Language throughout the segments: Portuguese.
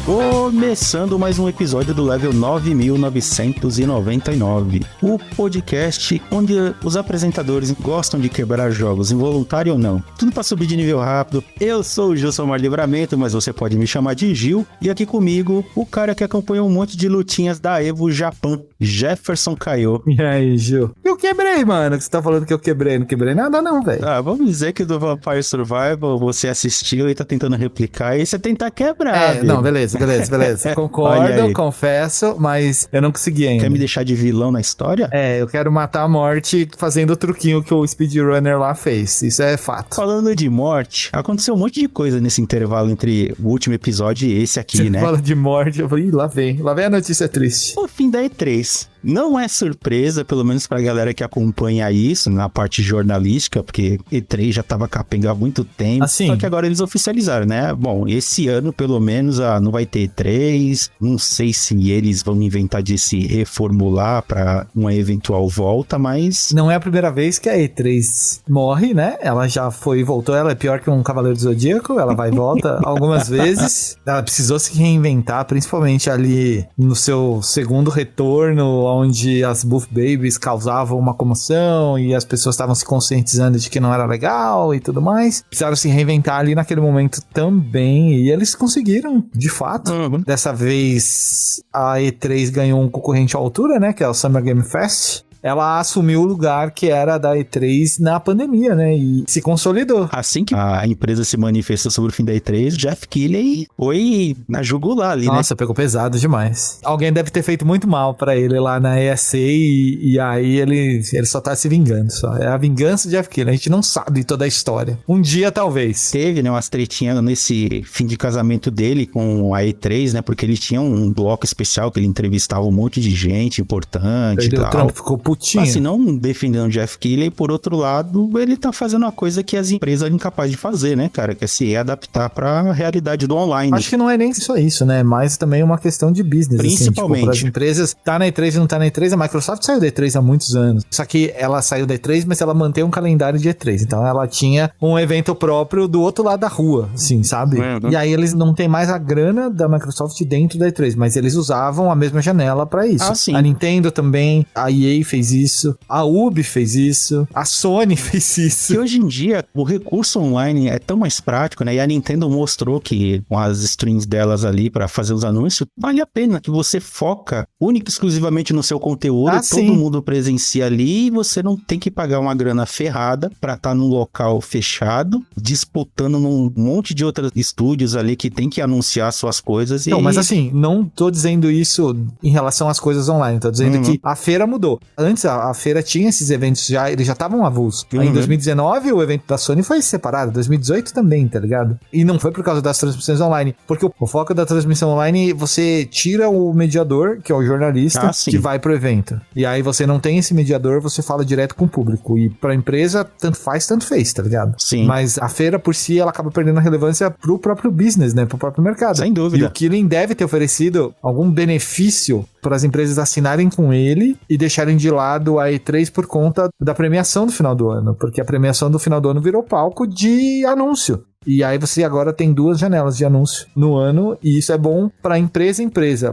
Começando mais um episódio do Level 9999, o podcast onde os apresentadores gostam de quebrar jogos, involuntário ou não. Tudo pra subir de nível rápido. Eu sou o Gilson Mar Livramento, mas você pode me chamar de Gil. E aqui comigo, o cara que acompanhou um monte de lutinhas da Evo Japão, Jefferson Caio. E aí, Gil? Eu quebrei, mano. Que você tá falando que eu quebrei. Não quebrei nada não, velho. Ah, vamos dizer que do Vampire Survival você assistiu e tá tentando replicar e você tentar quebrar. Não, beleza. Concordo, confesso, mas eu não consegui ainda. Quer me deixar de vilão na história? Eu quero matar a morte fazendo o truquinho que o speedrunner lá fez. Isso é fato. Falando de morte, aconteceu um monte de coisa nesse intervalo entre o último episódio e esse aqui, né? Fala de morte, eu falei, lá vem a notícia triste. O fim da E3. Não é surpresa, pelo menos pra galera que acompanha isso na parte jornalística, porque E3 já tava capenga há muito tempo. Assim. Só que agora eles oficializaram, né? Bom, esse ano, pelo menos, não vai ter E3. Não sei se eles vão inventar de se reformular pra uma eventual volta, mas... Não é a primeira vez que a E3 morre, né? Ela já foi e voltou. Ela é pior que um Cavaleiro do Zodíaco. Ela vai e volta algumas vezes. Ela precisou se reinventar, principalmente ali no seu segundo retorno, onde as Buff Babies causavam uma comoção e as pessoas estavam se conscientizando de que não era legal e tudo mais. Precisaram se reinventar ali naquele momento também, e eles conseguiram, de fato. Dessa vez, a E3 ganhou um concorrente à altura, né, que é o Summer Game Fest. Ela assumiu o lugar que era da E3 na pandemia, né? E se consolidou. Assim que a empresa se manifestou sobre o fim da E3, Jeff Keighley foi na jugular ali, né? Nossa, pegou pesado demais. Alguém deve ter feito muito mal pra ele lá na ESA e aí ele só tá se vingando, só. É a vingança de Jeff Keighley. A gente não sabe toda a história. Um dia, talvez. Teve, né, umas tretinhas nesse fim de casamento dele com a E3, né? Porque ele tinha um bloco especial que ele entrevistava um monte de gente importante e tal. O Trump ficou putinho. Assim, não defendendo o Jeff Keighley, por outro lado, ele tá fazendo uma coisa que as empresas são incapazes de fazer, né, cara? Que é se adaptar pra realidade do online. Acho que não é nem só isso, né? Mas também uma questão de business. Principalmente. Assim, tipo, as empresas, tá na E3 e não tá na E3, a Microsoft saiu da E3 há muitos anos. Só que ela saiu da E3, mas ela mantém um calendário de E3. Então ela tinha um evento próprio do outro lado da rua, assim, sabe? E aí eles não têm mais a grana da Microsoft dentro da E3, mas eles usavam a mesma janela pra isso. Ah, sim. A Nintendo também, a EA fez isso, a Ubi fez isso, a Sony fez isso. E hoje em dia, o recurso online é tão mais prático, né? E a Nintendo mostrou que com as streams delas ali pra fazer os anúncios, vale a pena que você foca única e exclusivamente no seu conteúdo, todo mundo presencia ali e você não tem que pagar uma grana ferrada pra estar num local fechado, disputando num monte de outros estúdios ali que tem que anunciar suas coisas. Não, mas assim, não tô dizendo isso em relação às coisas online, tô dizendo que a feira mudou. Antes, a feira tinha esses eventos já, eles já estavam avulsos. Aí em 2019 o evento da Sony foi separado, 2018 também, tá ligado? E não foi por causa das transmissões online, porque o foco da transmissão online, você tira o mediador, que é o jornalista, que vai pro evento. E aí você não tem esse mediador, você fala direto com o público. E pra empresa, tanto faz, tanto fez, tá ligado? Sim. Mas a feira por si, ela acaba perdendo a relevância pro próprio business, né? Pro próprio mercado. Sem dúvida. E o Keighley deve ter oferecido algum benefício para as empresas assinarem com ele e deixarem de lado a E3 por conta da premiação do final do ano, porque a premiação do final do ano virou palco de anúncio. E aí você agora tem 2 janelas de anúncio no ano, e isso é bom pra empresa.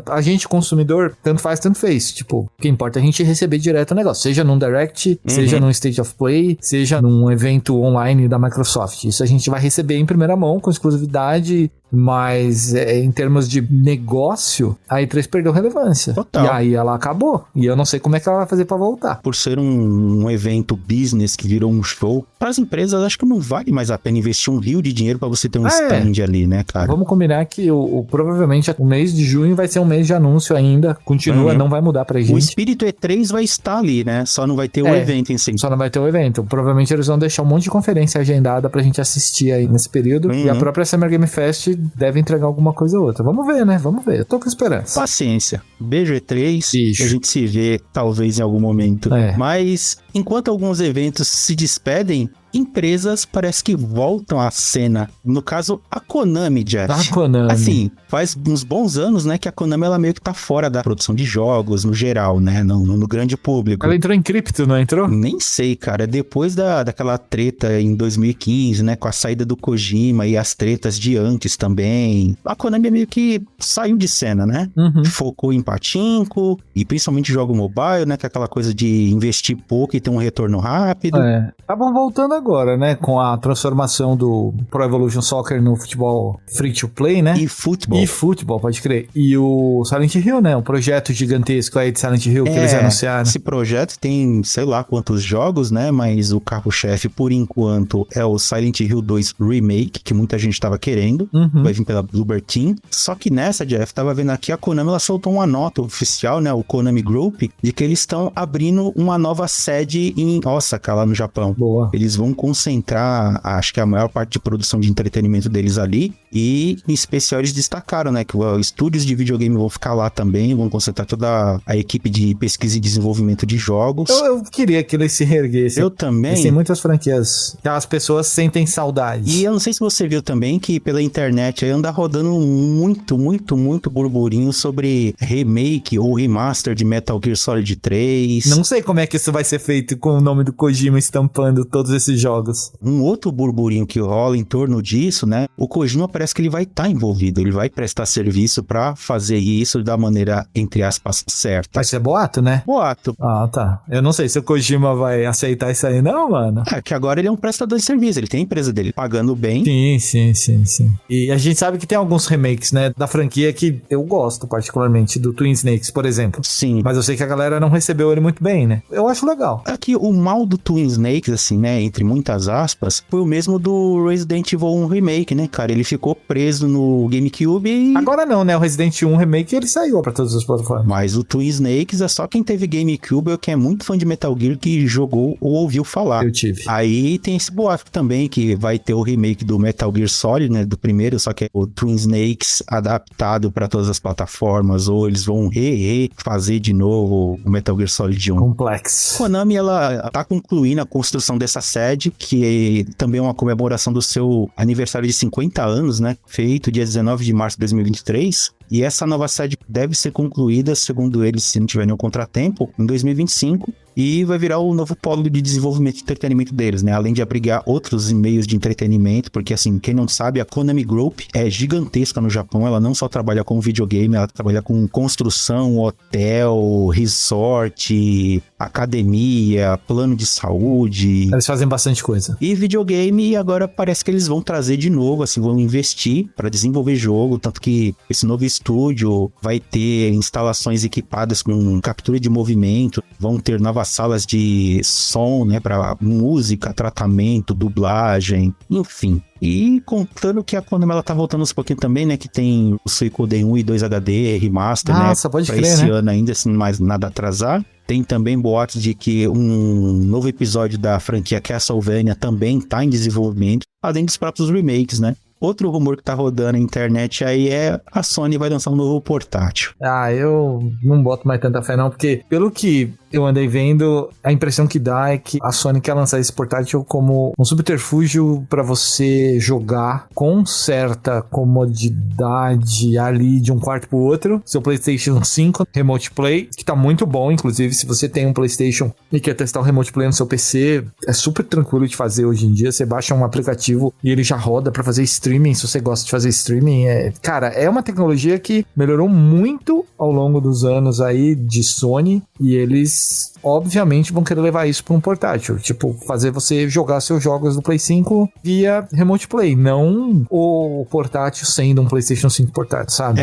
A gente, consumidor, tanto faz, tanto fez. Tipo, o que importa é a gente receber direto o negócio, seja num Direct, seja num State of Play, seja num evento online da Microsoft. Isso a gente vai receber em primeira mão, com exclusividade. Mas em termos de negócio, a E3 perdeu relevância. Total. E aí ela acabou. E eu não sei como é que ela vai fazer pra voltar. Por ser um evento business que virou um show, para as empresas acho que não vale mais a pena investir um rio de dinheiro pra você ter um stand ali, né, cara? Vamos combinar que provavelmente o mês de junho vai ser um mês de anúncio ainda. Continua, não vai mudar pra gente. O espírito E3 vai estar ali, né? Só não vai ter o evento em si. Só não vai ter o evento. Provavelmente eles vão deixar um monte de conferência agendada pra gente assistir aí nesse período. E a própria Summer Game Fest deve entregar alguma coisa ou outra. Vamos ver, né? Vamos ver. Eu tô com esperança. Paciência. Beijo E3. E a gente se vê talvez em algum momento. Mas enquanto alguns eventos se despedem, empresas parece que voltam à cena. No caso, a Konami, Jeff. A Konami. Assim, faz uns bons anos, né, que a Konami ela meio que tá fora da produção de jogos no geral, né, no grande público. Ela entrou em cripto, não entrou? Nem sei, cara. Depois daquela treta em 2015, né, com a saída do Kojima e as tretas de antes também, a Konami meio que saiu de cena, né? Focou em pachinko e principalmente jogo mobile, né, que é aquela coisa de investir pouco e ter um retorno rápido. Estavam voltando agora, né, com a transformação do Pro Evolution Soccer no futebol free to play, né? E futebol, pode crer. E o Silent Hill, né, um projeto gigantesco aí de Silent Hill que eles anunciaram. Esse projeto tem, sei lá quantos jogos, né, mas o carro-chefe, por enquanto, é o Silent Hill 2 Remake, que muita gente tava querendo, vai vir pela Bloober Team. Só que nessa, Jeff, tava vendo aqui, a Konami, ela soltou uma nota oficial, né, o Konami Group, de que eles estão abrindo uma nova sede em Osaka, lá no Japão. Boa. Eles vão concentrar, acho que a maior parte de produção de entretenimento deles ali, e em especial eles destacaram, né, que os estúdios de videogame vão ficar lá também, vão concentrar toda a equipe de pesquisa e desenvolvimento de jogos. Eu queria que eles se reerguessem. Eu também. Tem muitas franquias que as pessoas sentem saudade. E eu não sei se você viu também que pela internet aí anda rodando muito burburinho sobre remake ou remaster de Metal Gear Solid 3. Não sei como é que isso vai ser feito com o nome do Kojima estampando todos esses jogos. Um outro burburinho que rola em torno disso, né? O Kojima parece que ele vai estar envolvido, ele vai prestar serviço pra fazer isso da maneira, entre aspas, certa. Mas isso é boato, né? Boato. Ah, tá. Eu não sei se o Kojima vai aceitar isso aí não, mano. É que agora ele é um prestador de serviço, ele tem a empresa dele pagando bem. Sim. E a gente sabe que tem alguns remakes, né, da franquia que eu gosto particularmente, do Twin Snakes, por exemplo. Sim. Mas eu sei que a galera não recebeu ele muito bem, né? Eu acho legal. É que o mal do Twin Snakes, assim, né, entre muitas aspas, foi o mesmo do Resident Evil 1 Remake, né, cara? Ele ficou preso no GameCube e... Agora não, né? O Resident 1 Remake, ele saiu pra todas as plataformas. Mas o Twin Snakes é só quem teve GameCube ou quem é muito fã de Metal Gear que jogou ou ouviu falar. Eu tive. Aí tem esse boato também que vai ter o remake do Metal Gear Solid, né, do primeiro, só que é o Twin Snakes adaptado pra todas as plataformas, ou eles vão refazer de novo o Metal Gear Solid 1. Complexo. Konami, ela tá concluindo a construção dessa sede, que também é uma comemoração do seu aniversário de 50 anos, né, feito dia 19 de março de 2023, e essa nova sede deve ser concluída, segundo eles, se não tiver nenhum contratempo, em 2025, e vai virar o novo polo de desenvolvimento e entretenimento deles, né? Além de abrigar outros meios de entretenimento, porque assim, quem não sabe, a Konami Group é gigantesca no Japão, ela não só trabalha com videogame, ela trabalha com construção, hotel, resort, academia, plano de saúde. Eles fazem bastante coisa. E videogame, agora parece que eles vão trazer de novo, assim, vão investir para desenvolver jogo, tanto que esse novo estúdio vai ter instalações equipadas com captura de movimento, vão ter novas salas de som, né, para música, tratamento, dublagem, enfim. E contando que a Konami, ela tá voltando uns pouquinho também, né, que tem o Suikoden 1 e 2 HD, remaster, né, pode pra crer, esse né? ano ainda, assim, mais nada atrasar. Tem também boatos de que um novo episódio da franquia Castlevania também tá em desenvolvimento, além dos próprios remakes, né. Outro rumor que tá rodando na internet aí é a Sony vai lançar um novo portátil. Eu não boto mais tanta fé não, porque pelo que eu andei vendo, a impressão que dá é que a Sony quer lançar esse portátil como um subterfúgio para você jogar com certa comodidade ali de um quarto pro outro. Seu PlayStation 5 Remote Play, que tá muito bom, inclusive, se você tem um PlayStation e quer testar o Remote Play no seu PC, é super tranquilo de fazer hoje em dia. Você baixa um aplicativo e ele já roda para fazer streaming, se você gosta de fazer streaming. Cara, é uma tecnologia que melhorou muito ao longo dos anos aí de Sony, e eles obviamente vão querer levar isso para um portátil, tipo, fazer você jogar seus jogos do Play 5 via Remote Play, não o portátil sendo um PlayStation 5 portátil, sabe?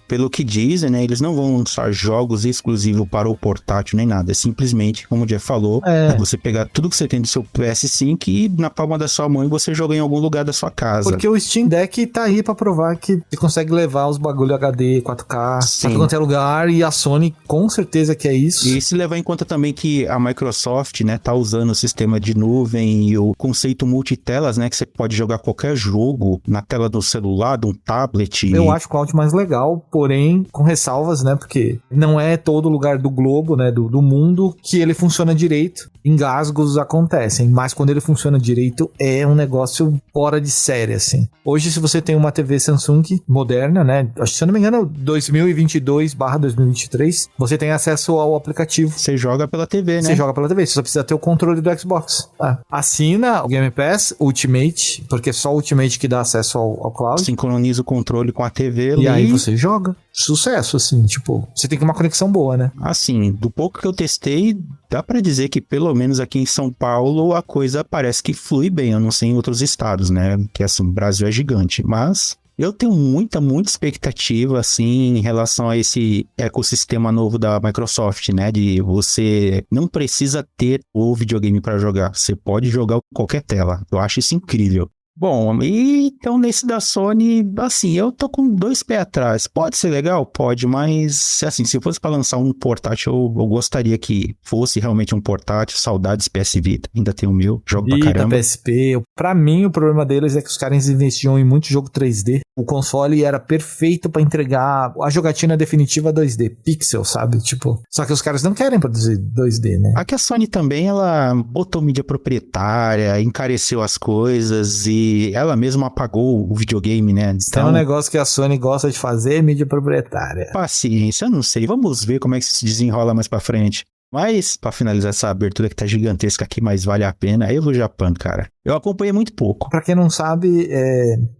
Pelo que dizem, né, eles não vão lançar jogos exclusivos para o portátil nem nada, é simplesmente, como o Jeff falou, você pegar tudo que você tem do seu PS5 e na palma da sua mão e você joga em algum lugar da sua casa. Porque o Steam Deck tá aí pra provar que você consegue levar os bagulho HD, 4K, pra qualquer lugar, e a Sony com certeza que é isso. E se levar em conta também também que a Microsoft, né, tá usando o sistema de nuvem e o conceito multitelas, né, que você pode jogar qualquer jogo na tela do celular, de um tablet. Eu acho o cloud mais legal, porém com ressalvas, né, porque não é todo lugar do globo, né, do mundo que ele funciona direito. Engasgos acontecem, mas quando ele funciona direito é um negócio fora de série, assim. Hoje, se você tem uma TV Samsung moderna, né, acho que se eu não me engano 2022/2023, você tem acesso ao aplicativo. Você joga pela TV, né? Você joga pela TV, você só precisa ter o controle do Xbox. Assina o Game Pass Ultimate, porque é só o Ultimate que dá acesso ao cloud. Sincroniza o controle com a TV e aí você joga. Sucesso, assim, tipo, você tem que ter uma conexão boa, né? Assim, do pouco que eu testei, dá pra dizer que pelo menos aqui em São Paulo a coisa parece que flui bem, eu não sei em outros estados, né? Que assim, o Brasil é gigante, mas eu tenho muita expectativa, assim, em relação a esse ecossistema novo da Microsoft, né? De você não precisa ter o videogame para jogar, você pode jogar qualquer tela. Eu acho isso incrível. Bom, e então nesse da Sony, assim, eu tô com 2 pés atrás. Pode ser legal? Pode, mas assim, se fosse pra lançar um portátil, eu gostaria que fosse realmente um portátil. Saudades PS Vita, ainda tem o meu, jogo pra caramba. PSP, pra mim o problema deles é que os caras investiam em muito jogo 3D. O console era perfeito pra entregar a jogatina definitiva 2D, pixel, sabe? Tipo, só que os caras não querem produzir 2D, né? Aqui a Sony também, ela botou mídia proprietária, encareceu as coisas e ela mesma apagou o videogame, né? Então, é um negócio que a Sony gosta de fazer, mídia proprietária. Paciência, eu não sei. Vamos ver como é que isso se desenrola mais pra frente. Mas, pra finalizar essa abertura que tá gigantesca aqui, mas vale a pena, é o Japão, cara. Eu acompanhei muito pouco. Pra quem não sabe,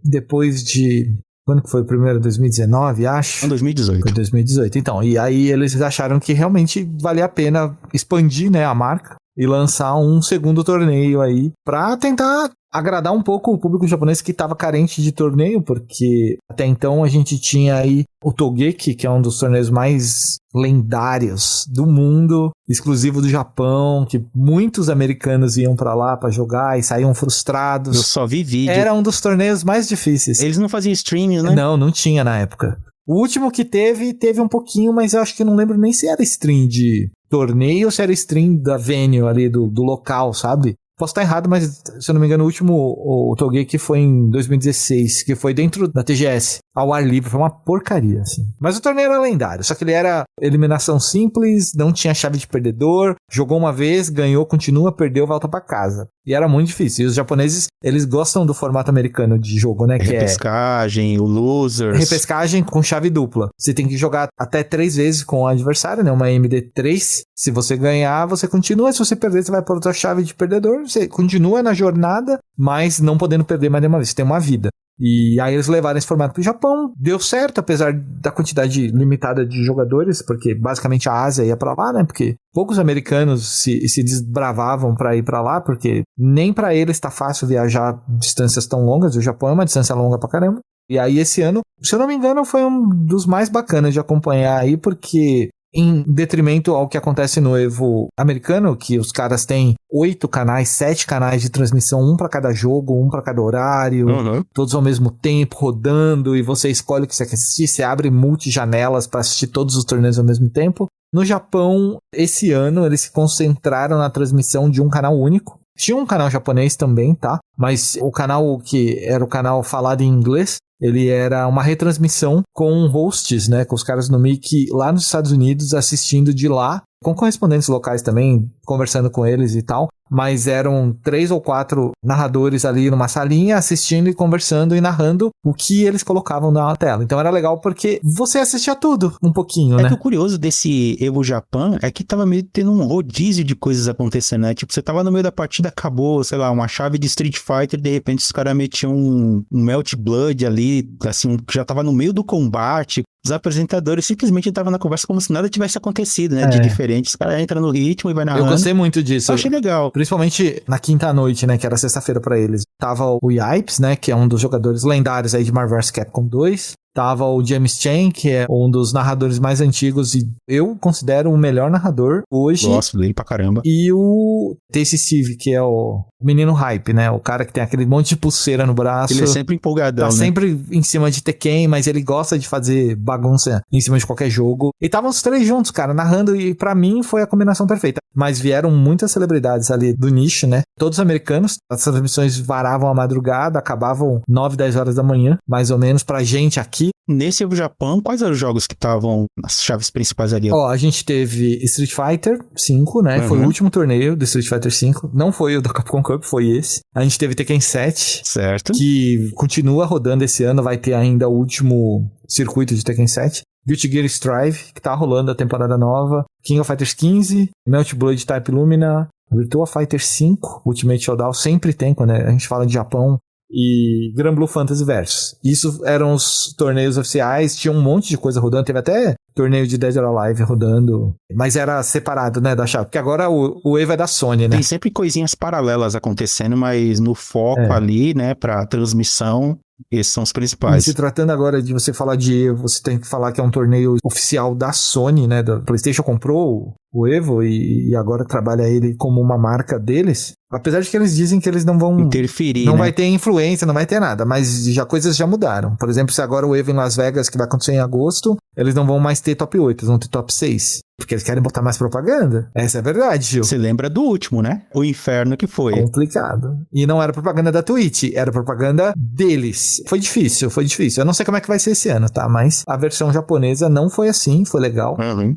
depois de... Quando que foi o primeiro? 2019, acho? 2018. Foi 2018. Então, e aí eles acharam que realmente valia a pena expandir, né, a marca e lançar um segundo torneio aí pra tentar agradar um pouco o público japonês que estava carente de torneio, porque até então a gente tinha aí o Togeki, que é um dos torneios mais lendários do mundo, exclusivo do Japão, que muitos americanos iam pra lá pra jogar e saíam frustrados. Eu só vi vídeo. Era um dos torneios mais difíceis. Eles não faziam streaming, né? Não tinha na época. O último que teve um pouquinho, mas eu acho que não lembro nem se era stream de torneio ou se era stream da venue ali, do local, sabe? Posso estar errado, mas se eu não me engano, o último o Togeki foi em 2016, que foi dentro da TGS, ao ar livre, foi uma porcaria, assim. Mas o torneio era lendário, só que ele era eliminação simples, não tinha chave de perdedor, jogou uma vez, ganhou, continua, perdeu, volta pra casa. E era muito difícil. E os japoneses, eles gostam do formato americano de jogo, né? Que repescagem, o losers. Repescagem com chave dupla. Você tem que jogar até 3 vezes com o adversário, né? Uma MD3. Se você ganhar, você continua. Se você perder, você vai para outra chave de perdedor. Você continua na jornada, mas não podendo perder mais de uma vez. Você tem uma vida. E aí eles levaram esse formato pro Japão, deu certo, apesar da quantidade limitada de jogadores, porque basicamente a Ásia ia pra lá, né, porque poucos americanos se desbravavam pra ir pra lá, porque nem pra eles tá fácil viajar distâncias tão longas, o Japão é uma distância longa pra caramba. E aí esse ano, se eu não me engano, foi um dos mais bacanas de acompanhar aí, porque em detrimento ao que acontece no Evo americano, que os caras têm 8 canais, 7 canais de transmissão, um pra cada jogo, um pra cada horário, todos ao mesmo tempo, rodando, e você escolhe o que você quer assistir, você abre multi-janelas pra assistir todos os torneios ao mesmo tempo. No Japão, esse ano, eles se concentraram na transmissão de um canal único. Tinha um canal japonês também, tá? Mas o canal que era o canal falado em inglês, ele era uma retransmissão com hosts, né, com os caras no mic lá nos Estados Unidos assistindo de lá, com correspondentes locais também, conversando com eles e tal, mas eram 3 ou 4 narradores ali numa salinha assistindo e conversando e narrando o que eles colocavam na tela. Então era legal porque você assistia tudo um pouquinho, né? Que o curioso desse Evo Japan é que tava meio tendo um rodízio de coisas acontecendo, né? Tipo, você tava no meio da partida, acabou, sei lá, uma chave de Street Fighter, de repente os caras metiam um Melt Blood ali, assim, que já tava no meio do combate. Os apresentadores simplesmente estavam na conversa como se nada tivesse acontecido, né? De diferente. Os caras entram no ritmo e vai narrando. Eu gostei muito disso. Eu achei legal. Principalmente na quinta noite, né? Que era sexta-feira pra eles. Tava o Yipes, né? Que é um dos jogadores lendários aí de Marvel vs Capcom 2. Tava o James Chan, que é um dos narradores mais antigos e eu considero o melhor narrador hoje. Gosto dele pra caramba. E o Tacy Steve, que é o menino hype, né? O cara que tem aquele monte de pulseira no braço. Ele é sempre empolgadão, tá né? sempre em cima de Tekken, mas ele gosta de fazer bagunça em cima de qualquer jogo. E estavam os 3 juntos, cara, narrando, e pra mim foi a combinação perfeita. mas vieram muitas celebridades ali do nicho, né? Todos americanos, as transmissões varavam à madrugada, acabavam 9, 10 horas da manhã, mais ou menos, pra gente aqui. Nesse Evo Japão, quais eram os jogos que estavam nas chaves principais ali? Ó, a gente teve Street Fighter 5, né? Foi o último torneio do Street Fighter 5. Não foi o da Capcom Cup, foi esse. A gente teve Tekken 7. Certo. Que continua rodando esse ano, vai ter ainda o último circuito de Tekken 7. Guilty Gear Strive, que tá rolando a temporada nova. King of Fighters 15. Melt Blood Type Lumina. Virtua Fighter 5. Ultimate Showdown. Sempre tem quando a gente fala de Japão. E Granblue Fantasy Versus. Isso eram os torneios oficiais. Tinha um monte de coisa rodando. Teve até torneio de Dead or Alive rodando. Mas era separado, né, da chave. Porque agora o Evo é da Sony, né? Tem sempre coisinhas paralelas acontecendo, mas no foco ali, né, pra transmissão, esses são os principais. E se tratando agora de você falar de Evo, você tem que falar que é um torneio oficial da Sony, né? Da PlayStation comprou o Evo e agora trabalha ele como uma marca deles. Apesar de que eles dizem que eles não vão interferir, não né? vai ter influência, não vai ter nada, mas coisas já mudaram. Por exemplo, se agora o Evo em Las Vegas, que vai acontecer em agosto, eles não vão mais ter top 8, eles vão ter top 6. Porque eles querem botar mais propaganda. Essa é a verdade, Gil. Você lembra do último, né? O inferno que foi. Complicado. E não era propaganda da Twitch, era propaganda deles. Foi difícil. Eu não sei como é que vai ser esse ano, tá? Mas a versão japonesa não foi assim, foi legal.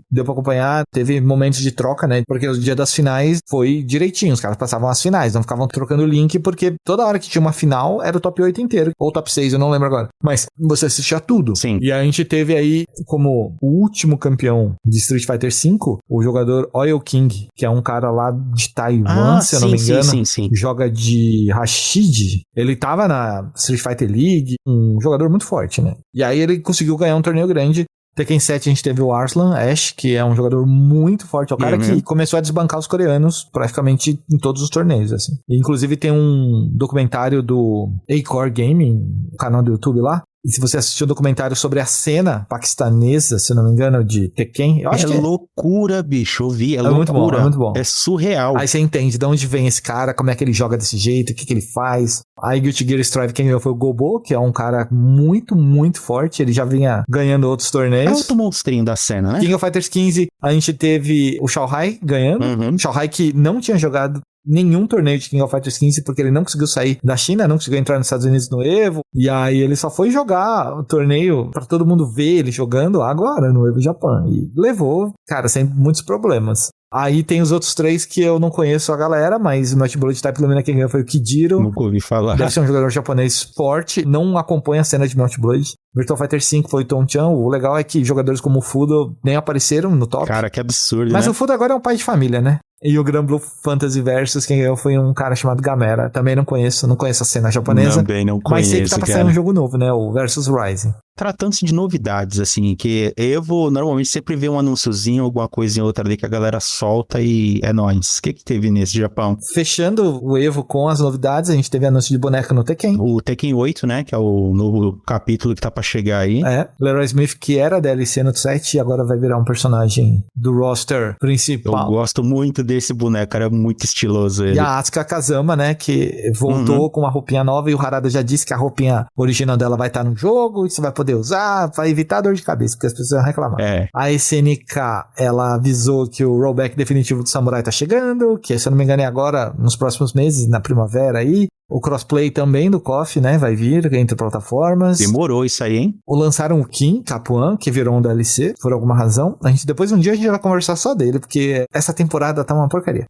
Deu pra acompanhar, teve momentos de troca, né? Porque o dia das finais foi direitinho, os caras passavam as finais, não ficavam trocando link, porque toda hora que tinha uma final era o top 8 inteiro, ou top 6, eu não lembro agora. Mas você assistia tudo. Sim. E a gente teve aí, como o último campeão de Street Fighter 5, o jogador Oil King, que é um cara lá de Taiwan, se eu não me engano, sim. joga de Rashid. Ele tava na Street Fighter League, um jogador muito forte, né? E aí ele conseguiu ganhar um torneio grande. Tekken 7 a gente teve o Arslan Ash, que é um jogador muito forte. É o cara que começou a desbancar os coreanos praticamente em todos os torneios, assim. E, inclusive tem um documentário do A-Core Gaming, canal do YouTube lá. E se você assistiu o documentário sobre a cena paquistanesa, se eu não me engano, de Tekken, eu acho que loucura, bicho. Eu vi, é loucura. Muito bom, é muito bom. É surreal. Aí você entende de onde vem esse cara, como é que ele joga desse jeito, o que ele faz. Aí Guilty Gear Strive, quem ganhou foi o Gobo, que é um cara muito, muito forte. Ele já vinha ganhando outros torneios. É outro monstrinho da cena, né? King of Fighters 15, a gente teve o Shao Hai ganhando. O Shao Hai que não tinha jogado nenhum torneio de King of Fighters 15 porque ele não conseguiu sair da China, não conseguiu entrar nos Estados Unidos no Evo, e aí ele só foi jogar o torneio pra todo mundo ver ele jogando agora no Evo Japão, e levou, cara, sem muitos problemas. Aí tem os outros três que eu não conheço a galera, mas o Melt Blood Type Lumina quem ganhou foi o Kidiro. Nunca ouvi falar. Deve ser um jogador japonês forte, não acompanha a cena de Melt Blood. Virtua Fighter 5 foi o Tom Chan. O legal é que jogadores como o Fudo nem apareceram no top. Cara, que absurdo, mas né? o Fudo agora é um pai de família, né? E o Granblue Fantasy Versus, quem ganhou foi um cara chamado Gamera. Também não conheço a cena japonesa. Também não conheço, mas sei que tá pra sair um jogo novo, né? O Versus Rising. Tratando-se de novidades, assim, que Evo normalmente sempre vê um anúnciozinho, alguma coisinha ou outra ali que a galera solta e é nóis. O que teve nesse Japão? Fechando o Evo com as novidades, a gente teve anúncio de boneca no Tekken. O Tekken 8, né? Que é o novo capítulo que tá pra chegar aí. É, Leroy Smith, que era DLC no 7 e agora vai virar um personagem do roster principal. Eu gosto muito desse boneco, cara, é muito estiloso ele. E a Asuka Kazama, né, que voltou com uma roupinha nova e o Harada já disse que a roupinha original dela vai estar no jogo e você vai poder usar, vai evitar dor de cabeça, porque as pessoas vão reclamar. É. A SNK, ela avisou que o rollback definitivo do Samurai tá chegando, que se eu não me engano é agora, nos próximos meses, na primavera aí. O crossplay também do KOF, né, vai vir entre plataformas. Demorou isso aí, hein? Lançaram o Kim, Capuan, que virou um DLC, por alguma razão. Depois um dia a gente vai conversar só dele, porque essa temporada tá uma porcaria.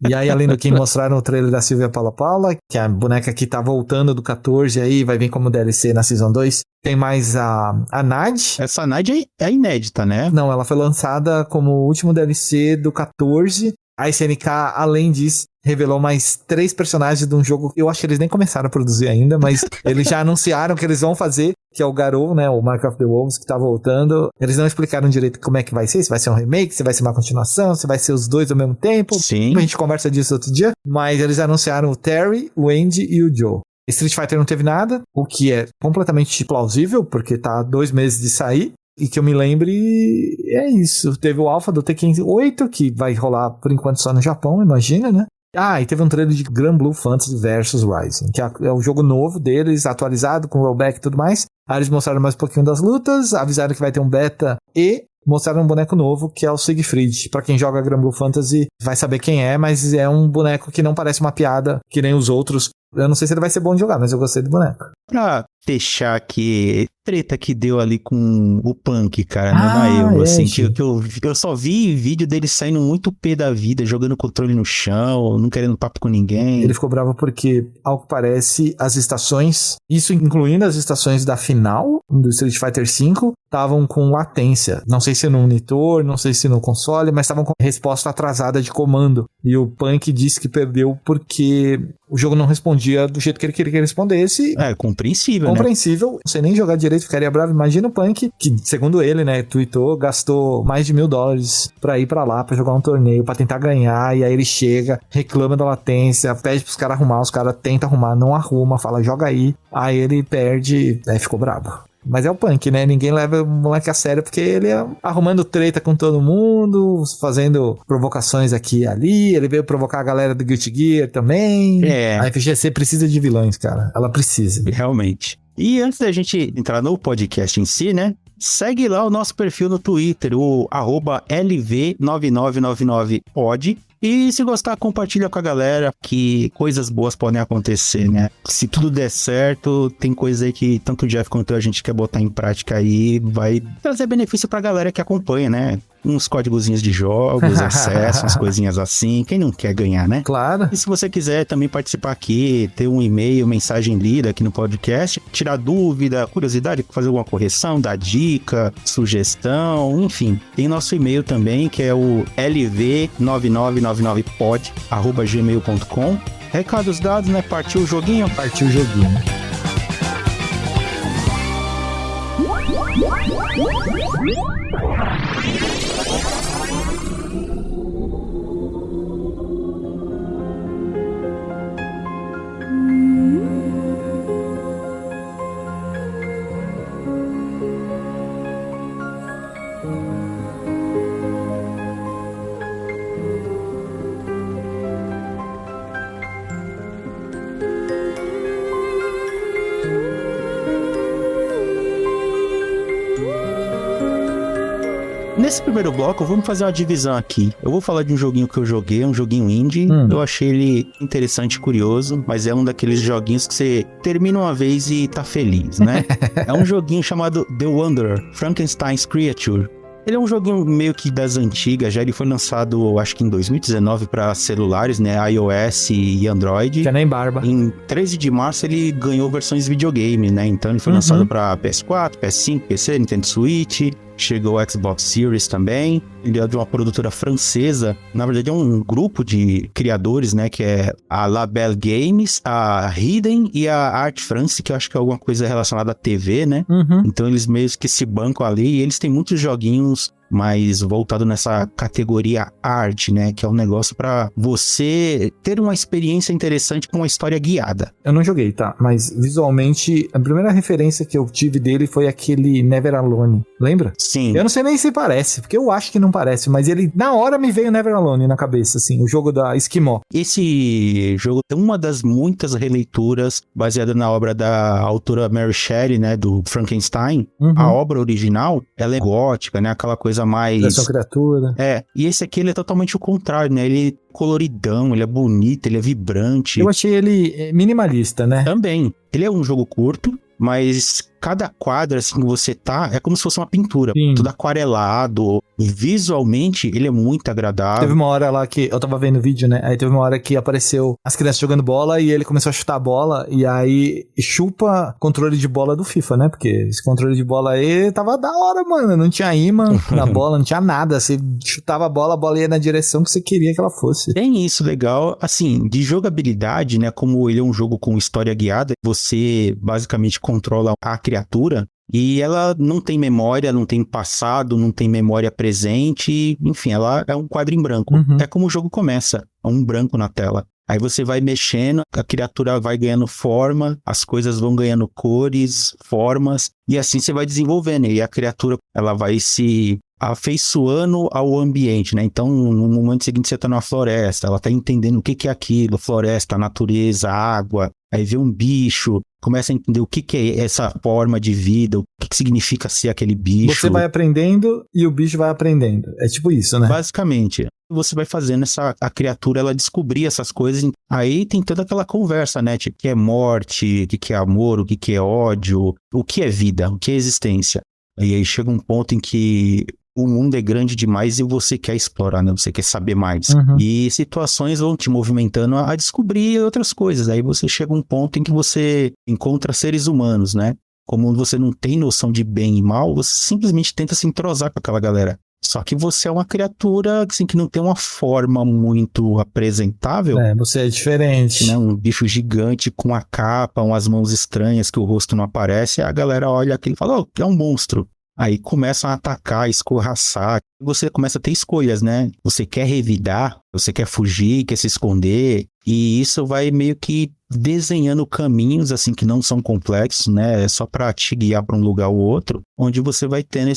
E aí, além do Kim, mostraram o trailer da Silvia Paula Paula, que é a boneca que tá voltando do 14 aí, vai vir como DLC na Season 2. Tem mais a Nad. Essa Nad é inédita, né? Não, ela foi lançada como o último DLC do 14. A SNK, além disso, revelou mais 3 personagens de um jogo que eu acho que eles nem começaram a produzir ainda, mas eles já anunciaram que eles vão fazer, que é o Garou, né, o Mark of the Wolves, que tá voltando. Eles não explicaram direito como é que vai ser, se vai ser um remake, se vai ser uma continuação, se vai ser os dois ao mesmo tempo. Sim. A gente conversa disso outro dia, mas eles anunciaram o Terry, o Andy e o Joe. Street Fighter não teve nada, o que é completamente plausível, porque tá há 2 meses de sair. E que eu me lembre, é isso. Teve o Alpha do Tekken 8, que vai rolar por enquanto só no Japão, imagina, né? Ah, e teve um trailer de Granblue Fantasy Versus Rising, que é o jogo novo deles, atualizado, com rollback e tudo mais. Aí eles mostraram mais um pouquinho das lutas, avisaram que vai ter um beta e mostraram um boneco novo, que é o Siegfried. Pra quem joga Granblue Fantasy, vai saber quem é, mas é um boneco que não parece uma piada, que nem os outros. Eu não sei se ele vai ser bom de jogar, mas eu gostei do boneco. Pra fechar aqui, treta que deu ali com o Punk, cara, na Euro, assim, que eu só vi vídeo dele saindo muito pé da vida, jogando controle no chão, não querendo papo com ninguém. Ele ficou bravo porque, ao que parece, as estações, isso incluindo as estações da final do Street Fighter V, estavam com latência. Não sei se no monitor, não sei se no console, mas estavam com resposta atrasada de comando. E o Punk disse que perdeu porque o jogo não respondia do jeito que ele queria que respondesse. É, compreensível, né? Compreensível. Não sei nem jogar direito, ficaria bravo. Imagina o Punk, que, segundo ele, né, tweetou, gastou mais de $1.000 pra ir pra lá, pra jogar um torneio, pra tentar ganhar, e aí ele chega, reclama da latência, pede pros caras arrumar, os caras tentam arrumar, não arruma, fala, joga aí ele perde, aí ficou bravo. Mas é o Punk, né? Ninguém leva o moleque a sério porque ele é arrumando treta com todo mundo, fazendo provocações aqui e ali. Ele veio provocar a galera do Guilty Gear também. É. A FGC precisa de vilões, cara. Ela precisa. Realmente. E antes da gente entrar no podcast em si, né? Segue lá o nosso perfil no Twitter, o @LV9999pod. E se gostar, compartilha com a galera, que coisas boas podem acontecer, né? Se tudo der certo, tem coisa aí que tanto o Jeff quanto a gente quer botar em prática aí, vai trazer benefício pra galera que acompanha, né? Uns códigozinhos de jogos, acesso, umas coisinhas assim. Quem não quer ganhar, né? Claro. E se você quiser também participar aqui, ter um e-mail, mensagem lida aqui no podcast, tirar dúvida, curiosidade, fazer alguma correção, dar dica, sugestão, enfim. Tem nosso e-mail também, que é o lv9999pod@gmail.com. Recados dados, né? Partiu o joguinho? Partiu o joguinho. Nesse primeiro bloco, vamos fazer uma divisão aqui. Eu vou falar de um joguinho que eu joguei, um joguinho indie. Eu achei ele interessante e curioso, mas é um daqueles joguinhos que você termina uma vez e tá feliz, né? É um joguinho chamado The Wanderer, Frankenstein's Creature. Ele é um joguinho meio que das antigas, já ele foi lançado, acho que em 2019 para celulares, né, iOS e Android. Que é nem barba. Em 13 de março ele ganhou versões videogame, né, então ele foi lançado para PS4, PS5, PC, Nintendo Switch, chegou o Xbox Series também. Ele é de uma produtora francesa, na verdade é um grupo de criadores, né, que é a Label Games, a Hidden e a Art France, que eu acho que é alguma coisa relacionada à TV, né? Então eles meio que se bancam ali, e eles têm muitos joguinhos mais voltado nessa categoria arte, né? Que é um negócio pra você ter uma experiência interessante com uma história guiada. Eu não joguei, tá? Mas visualmente, a primeira referência que eu tive dele foi aquele Never Alone. Lembra? Sim. Eu não sei nem se parece, porque eu acho que não parece, mas ele, na hora, me veio Never Alone na cabeça, assim, o jogo da Esquimó. Esse jogo é uma das muitas releituras baseada na obra da autora Mary Shelley, né? Do Frankenstein. A obra original, ela é gótica, né? Aquela coisa mais... Versão criatura. É, e esse aqui ele é totalmente o contrário, né? Ele é coloridão, ele é bonito, ele é vibrante. Eu achei ele minimalista, né? Também. Ele é um jogo curto, mas cada quadro, assim, que você tá, é como se fosse uma pintura. Sim. Tudo aquarelado. Visualmente, ele é muito agradável. Teve uma hora lá que eu tava vendo o vídeo, né? Aí teve uma hora que apareceu as crianças jogando bola e ele começou a chutar a bola. E aí chupa controle de bola do FIFA, né? Porque esse controle de bola aí tava da hora, mano. Não tinha imã na bola, não tinha nada. Você chutava a bola ia na direção que você queria que ela fosse. Tem isso legal, assim, de jogabilidade, né? Como ele é um jogo com história guiada, você basicamente controla a criatura e ela não tem memória, não tem passado, não tem memória presente, enfim, ela é um quadro em branco. É como o jogo começa, é um branco na tela. Aí você vai mexendo, a criatura vai ganhando forma, as coisas vão ganhando cores, formas, e assim você vai desenvolvendo. E a criatura, ela vai se afeiçoando ao ambiente, né? Então, no momento seguinte, você tá numa floresta, ela tá entendendo o que que é aquilo, floresta, natureza, água, aí vê um bicho, começa a entender o que que é essa forma de vida, o que que significa ser aquele bicho. Você vai aprendendo e o bicho vai aprendendo. É tipo isso, né? Basicamente, você vai fazendo a criatura, ela descobrir essas coisas. Aí tem toda aquela conversa, né? Tipo, o que é morte, o que é amor, o que é ódio, o que é vida, o que é existência. E aí chega um ponto em que o mundo é grande demais e você quer explorar, né? Você quer saber mais. Uhum. E situações vão te movimentando a descobrir outras coisas. Aí você chega a um ponto em que você encontra seres humanos, né? Como você não tem noção de bem e mal, você simplesmente tenta se entrosar com aquela galera. Só que você é uma criatura assim, que não tem uma forma muito apresentável. Você é diferente. Né? Um bicho gigante com a capa, umas mãos estranhas que o rosto não aparece. A galera olha aquilo e fala, é um monstro. Aí começam a atacar, escorraçar. Você começa a ter escolhas, né? Você quer revidar, você quer fugir, quer se esconder. E isso vai meio que desenhando caminhos, assim, que não são complexos, né? É só para te guiar para um lugar ou outro, onde você vai tendo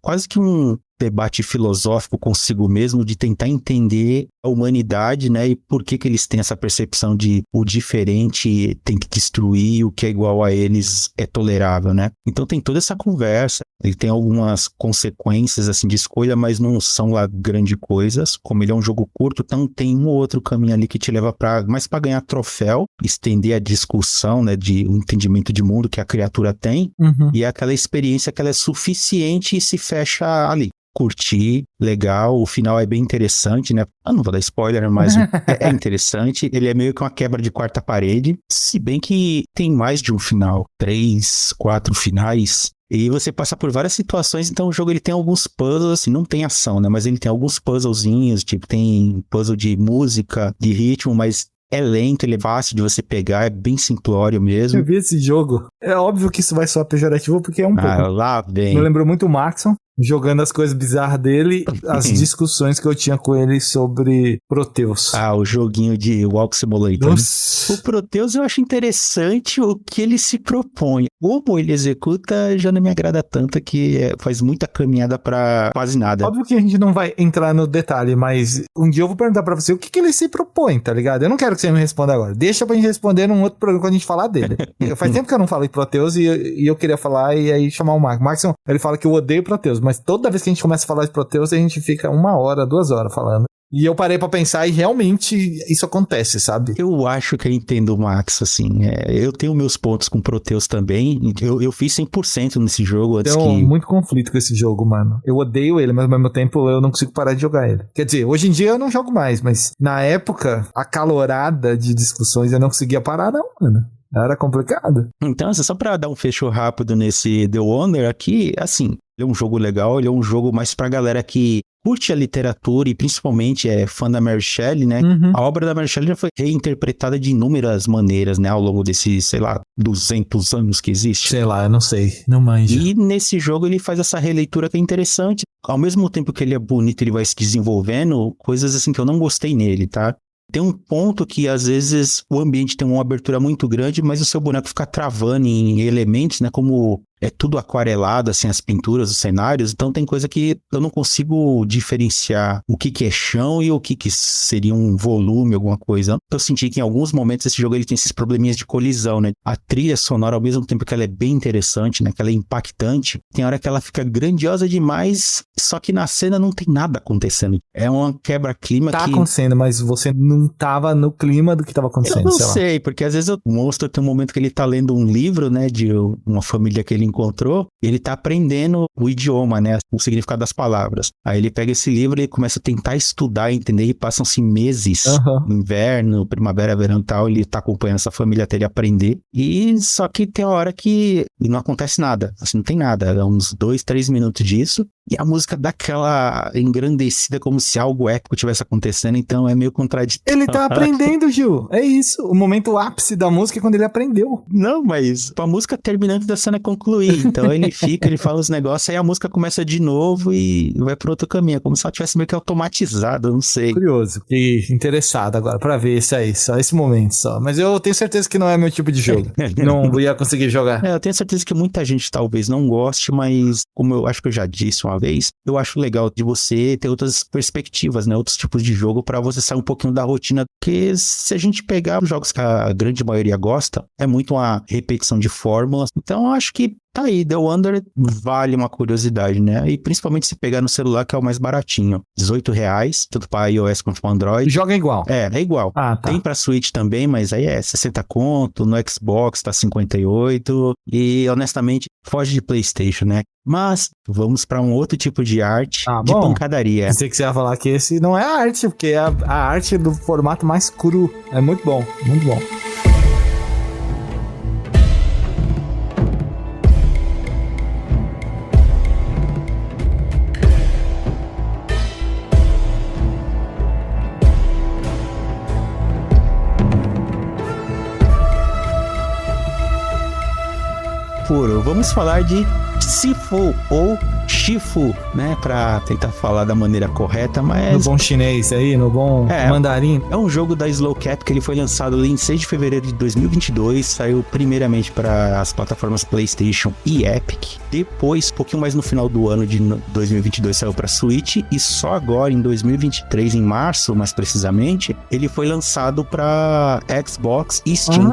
quase que um debate filosófico consigo mesmo, de tentar entender a humanidade, né? E por que eles têm essa percepção de o diferente tem que destruir, o que é igual a eles é tolerável, né? Então tem toda essa conversa. Ele tem algumas consequências, assim, de escolha, mas não são lá grandes coisas. Como ele é um jogo curto, então tem um ou outro caminho ali que te leva mais para ganhar troféu, estender a discussão, né, de um entendimento de mundo que a criatura tem, e é aquela experiência que ela é suficiente e se fecha ali. Curti, legal, o final é bem interessante, né? Não vou dar spoiler, mas é interessante. Ele é meio que uma quebra de quarta parede, se bem que tem mais de um final, 3, 4 finais. E você passa por várias situações, então o jogo ele tem alguns puzzles, assim, não tem ação, né? Mas ele tem alguns puzzlezinhos, tipo, tem puzzle de música, de ritmo, mas é lento, ele é fácil de você pegar, é bem simplório mesmo. Eu vi esse jogo. É óbvio que isso vai soar pejorativo, porque é um pouco. Lá vem. Me lembrou muito o Maxon, jogando as coisas bizarras dele, as discussões que eu tinha com ele sobre Proteus. O joguinho de Walk Simulator. Nossa. Né? O Proteus eu acho interessante o que ele se propõe. Como ele executa já não me agrada tanto, que faz muita caminhada pra quase nada. Óbvio que a gente não vai entrar no detalhe, mas um dia eu vou perguntar pra você o que ele se propõe, tá ligado? Eu não quero que você me responda agora. Deixa pra gente responder num outro programa quando a gente falar dele. Faz tempo que eu não falo de Proteus e eu queria falar e aí chamar o Max. Maxon, ele fala que eu odeio Proteus, mas toda vez que a gente começa a falar de Proteus, a gente fica 1 hora, 2 horas falando. E eu parei pra pensar e realmente isso acontece, sabe? Eu acho que eu entendo o Max, assim. Eu tenho meus pontos com Proteus também. Eu fiz 100% nesse jogo antes Tenho muito conflito com esse jogo, mano. Eu odeio ele, mas ao mesmo tempo eu não consigo parar de jogar ele. Quer dizer, hoje em dia eu não jogo mais, mas na época, acalorada de discussões, eu não conseguia parar não, mano. Era complicado. Então, só pra dar um fecho rápido nesse The Wonder aqui, assim, ele é um jogo legal, ele é um jogo mais pra galera que curte a literatura e principalmente é fã da Mary Shelley, né? A obra da Mary Shelley já foi reinterpretada de inúmeras maneiras, né? Ao longo desses, 200 anos que existe. Sei lá, eu não sei, não manjo. E nesse jogo ele faz essa releitura que é interessante. Ao mesmo tempo que ele é bonito, ele vai se desenvolvendo, coisas assim que eu não gostei nele, tá? Tem um ponto que, às vezes, o ambiente tem uma abertura muito grande, mas o seu boneco fica travando em elementos, né? Como é tudo aquarelado, assim, as pinturas, os cenários. Então, tem coisa que eu não consigo diferenciar o que é chão e o que seria um volume, alguma coisa. Eu senti que, em alguns momentos, esse jogo ele tem esses probleminhas de colisão, né? A trilha sonora, ao mesmo tempo que ela é bem interessante, né? Que ela é impactante, tem hora que ela fica grandiosa demais, só que na cena não tem nada acontecendo. É uma quebra-clima Tá acontecendo, mas você não tava no clima do que tava acontecendo, eu não sei, porque às vezes o monstro tem um momento que ele tá lendo um livro, né, de uma família que ele encontrou, e ele tá aprendendo o idioma, né, o significado das palavras. Aí ele pega esse livro e começa a tentar estudar, entender, e passam-se meses, inverno, primavera, verão e tal, ele tá acompanhando essa família até ele aprender, e só que tem uma hora que não acontece nada, assim, não tem nada, é uns 2, 3 minutos disso, e a música dá aquela engrandecida como se algo épico tivesse acontecendo, então é meio contraditório. Ele tá aprendendo, Gil. É isso. O momento ápice da música é quando ele aprendeu. Não, mas a música terminante da cena é conclusiva. evoluir. Então ele fica, ele fala os negócios, aí a música começa de novo e vai para outro caminho. É como se ela tivesse meio que automatizado, eu não sei. Curioso, fiquei interessado agora pra ver isso aí, só esse momento só. Mas eu tenho certeza que não é meu tipo de jogo. Não ia conseguir jogar. Eu tenho certeza que muita gente talvez não goste, mas como eu acho que eu já disse uma vez, eu acho legal de você ter outras perspectivas, né? Outros tipos de jogo pra você sair um pouquinho da rotina. Porque se a gente pegar os jogos que a grande maioria gosta, é muito uma repetição de fórmulas. Então eu acho que tá aí, The Wonder vale uma curiosidade, né? E principalmente se pegar no celular, que é o mais baratinho. R$18, tanto para iOS quanto para Android. Joga igual. É igual. Ah, tá. Tem pra Switch também, mas aí é 60 conto, no Xbox tá 58, e honestamente, foge de PlayStation, né? Mas vamos pra um outro tipo de arte, de pancadaria. Pensei que você ia falar que esse não é arte, porque é a arte do formato mais cru. É muito bom, muito bom. Vamos falar de Sifu ou Shifu, né? Pra tentar falar da maneira correta, mas... No bom chinês aí, no bom mandarim. É um jogo da Slow Cat que ele foi lançado ali em 6 de fevereiro de 2022, saiu primeiramente para as plataformas PlayStation e Epic. Depois, um pouquinho mais no final do ano de 2022, saiu para Switch, e só agora em 2023, em março, mais precisamente, ele foi lançado para Xbox e Steam.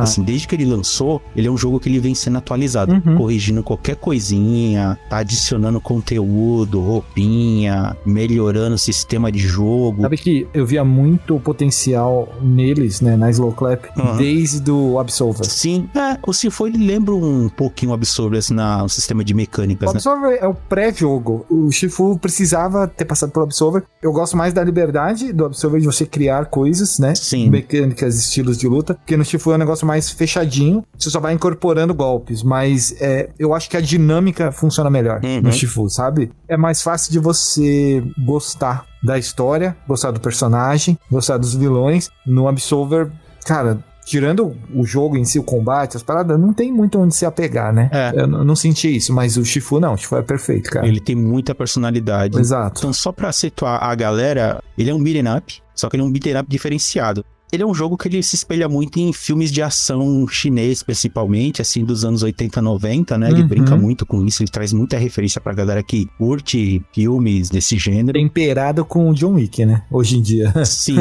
Assim, desde que ele lançou, ele é um jogo que ele vem sendo atualizado, corrigindo qualquer coisinha, tá adicionando conteúdo, roupinha, melhorando o sistema de jogo. Sabe que eu via muito potencial neles, né, na Slow Clap, desde o Absolver. Sim, o Sifu ele lembra um pouquinho o Absolver assim, no sistema de mecânicas, o Absolver é o pré-jogo. O Shifu precisava ter passado pelo Absolver. Eu gosto mais da liberdade do Absolver de você criar coisas, né? Sim. Mecânicas, estilos de luta, porque no Shifu é um negócio mais fechadinho, você só vai incorporando golpes, mas eu acho que a dinâmica funciona melhor no Shifu, sabe? É mais fácil de você gostar da história, gostar do personagem, gostar dos vilões. No Absolver, cara, tirando o jogo em si, o combate, as paradas, não tem muito onde se apegar, né? Eu não senti isso, mas o Shifu não, o Shifu é perfeito, cara. Ele tem muita personalidade. Exato. Então, só pra situar a galera, ele é um beat'em up, só que ele é um beat'em up diferenciado. Ele é um jogo que ele se espelha muito em filmes de ação chinês, principalmente, assim, dos anos 80, 90, né? Ele brinca muito com isso, ele traz muita referência pra galera que curte filmes desse gênero. Temperado com o John Wick, né? Hoje em dia. Sim.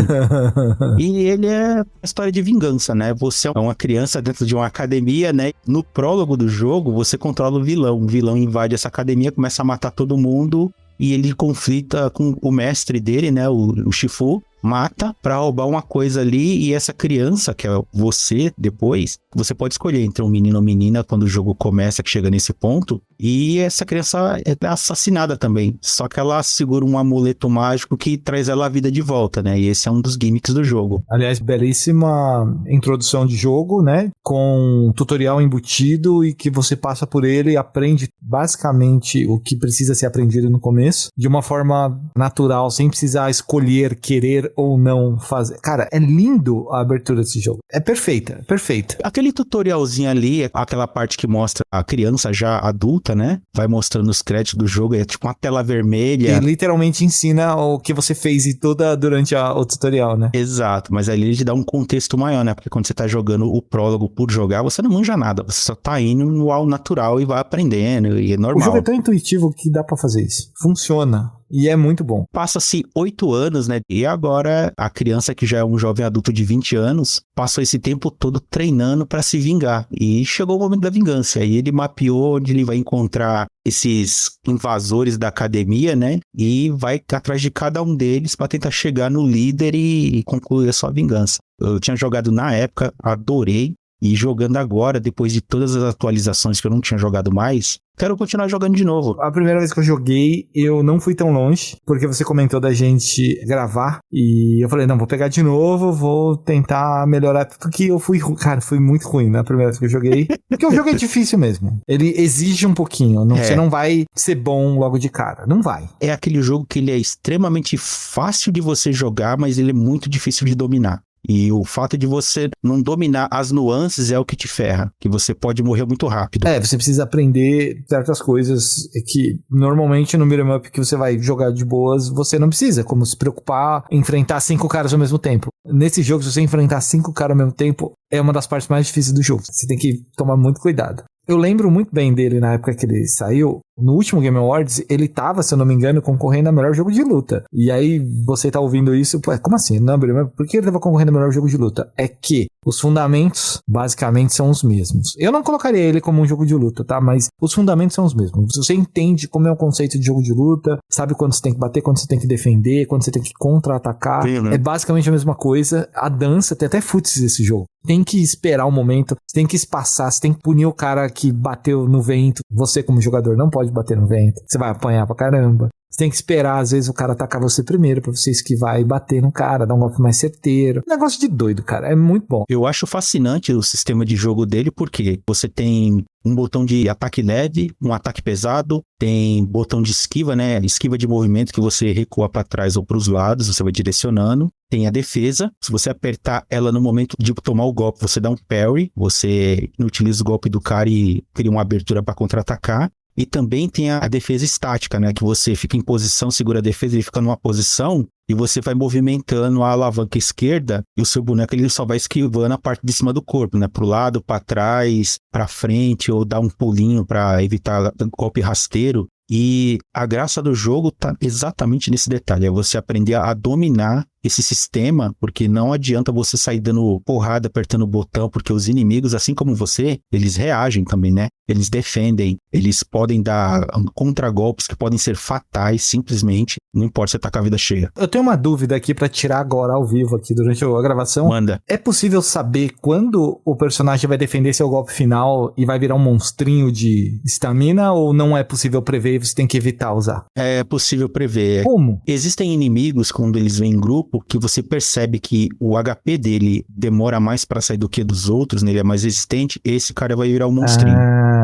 E ele é uma história de vingança, né? Você é uma criança dentro de uma academia, né? No prólogo do jogo, você controla o vilão. O vilão invade essa academia, começa a matar todo mundo, e ele conflita com o mestre dele, né? O Shifu. Mata pra roubar uma coisa ali, e essa criança, que é você depois, você pode escolher entre um menino ou menina quando o jogo começa, que chega nesse ponto, e essa criança é assassinada também, só que ela segura um amuleto mágico que traz ela à vida de volta, né, e esse é um dos gimmicks do jogo. Aliás, belíssima introdução de jogo, né, com tutorial embutido, e que você passa por ele e aprende basicamente o que precisa ser aprendido no começo, de uma forma natural, sem precisar escolher, querer ou não fazer. Cara, é lindo a abertura desse jogo. É perfeita, perfeita. Aquele tutorialzinho ali, aquela parte que mostra a criança já adulta, né? Vai mostrando os créditos do jogo, é tipo uma tela vermelha. E literalmente ensina o que você fez e toda durante o tutorial, né? Exato, mas ali ele te dá um contexto maior, né? Porque quando você tá jogando o prólogo por jogar, você não manja nada, você só tá indo no ao natural e vai aprendendo, e é normal. O jogo é tão intuitivo que dá pra fazer isso. Funciona. E é muito bom. Passa-se 8 anos, né? E agora a criança, que já é um jovem adulto de 20 anos, passou esse tempo todo treinando pra se vingar. E chegou o momento da vingança. E ele mapeou onde ele vai encontrar esses invasores da academia, né? E vai atrás de cada um deles pra tentar chegar no líder e concluir a sua vingança. Eu tinha jogado na época, adorei. E jogando agora, depois de todas as atualizações que eu não tinha jogado mais, quero continuar jogando de novo. A primeira vez que eu joguei, eu não fui tão longe, porque você comentou da gente gravar, e eu falei, não, vou pegar de novo, vou tentar melhorar tudo que eu fui... Cara, foi muito ruim na primeira vez que eu joguei, porque o jogo é difícil mesmo. Ele exige um pouquinho, você não vai ser bom logo de cara, não vai. É aquele jogo que ele é extremamente fácil de você jogar, mas ele é muito difícil de dominar. E o fato de você não dominar as nuances é o que te ferra, que você pode morrer muito rápido. Você precisa aprender certas coisas que normalmente no beat'em up que você vai jogar de boas, você não precisa, como se preocupar em enfrentar 5 caras ao mesmo tempo. Nesse jogo, se você enfrentar 5 caras ao mesmo tempo, é uma das partes mais difíceis do jogo. Você tem que tomar muito cuidado. Eu lembro muito bem dele na época que ele saiu. No último Game Awards, ele tava, se eu não me engano, concorrendo a melhor jogo de luta. E aí, você tá ouvindo isso, pô, como assim? Não, por que ele tava concorrendo a melhor jogo de luta? É que os fundamentos, basicamente, são os mesmos. Eu não colocaria ele como um jogo de luta, tá? Mas os fundamentos são os mesmos. Se você entende como é o conceito de jogo de luta, sabe quando você tem que bater, quando você tem que defender, quando você tem que contra-atacar. Sim, né? É basicamente a mesma coisa. A dança, tem até futs desse jogo. Tem que esperar o momento, você tem que espaçar, você tem que punir o cara que bateu no vento. Você, como jogador, não pode bater no vento. Você vai apanhar pra caramba. Você tem que esperar, às vezes, o cara atacar você primeiro pra você esquivar e bater no cara, dar um golpe mais certeiro. Negócio de doido, cara. É muito bom. Eu acho fascinante o sistema de jogo dele, porque você tem um botão de ataque leve, um ataque pesado, tem botão de esquiva, né? Esquiva de movimento que você recua para trás ou para os lados, você vai direcionando. Tem a defesa, se você apertar ela no momento de tomar o golpe, você dá um parry, você utiliza o golpe do cara e cria uma abertura para contra-atacar. E também tem a defesa estática, né? Que você fica em posição, segura a defesa, ele fica numa posição e você vai movimentando a alavanca esquerda e o seu boneco ele só vai esquivando a parte de cima do corpo, né? Pro lado, para trás, para frente ou dar um pulinho para evitar golpe rasteiro. E a graça do jogo tá exatamente nesse detalhe, é você aprender a dominar esse sistema, porque não adianta você sair dando porrada, apertando o botão, porque os inimigos, assim como você, eles reagem também, né? Eles defendem, eles podem dar contragolpes que podem ser fatais, simplesmente, não importa se você tá com a vida cheia. Eu tenho uma dúvida aqui pra tirar agora ao vivo aqui durante a gravação. Manda. É possível saber quando o personagem vai defender seu golpe final e vai virar um monstrinho de estamina, ou não é possível prever e você tem que evitar usar? É possível prever. Como? Existem inimigos, quando eles vêm em grupo, que você percebe que o HP dele demora mais pra sair do que dos outros, né? Ele é mais resistente, esse cara vai virar um monstrinho.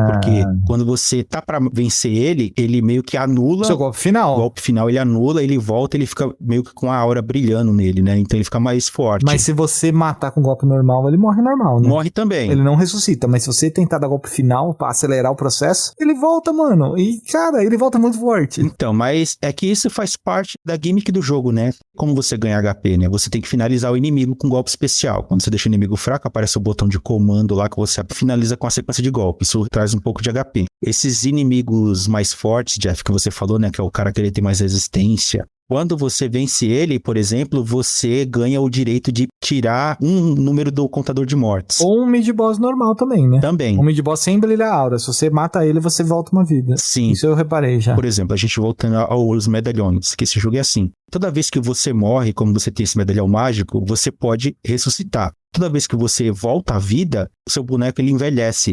Porque quando você tá pra vencer ele, ele meio que anula... Seu golpe final. O golpe final ele anula, ele volta, ele fica meio que com a aura brilhando nele, né? Então ele fica mais forte. Mas se você matar com golpe normal, ele morre normal, né? Morre também. Ele não ressuscita, mas se você tentar dar golpe final pra acelerar o processo, ele volta, mano. E, cara, ele volta muito forte. Então, mas é que isso faz parte da gimmick do jogo, né? Como você ganha HP, né? Você tem que finalizar o inimigo com golpe especial. Quando você deixa o inimigo fraco, aparece o botão de comando lá que você finaliza com a sequência de golpes. Isso traz um pouco de HP. Esses inimigos mais fortes, Jeff, que você falou, né? Que é o cara que ele tem mais resistência. Quando você vence ele, por exemplo, você ganha o direito de tirar um número do contador de mortes. Ou um mid-boss normal também, né? Também. Um mid-boss sem brilhar a aura. Se você mata ele, você volta uma vida. Sim. Isso eu reparei já. Por exemplo, a gente voltando aos medalhões, que esse jogo é assim. Toda vez que você morre, como você tem esse medalhão mágico, você pode ressuscitar. Toda vez que você volta à vida, o seu boneco ele envelhece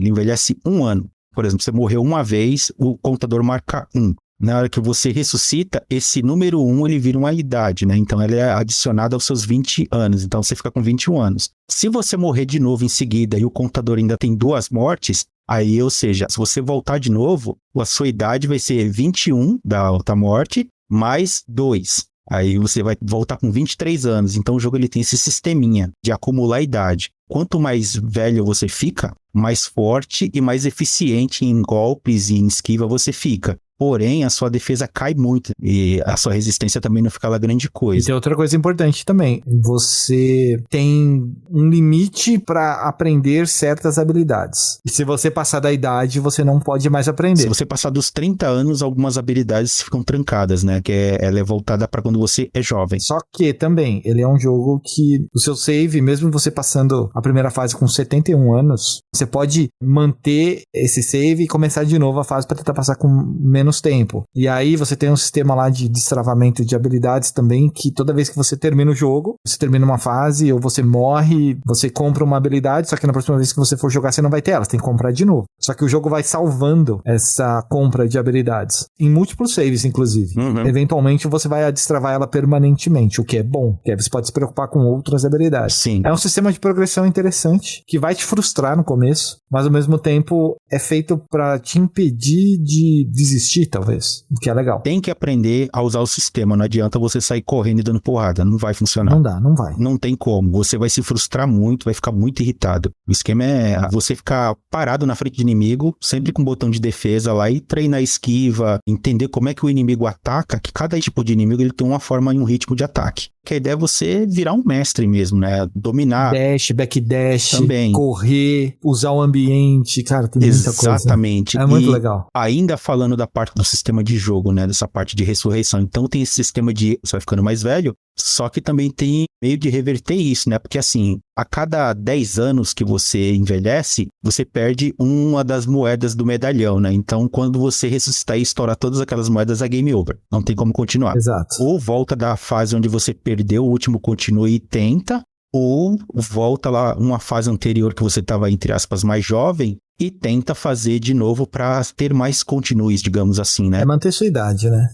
1 ano. Por exemplo, você morreu uma vez, o contador marca 1. Na hora que você ressuscita, esse número 1 ele vira uma idade, né? Então ele é adicionado aos seus 20 anos. Então você fica com 21 anos. Se você morrer de novo em seguida e o contador ainda tem 2 mortes, aí, ou seja, se você voltar de novo, a sua idade vai ser 21 da outra morte, mais 2. Aí você vai voltar com 23 anos. Então o jogo ele tem esse sisteminha de acumular idade. Quanto mais velho você fica, mais forte e mais eficiente em golpes e em esquiva você fica. Porém, a sua defesa cai muito e a sua resistência também não fica lá grande E coisa. tem outra coisa importante também. Você tem um limite pra aprender certas habilidades. E se você passar da idade, você não pode mais aprender. Se você passar dos 30 anos, algumas habilidades ficam trancadas, né? Que ela é voltada para quando você é jovem. Só que também, ele é um jogo que o seu save, mesmo você passando a primeira fase com 71 anos, você pode manter esse save e começar de novo a fase pra tentar passar com menos tempo. E aí você tem um sistema lá de destravamento de habilidades também, que toda vez que você termina o jogo, você termina uma fase ou você morre, você compra uma habilidade, só que na próxima vez que você for jogar você não vai ter ela, você tem que comprar de novo. Só que o jogo vai salvando essa compra de habilidades. Em múltiplos saves, inclusive. Eventualmente você vai destravar ela permanentemente, o que é bom, que aí você pode se preocupar com outras habilidades. Sim. É um sistema de progressão interessante, que vai te frustrar no começo, mas ao mesmo tempo é feito pra te impedir de desistir resistir, talvez, o que é legal. Tem que aprender a usar o sistema, não adianta você sair correndo e dando porrada, não vai funcionar. Não dá, não vai. Não tem como, você vai se frustrar muito, vai ficar muito irritado. O esquema é você ficar parado na frente do inimigo, sempre com o botão de defesa lá e treinar a esquiva, entender como é que o inimigo ataca, que cada tipo de inimigo ele tem uma forma e um ritmo de ataque. Que a ideia é você virar um mestre mesmo, né? Dominar. Dash, backdash, também. Correr, usar o ambiente, cara, tem muita coisa. Exatamente. É muito legal. Ainda falando da parte do sistema de jogo, né? Dessa parte de ressurreição. Então tem esse sistema de você vai ficando mais velho, só que também tem meio de reverter isso, né? Porque assim, a cada 10 anos que você envelhece, você perde uma das moedas do medalhão, né? Então quando você ressuscitar e estourar todas aquelas moedas, é game over. Não tem como continuar. Exato. Ou volta da fase onde você perdeu o último continue e tenta, ou volta lá uma fase anterior que você estava, entre aspas, mais jovem e tenta fazer de novo para ter mais continues, digamos assim, né? É manter sua idade, né?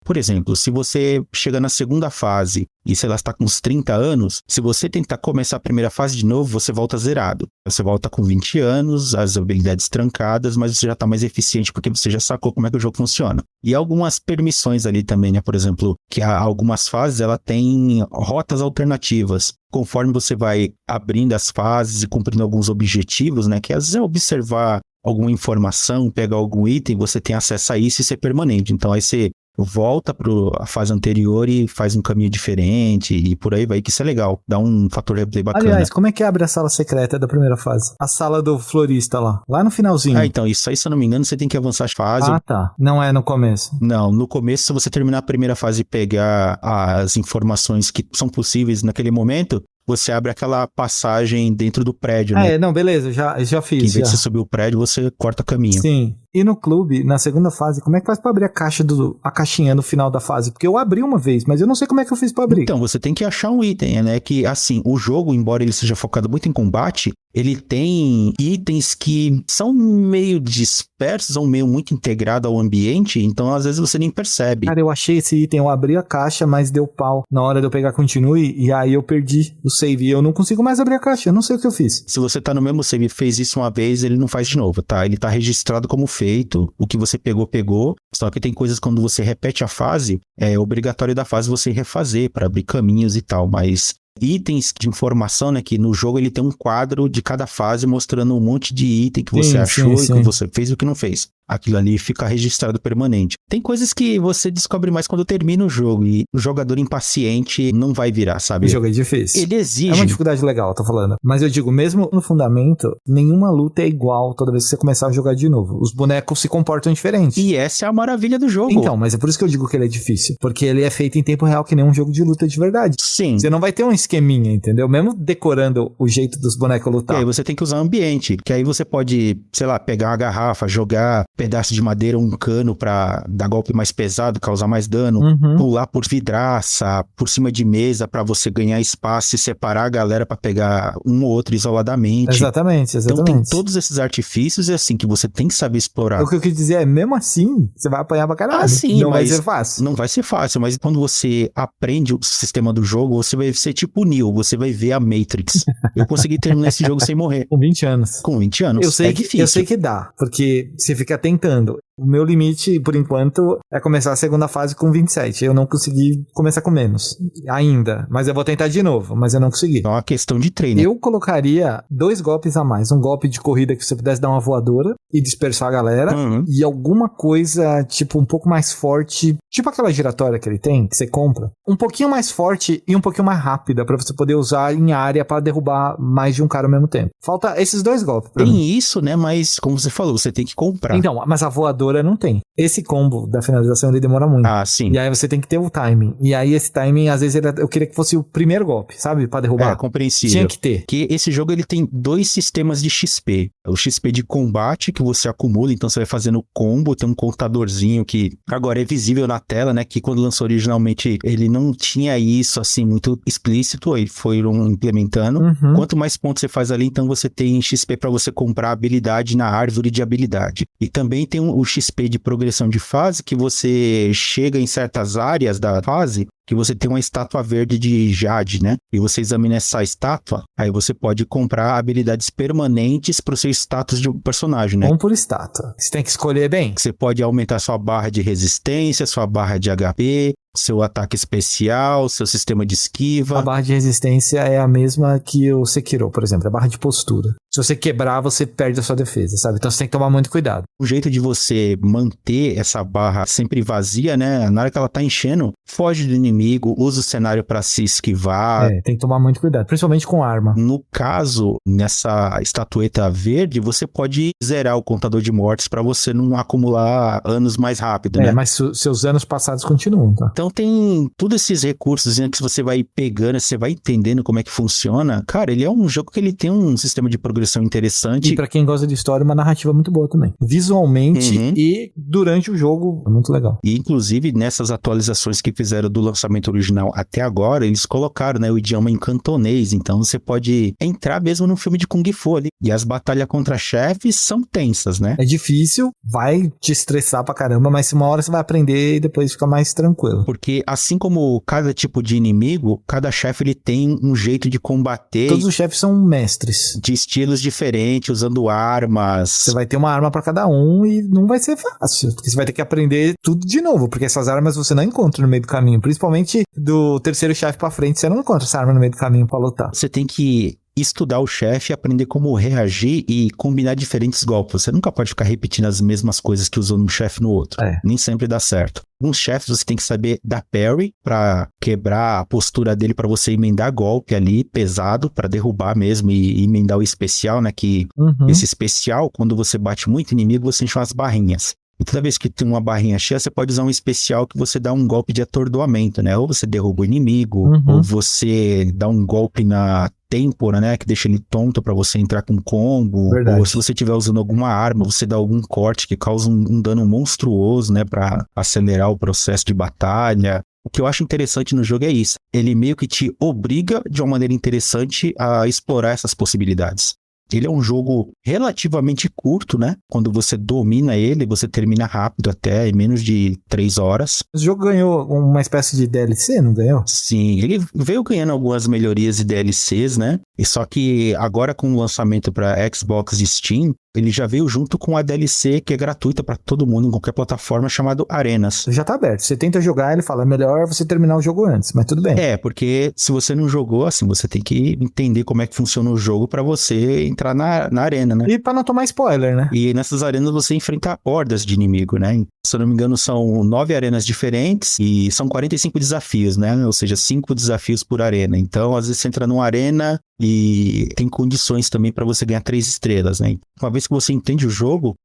Por exemplo, se você chega na segunda fase e, sei lá, está com uns 30 anos, se você tentar começar a primeira fase de novo, você volta zerado. Você volta com 20 anos, as habilidades trancadas, mas você já está mais eficiente porque você já sacou como é que o jogo funciona. E algumas permissões ali também, né? Por exemplo, que algumas fases, ela tem rotas alternativas. Conforme você vai abrindo as fases e cumprindo alguns objetivos, né? Que às vezes é observar alguma informação, pegar algum item, você tem acesso a isso e ser permanente. Então aí você volta para a fase anterior e faz um caminho diferente e por aí vai, que isso é legal, dá um fator replay bacana. Aliás, como é que abre a sala secreta da primeira fase? A sala do florista lá no finalzinho. Então, isso aí, se eu não me engano, você tem que avançar a fase. Ah, tá. Não é no começo. Não, no começo, se você terminar a primeira fase e pegar as informações que são possíveis naquele momento, você abre aquela passagem dentro do prédio, né? Não, beleza, já fiz. Que em vez de você subir o prédio, você corta caminho. Sim. E no clube, na segunda fase, como é que faz pra abrir a caixinha no final da fase? Porque eu abri uma vez, mas eu não sei como é que eu fiz pra abrir. Então, você tem que achar um item, né? Que, assim, o jogo, embora ele seja focado muito em combate, ele tem itens que são meio dispersos ou meio muito integrados ao ambiente, então às vezes você nem percebe. Cara, eu achei esse item, eu abri a caixa, mas deu pau na hora de eu pegar continue, e aí eu perdi o save, e eu não consigo mais abrir a caixa, eu não sei o que eu fiz. Se você tá no mesmo save e fez isso uma vez, ele não faz de novo, tá? Ele tá registrado como feito, o que você pegou, só que tem coisas quando você repete a fase, é obrigatório da fase você refazer para abrir caminhos e tal, mas itens de informação, né, que no jogo ele tem um quadro de cada fase mostrando um monte de item que você achou e que você fez e o que não fez. Aquilo ali fica registrado permanente. Tem coisas que você descobre mais quando termina o jogo e o jogador impaciente não vai virar, sabe? O jogo é difícil. Ele exige. É uma dificuldade legal, tô falando. Mas eu digo, mesmo no fundamento, nenhuma luta é igual toda vez que você começar a jogar de novo. Os bonecos se comportam diferente. E essa é a maravilha do jogo. Então, mas é por isso que eu digo que ele é difícil. Porque ele é feito em tempo real que nem um jogo de luta de verdade. Sim. Você não vai ter um esqueminha, entendeu? Mesmo decorando o jeito dos bonecos lutar. E aí você tem que usar o ambiente, que aí você pode, sei lá, pegar uma garrafa, jogar pedaço de madeira, um cano pra dar golpe mais pesado, causar mais dano, pular por vidraça, por cima de mesa pra você ganhar espaço e separar a galera pra pegar um ou outro isoladamente. Exatamente. Então tem todos esses artifícios e assim, que você tem que saber explorar. O que eu quis dizer é, mesmo assim, você vai apanhar pra caralho. Sim, não vai ser fácil. Não vai ser fácil, mas quando você aprende o sistema do jogo, você vai ser tipo o Neo, você vai ver a Matrix. Eu consegui terminar esse jogo sem morrer. Com 20 anos. Com 20 anos. É difícil. Eu sei que dá, porque você fica tentando. O meu limite, por enquanto, é começar a segunda fase com 27. Eu não consegui começar com menos. Ainda. Mas eu vou tentar de novo. Mas eu não consegui. É uma questão de treino. Eu colocaria 2 golpes a mais. Um golpe de corrida que você pudesse dar uma voadora e dispersar a galera. E alguma coisa, tipo, um pouco mais forte. Tipo aquela giratória que ele tem, que você compra. Um pouquinho mais forte e um pouquinho mais rápida pra você poder usar em área pra derrubar mais de um cara ao mesmo tempo. Falta esses 2 golpes pra mim. Tem isso, né? Mas, como você falou, você tem que comprar. Então, mas a voadora não tem. Esse combo da finalização ele demora muito. Ah, sim. E aí você tem que ter o timing. E aí esse timing, às vezes, eu queria que fosse o primeiro golpe, sabe? Pra derrubar. É, compreensível. Tinha que ter. Que esse jogo ele tem 2 sistemas de XP. O XP de combate que você acumula, então você vai fazendo combo, tem um contadorzinho que agora é visível na tela, né? Que quando lançou originalmente ele não tinha isso assim muito explícito, aí foram implementando. Quanto mais pontos você faz ali, então você tem XP pra você comprar habilidade na árvore de habilidade. E também tem o XP de progressão de fase, que você chega em certas áreas da fase que você tem uma estátua verde de Jade, né? E você examina essa estátua, aí você pode comprar habilidades permanentes pro seu status de um personagem, né? Um por estátua. Você tem que escolher bem. Você pode aumentar sua barra de resistência, sua barra de HP, seu ataque especial, seu sistema de esquiva. A barra de resistência é a mesma que o Sekiro, por exemplo, a barra de postura. Se você quebrar, você perde a sua defesa, sabe? Então você tem que tomar muito cuidado. O jeito de você manter essa barra sempre vazia, né? Na hora que ela tá enchendo, foge do inimigo, usa o cenário pra se esquivar. Tem que tomar muito cuidado, principalmente com arma. No caso, nessa estatueta verde, você pode zerar o contador de mortes pra você não acumular anos mais rápido, né? Mas seus anos passados continuam, tá? Então tem todos esses recursos que você vai pegando, você vai entendendo como é que funciona. Cara, ele é um jogo que ele tem um sistema de progressão interessante. E pra quem gosta de história, uma narrativa muito boa também. Visualmente e durante o jogo, é muito legal. E inclusive nessas atualizações que fizeram do lançamento original até agora, eles colocaram, né, o idioma em cantonês, então você pode entrar mesmo num filme de Kung Fu ali. E as batalhas contra chefes são tensas, né? É difícil, vai te estressar pra caramba, mas uma hora você vai aprender e depois fica mais tranquilo. Porque assim como cada tipo de inimigo, cada chefe ele tem um jeito de combater. Todos os chefes são mestres. De estilos diferentes, usando armas. Você vai ter uma arma pra cada um e não vai ser fácil, porque você vai ter que aprender tudo de novo, porque essas armas você não encontra no meio do caminho, principalmente do terceiro chefe pra frente, você não encontra essa arma no meio do caminho pra lutar. Você tem que estudar o chefe, aprender como reagir e combinar diferentes golpes. Você nunca pode ficar repetindo as mesmas coisas que usou num chefe no outro. Nem sempre dá certo. Alguns chefes você tem que saber dar parry pra quebrar a postura dele pra você emendar golpe ali, pesado, pra derrubar mesmo e emendar o especial, né? Que esse especial, quando você bate muito inimigo, você enche umas barrinhas. E toda vez que tem uma barrinha cheia, você pode usar um especial que você dá um golpe de atordoamento, né? Ou você derruba o inimigo, ou você dá um golpe na têmpora, né? Que deixa ele tonto pra você entrar com combo. Verdade. Ou se você estiver usando alguma arma, você dá algum corte que causa um dano monstruoso, né? Pra acelerar o processo de batalha. O que eu acho interessante no jogo é isso. Ele meio que te obriga, de uma maneira interessante, a explorar essas possibilidades. Ele é um jogo relativamente curto, né? Quando você domina ele, você termina rápido até, em menos de 3 horas. O jogo ganhou uma espécie de DLC, não ganhou? Sim, ele veio ganhando algumas melhorias e DLCs, né? E só que agora com o lançamento para Xbox e Steam, ele já veio junto com a DLC que é gratuita para todo mundo em qualquer plataforma, chamado Arenas. Já tá aberto. Você tenta jogar, ele fala, é melhor você terminar o jogo antes, mas tudo bem. Porque se você não jogou, assim, você tem que entender como é que funciona o jogo para você entrar na arena, né? E pra não tomar spoiler, né? E nessas arenas você enfrenta hordas de inimigo, né? Se eu não me engano, são 9 arenas diferentes e são 45 desafios, né? Ou seja, 5 desafios por arena. Então, às vezes você entra numa arena e tem condições também para você ganhar 3 estrelas, né? Uma vez que você entende o jogo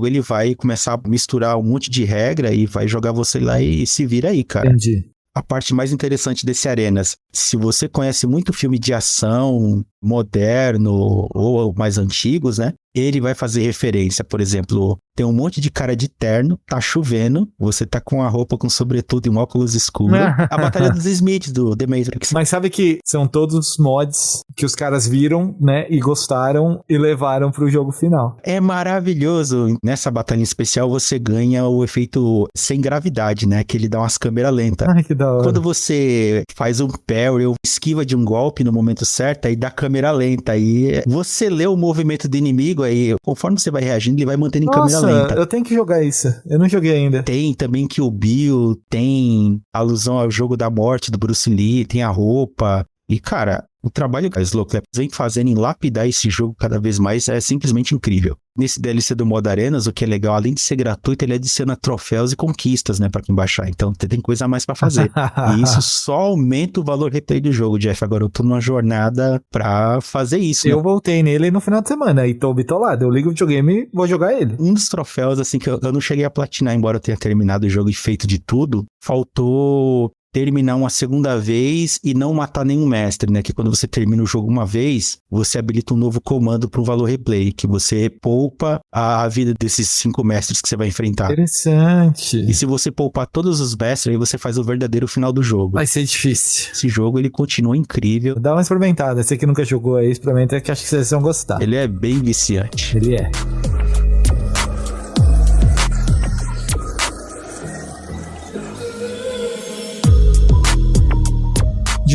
ele vai começar a misturar um monte de regra e vai jogar você lá e se vira aí, cara. Entendi. A parte mais interessante desse Arenas, se você conhece muito filme de ação moderno ou mais antigos, né? Ele vai fazer referência, por exemplo, tem um monte de cara de terno, tá chovendo, você tá com a roupa com sobretudo e um óculos escuro. A Batalha dos Smiths, do The Matrix. Mas sabe que são todos mods que os caras viram, né, e gostaram e levaram pro jogo final. É maravilhoso. Nessa batalha especial você ganha o efeito sem gravidade, né, que ele dá umas câmeras lentas. Ai, que da hora. Quando você faz um parry ou esquiva de um golpe no momento certo, aí dá câmera lenta, aí você lê o movimento do inimigo, aí conforme você vai reagindo, ele vai mantendo em câmera lenta. Nossa, eu tenho que jogar isso. Eu não joguei ainda. Tem também Kill Bill, tem alusão ao jogo da morte do Bruce Lee, tem a roupa. E, cara, o trabalho que a Slowclap vem fazendo em lapidar esse jogo cada vez mais é simplesmente incrível. Nesse DLC do modo Arenas, o que é legal, além de ser gratuito, ele adiciona troféus e conquistas, né, pra quem baixar. Então, tem coisa a mais pra fazer. E isso só aumenta o valor replay do jogo, Jeff. Agora eu tô numa jornada pra fazer isso. Eu né? voltei nele no final de semana e tô bitolado. Eu ligo o videogame e vou jogar ele. Um dos troféus, assim, que eu não cheguei a platinar, embora eu tenha terminado o jogo e feito de tudo, faltou terminar uma segunda vez e não matar nenhum mestre, né? Que quando você termina o jogo uma vez, você habilita um novo comando para um valor replay, que você poupa a vida desses 5 mestres que você vai enfrentar. Interessante. E se você poupar todos os mestres, aí você faz o verdadeiro final do jogo. Vai ser difícil. Esse jogo, ele continua incrível. Dá uma experimentada. Você que nunca jogou aí, experimenta, que acho que vocês vão gostar. Ele é bem viciante. Ele é.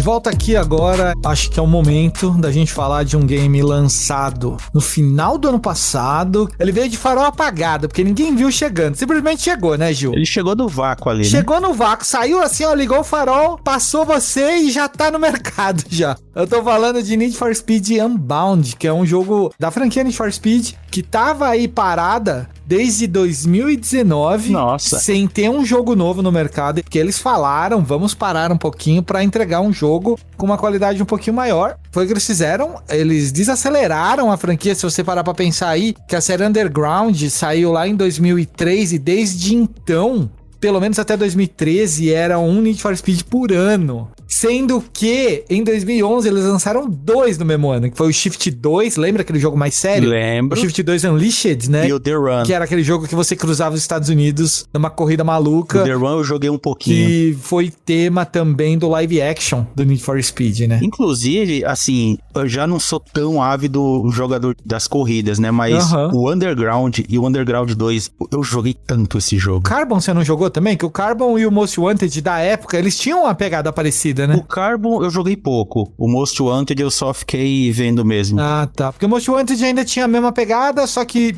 De volta aqui agora, acho que é o momento da gente falar de um game lançado no final do ano passado. Ele veio de farol apagado, porque ninguém viu chegando. Simplesmente chegou, né, Gil? Ele chegou no vácuo ali, Chegou no vácuo, saiu assim, ó, ligou o farol, passou você e já tá no mercado já. Eu tô falando de Need for Speed Unbound, que é um jogo da franquia Need for Speed, que tava aí parada desde 2019, Nossa, sem ter um jogo novo no mercado, porque eles falaram, vamos parar um pouquinho pra entregar um jogo com uma qualidade um pouquinho maior. Foi o que eles fizeram, eles desaceleraram a franquia, se você parar pra pensar aí, que a série Underground saiu lá em 2003 e desde então, pelo menos até 2013, era um Need for Speed por ano. Sendo que, em 2011, eles lançaram 2 no mesmo ano, que foi o Shift 2, lembra aquele jogo mais sério? lembro. O Shift 2 Unleashed, né? E o The Run. Que era aquele jogo que você cruzava os Estados Unidos numa corrida maluca. O The Run eu joguei um pouquinho. Que foi tema também do live action do Need for Speed, né? Inclusive, assim, eu já não sou tão ávido jogador das corridas, né? Mas o Underground e o Underground 2, eu joguei tanto esse jogo. Carbon você não jogou também? Que o Carbon e o Most Wanted da época, eles tinham uma pegada parecida, né? O Carbon eu joguei pouco. O Most Wanted eu só fiquei vendo mesmo. Ah, tá. Porque o Most Wanted ainda tinha a mesma pegada, só que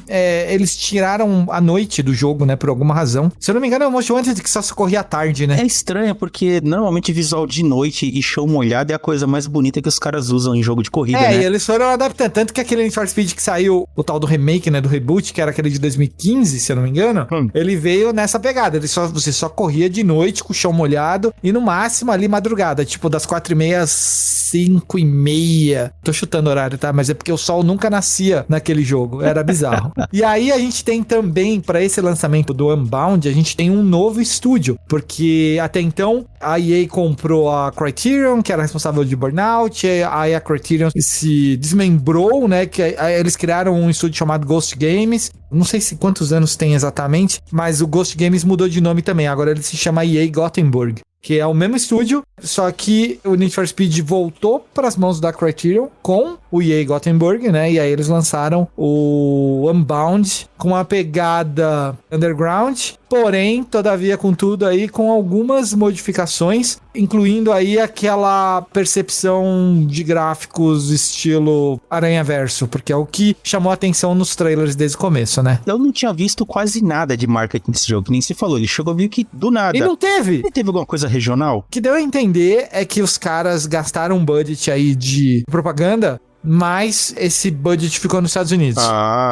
eles tiraram a noite do jogo, né? Por alguma razão. Se eu não me engano, é o Most Wanted que só se corria à tarde, né? É estranho, porque normalmente visual de noite e chão molhado é a coisa mais bonita que os caras usam em jogo de corrida, né? E eles foram adaptando. Tanto que aquele Need for Speed que saiu, o tal do remake, né? Do reboot, que era aquele de 2015, se eu não me engano, ele veio nessa pegada. Você só corria de noite com o chão molhado e no máximo ali madrugada, tipo das 4h30 às 5h30. Tô chutando horário, tá? Mas é porque o sol nunca nascia naquele jogo. Era bizarro. E aí a gente tem também, pra esse lançamento do Unbound, a gente tem um novo estúdio. Porque até então a EA comprou a Criterion, que era responsável de Burnout. Aí a Criterion se desmembrou, né? Que aí eles criaram um estúdio chamado Ghost Games. Não sei se quantos anos tem exatamente, mas o Ghost Games mudou de nome também. Agora ele se chama EA Gothenburg, que é o mesmo estúdio, só que o Need for Speed voltou para as mãos da Criterion com o EA Gothenburg, né? E aí eles lançaram o Unbound com uma pegada underground, porém, todavia, contudo aí, com algumas modificações, incluindo aí aquela percepção de gráficos estilo Aranhaverso, porque é o que chamou a atenção nos trailers desde o começo, né? Eu não tinha visto quase nada de marketing desse jogo, que nem se falou. Ele chegou meio que do nada. E não teve! E teve alguma coisa regional? O que deu a entender é que os caras gastaram um budget aí de propaganda, mas esse budget ficou nos Estados Unidos.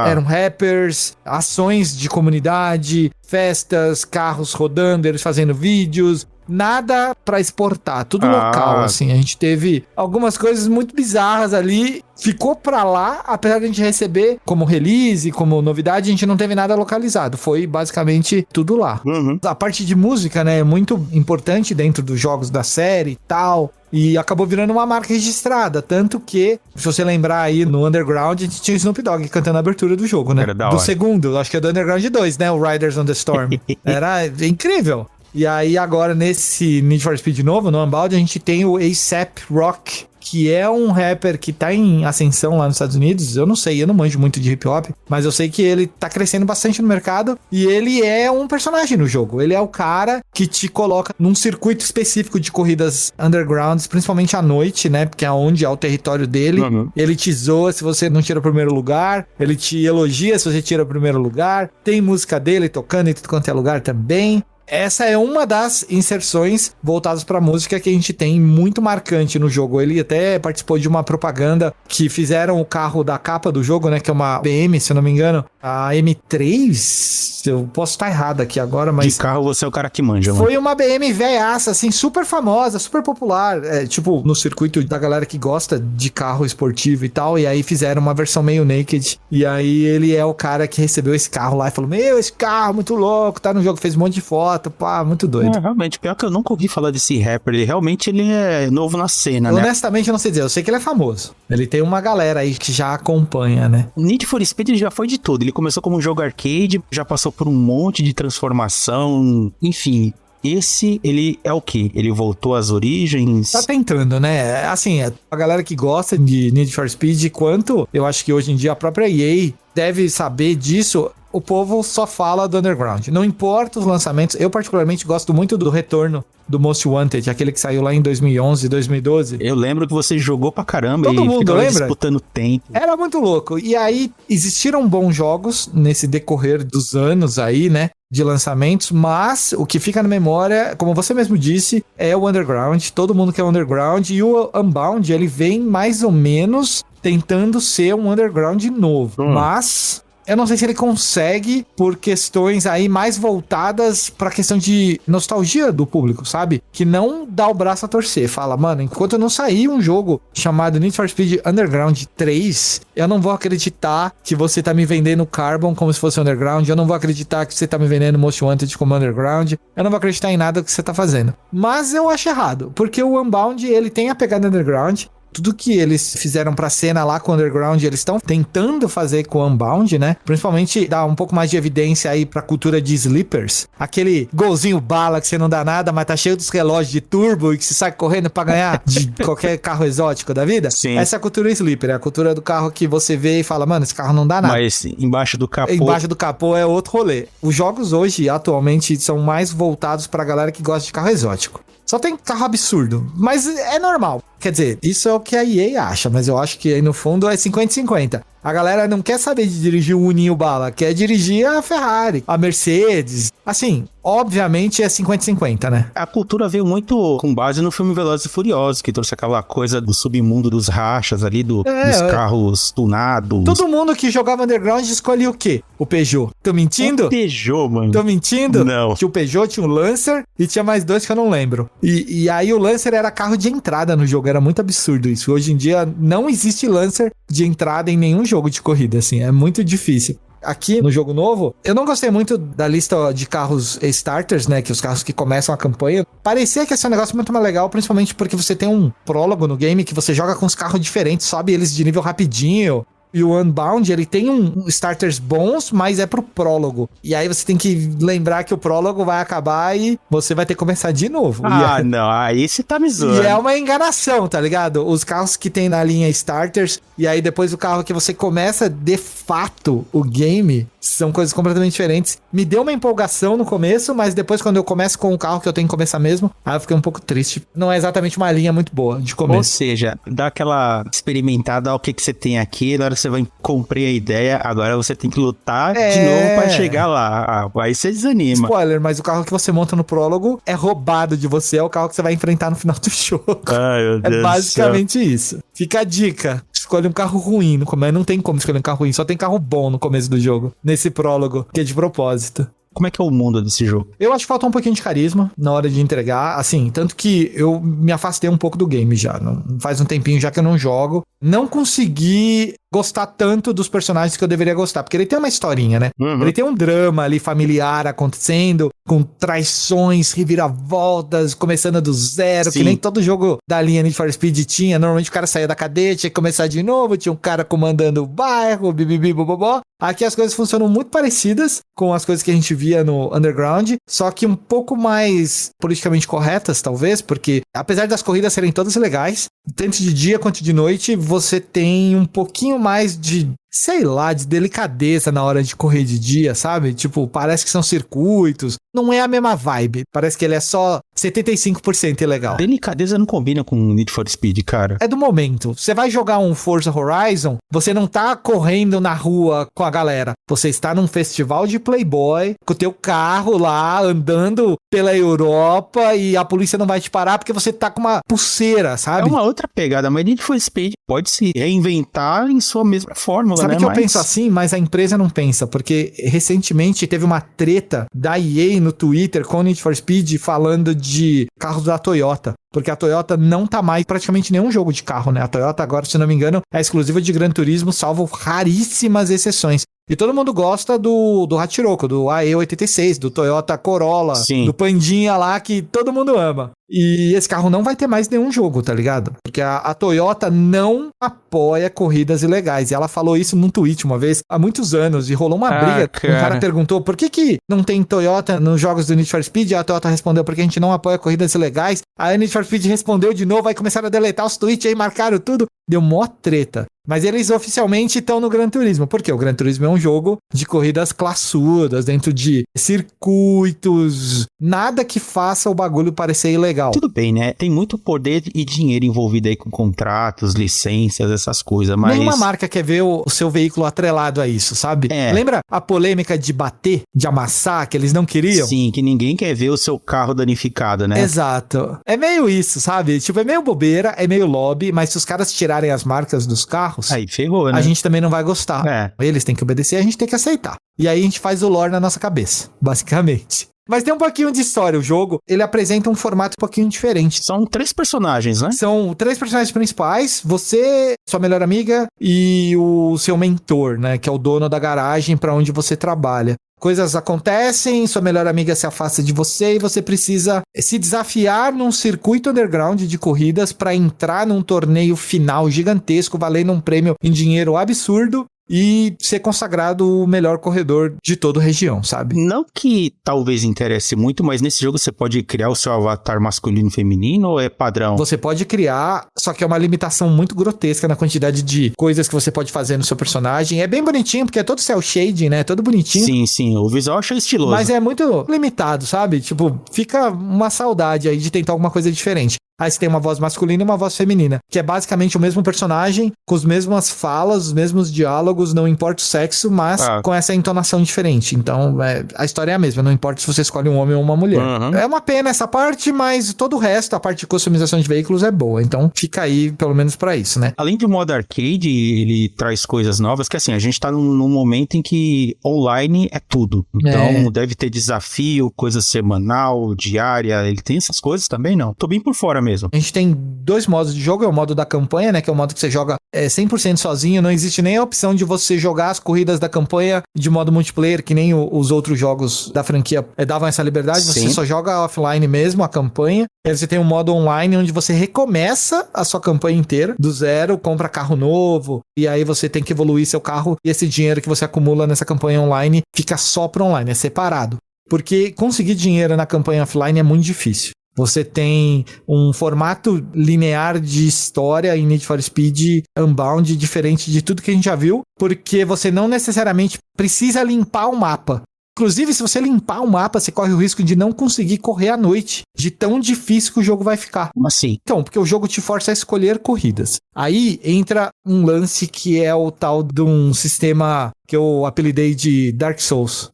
Eram rappers, ações de comunidade, festas, carros rodando, eles fazendo vídeos. Nada pra exportar, tudo local, assim. A gente teve algumas coisas muito bizarras ali, ficou pra lá, apesar de a gente receber como release, como novidade, a gente não teve nada localizado, foi basicamente tudo lá. A parte de música, né, é muito importante dentro dos jogos da série e tal, e acabou virando uma marca registrada, tanto que, se você lembrar aí, no Underground, a gente tinha o Snoop Dogg cantando a abertura do jogo, né? Era da hora. Do segundo, acho que é do Underground 2, né, o Riders on the Storm. Era incrível. E aí agora nesse Need for Speed novo, no Unbound, a gente tem o A$AP Rocky, que é um rapper que tá em ascensão lá nos Estados Unidos. Eu não sei, eu não manjo muito de hip hop, mas eu sei que ele tá crescendo bastante no mercado e ele é um personagem no jogo. Ele é o cara que te coloca num circuito específico de corridas undergrounds, principalmente à noite, né? Porque é onde é o território dele. Ele te zoa se você não tira o primeiro lugar, ele te elogia se você tira o primeiro lugar. Tem música dele tocando em tudo quanto é lugar também. Essa é uma das inserções voltadas pra música que a gente tem muito marcante no jogo. Ele até participou de uma propaganda que fizeram o carro da capa do jogo, né? Que é uma BM, se eu não me engano. A M3? Eu posso estar errado aqui agora, mas... De carro você é o cara que manja, mano. Foi uma BM velhaça, assim, super famosa, super popular. Tipo, no circuito da galera que gosta de carro esportivo e tal. E aí fizeram uma versão meio naked. E aí ele é o cara que recebeu esse carro lá e falou: meu, esse carro muito louco, tá no jogo, fez um monte de foto. Pá, muito doido. Realmente, pior que eu nunca ouvi falar desse rapper. Ele realmente é novo na cena, né? Honestamente, eu não sei dizer. Eu sei que ele é famoso. Ele tem uma galera aí que já acompanha, né? Need for Speed ele já foi de tudo. Ele começou como um jogo arcade, já passou por um monte de transformação, enfim... Esse, ele é o quê? Ele voltou às origens? Tá tentando, né? Assim, a galera que gosta de Need for Speed, quanto eu acho que hoje em dia a própria EA deve saber disso. o povo só fala do Underground. Não importa os lançamentos, eu particularmente gosto muito do retorno do Most Wanted, aquele que saiu lá em 2011, 2012. Eu lembro que você jogou pra caramba Todo mundo ficava lembra? disputando tempo. Era muito louco. E aí, existiram bons jogos nesse decorrer dos anos aí, né? De lançamentos, mas o que fica na memória, como você mesmo disse, é o Underground. Todo mundo quer o Underground. E o Unbound, ele vem mais ou menos tentando ser um Underground novo. Mas eu não sei se ele consegue por questões aí mais voltadas pra questão de nostalgia do público, sabe? Que não dá o braço a torcer. Fala, mano, enquanto não sair um jogo chamado Need for Speed Underground 3, eu não vou acreditar que você tá me vendendo Carbon como se fosse Underground. Eu não vou acreditar que você tá me vendendo Most Wanted como Underground. Eu não vou acreditar em nada que você tá fazendo. Mas eu acho errado, porque o Unbound, ele tem a pegada Underground. Tudo que eles fizeram pra cena lá com o Underground, eles estão tentando fazer com o Unbound, né? Principalmente dar um pouco mais de evidência aí pra cultura de sleepers. Aquele golzinho bala que você não dá nada, mas tá cheio dos relógios de turbo e que você sai correndo pra ganhar de qualquer carro exótico da vida. Sim. Essa é a cultura sleeper, é a cultura do carro que você vê e fala, mano, esse carro não dá nada. Mas embaixo do capô... Embaixo do capô é outro rolê. Os jogos hoje, atualmente, são mais voltados pra galera que gosta de carro exótico. Só tem carro absurdo, mas é normal. Quer dizer, isso é o que a EA acha, mas eu acho que aí no fundo é 50-50. A galera não quer saber de dirigir o Uninho Bala, quer dirigir a Ferrari, a Mercedes. Assim, obviamente é 50-50, né? A cultura veio muito com base no filme Velozes e Furiosos, que trouxe aquela coisa do submundo dos rachas ali, dos carros tunados. Todo mundo que jogava Underground escolhia o quê? O Peugeot. Tô mentindo? O Peugeot, mano. Tô mentindo? Não. Tinha o Peugeot, tinha o Lancer e tinha mais dois que eu não lembro. E aí o Lancer era carro de entrada no jogo, era muito absurdo isso. Hoje em dia não existe Lancer de entrada em nenhum jogo de corrida, assim, é muito difícil. Aqui no jogo novo, eu não gostei muito da lista de carros starters, né, que os carros que começam a campanha. Parecia que esse é um negócio muito mais legal, principalmente porque você tem um prólogo no game que você joga com os carros diferentes, sobe eles de nível rapidinho. E o Unbound, ele tem starters bons, mas é pro prólogo. E aí você tem que lembrar que o prólogo vai acabar e você vai ter que começar de novo. Não, aí você tá me zoando. E é uma enganação, tá ligado? Os carros que tem na linha starters, e aí depois o carro que você começa de fato o game, são coisas completamente diferentes. Me deu uma empolgação no começo, mas depois quando eu começo com o carro que eu tenho que começar mesmo, aí eu fiquei um pouco triste. Não é exatamente uma linha muito boa de começo. Ou seja, dá aquela experimentada, o que você tem aqui, na hora você vai comprei a ideia, agora você tem que lutar de novo pra chegar lá. Aí você desanima. Spoiler, mas o carro que você monta no prólogo é roubado de você, é o carro que você vai enfrentar no final do jogo. Ai, meu Deus. É basicamente isso. Fica a dica. Escolhe um carro ruim no começo. Não tem como escolher um carro ruim, só tem carro bom no começo do jogo. Nesse prólogo, que é de propósito. Como é que é o mundo desse jogo? Eu acho que falta um pouquinho de carisma na hora de entregar, assim, tanto que eu me afastei um pouco do game já, faz um tempinho já que eu não jogo, não consegui gostar tanto dos personagens que eu deveria gostar, porque ele tem uma historinha, né? Uhum. Ele tem um drama ali familiar acontecendo, com traições, reviravoltas, começando do zero, Sim. que nem todo jogo da linha Need for Speed tinha. Normalmente o cara saía da cadeia, tinha que começar de novo, tinha um cara comandando o bairro, bibibi, bobobó. Aqui as coisas funcionam muito parecidas com as coisas que a gente via no Underground, só que um pouco mais politicamente corretas, talvez, porque apesar das corridas serem todas legais, tanto de dia quanto de noite, você tem um pouquinho mais de, sei lá, de delicadeza na hora de correr de dia, sabe? Tipo, parece que são circuitos, não é a mesma vibe, parece que ele é só 75% ilegal. Delicadeza não combina com Need for Speed, cara. É do momento. Você vai jogar um Forza Horizon, você não tá correndo na rua com a galera. Você está num festival de Playboy, com o teu carro lá, andando pela Europa e a polícia não vai te parar porque você tá com uma pulseira, sabe? É uma outra pegada, mas Need for Speed pode se reinventar em sua mesma fórmula, Sabe né? que eu penso assim, mas a empresa não pensa, porque recentemente teve uma treta da EA no Twitter com o Need for Speed falando de carros da Toyota. Porque a Toyota não tá mais praticamente nenhum jogo de carro, né? A Toyota agora, se não me engano, é exclusiva de Gran Turismo, salvo raríssimas exceções. E todo mundo gosta do Hachiroco, do AE86, do Toyota Corolla, Sim. do Pandinha lá, que todo mundo ama. E esse carro não vai ter mais nenhum jogo, tá ligado? Porque a Toyota não apoia corridas ilegais. E ela falou isso num tweet uma vez, há muitos anos, e rolou uma briga. Cara. Um cara perguntou, por que não tem Toyota nos jogos do Need for Speed? E a Toyota respondeu, porque a gente não apoia corridas ilegais. Aí a Need for Speed respondeu de novo, aí começaram a deletar os tweets, aí marcaram tudo. Deu mó treta. Mas eles oficialmente estão no Gran Turismo. Por quê? O Gran Turismo é um jogo de corridas classudas, dentro de circuitos, nada que faça o bagulho parecer ilegal. Tudo bem, né? Tem muito poder e dinheiro envolvido aí com contratos, licenças, essas coisas, mas... Nenhuma marca quer ver o seu veículo atrelado a isso, sabe? Lembra a polêmica de bater, de amassar, que eles não queriam? Sim, que ninguém quer ver o seu carro danificado, né? Exato. É meio isso, sabe? Tipo, é meio bobeira, é meio lobby, mas se os caras tirarem as marcas dos carros, aí ferrou, né? A gente também não vai gostar. Eles têm que obedecer, a gente tem que aceitar. E aí a gente faz o lore na nossa cabeça, basicamente. Mas tem um pouquinho de história. O jogo, ele apresenta um formato um pouquinho diferente. São 3 personagens, né? São 3 personagens principais. Você, sua melhor amiga e o seu mentor, né? Que é o dono da garagem para onde você trabalha. Coisas acontecem, sua melhor amiga se afasta de você e você precisa se desafiar num circuito underground de corridas para entrar num torneio final gigantesco, valendo um prêmio em dinheiro absurdo e ser consagrado o melhor corredor de toda a região, sabe? Não que talvez interesse muito, mas nesse jogo você pode criar o seu avatar masculino e feminino ou é padrão? Você pode criar, só que é uma limitação muito grotesca na quantidade de coisas que você pode fazer no seu personagem. É bem bonitinho, porque é todo cel shading, né? Todo bonitinho. Sim, sim. O visual eu achei estiloso. Mas é muito limitado, sabe? Tipo, fica uma saudade aí de tentar alguma coisa diferente. Aí você tem uma voz masculina e uma voz feminina, que é basicamente o mesmo personagem, com as mesmas falas, os mesmos diálogos, não importa o sexo, mas com essa entonação diferente. Então, a história é a mesma, não importa se você escolhe um homem ou uma mulher. É uma pena essa parte, mas todo o resto, a parte de customização de veículos é boa. Então, fica aí, pelo menos pra isso, né? Além do modo arcade, ele traz coisas novas, que assim, a gente tá num momento em que online é tudo. Então, deve ter desafio, coisa semanal, diária, ele tem essas coisas também, não? Tô bem por fora mesmo. A gente tem 2 modos de jogo, é o modo da campanha, né, que é o modo que você joga 100% sozinho, não existe nem a opção de você jogar as corridas da campanha de modo multiplayer, que nem os outros jogos da franquia davam essa liberdade. Sim. Você só joga offline mesmo, a campanha. Aí você tem um modo online onde você recomeça a sua campanha inteira, do zero, compra carro novo, e aí você tem que evoluir seu carro, e esse dinheiro que você acumula nessa campanha online fica só pro online, é separado. Porque conseguir dinheiro na campanha offline é muito difícil. Você tem um formato linear de história em Need for Speed Unbound diferente de tudo que a gente já viu, porque você não necessariamente precisa limpar o mapa. Inclusive, se você limpar o mapa, você corre o risco de não conseguir correr à noite, de tão difícil que o jogo vai ficar. Como assim? Então, porque o jogo te força a escolher corridas. Aí entra um lance que é o tal de um sistema que eu apelidei de Dark Souls.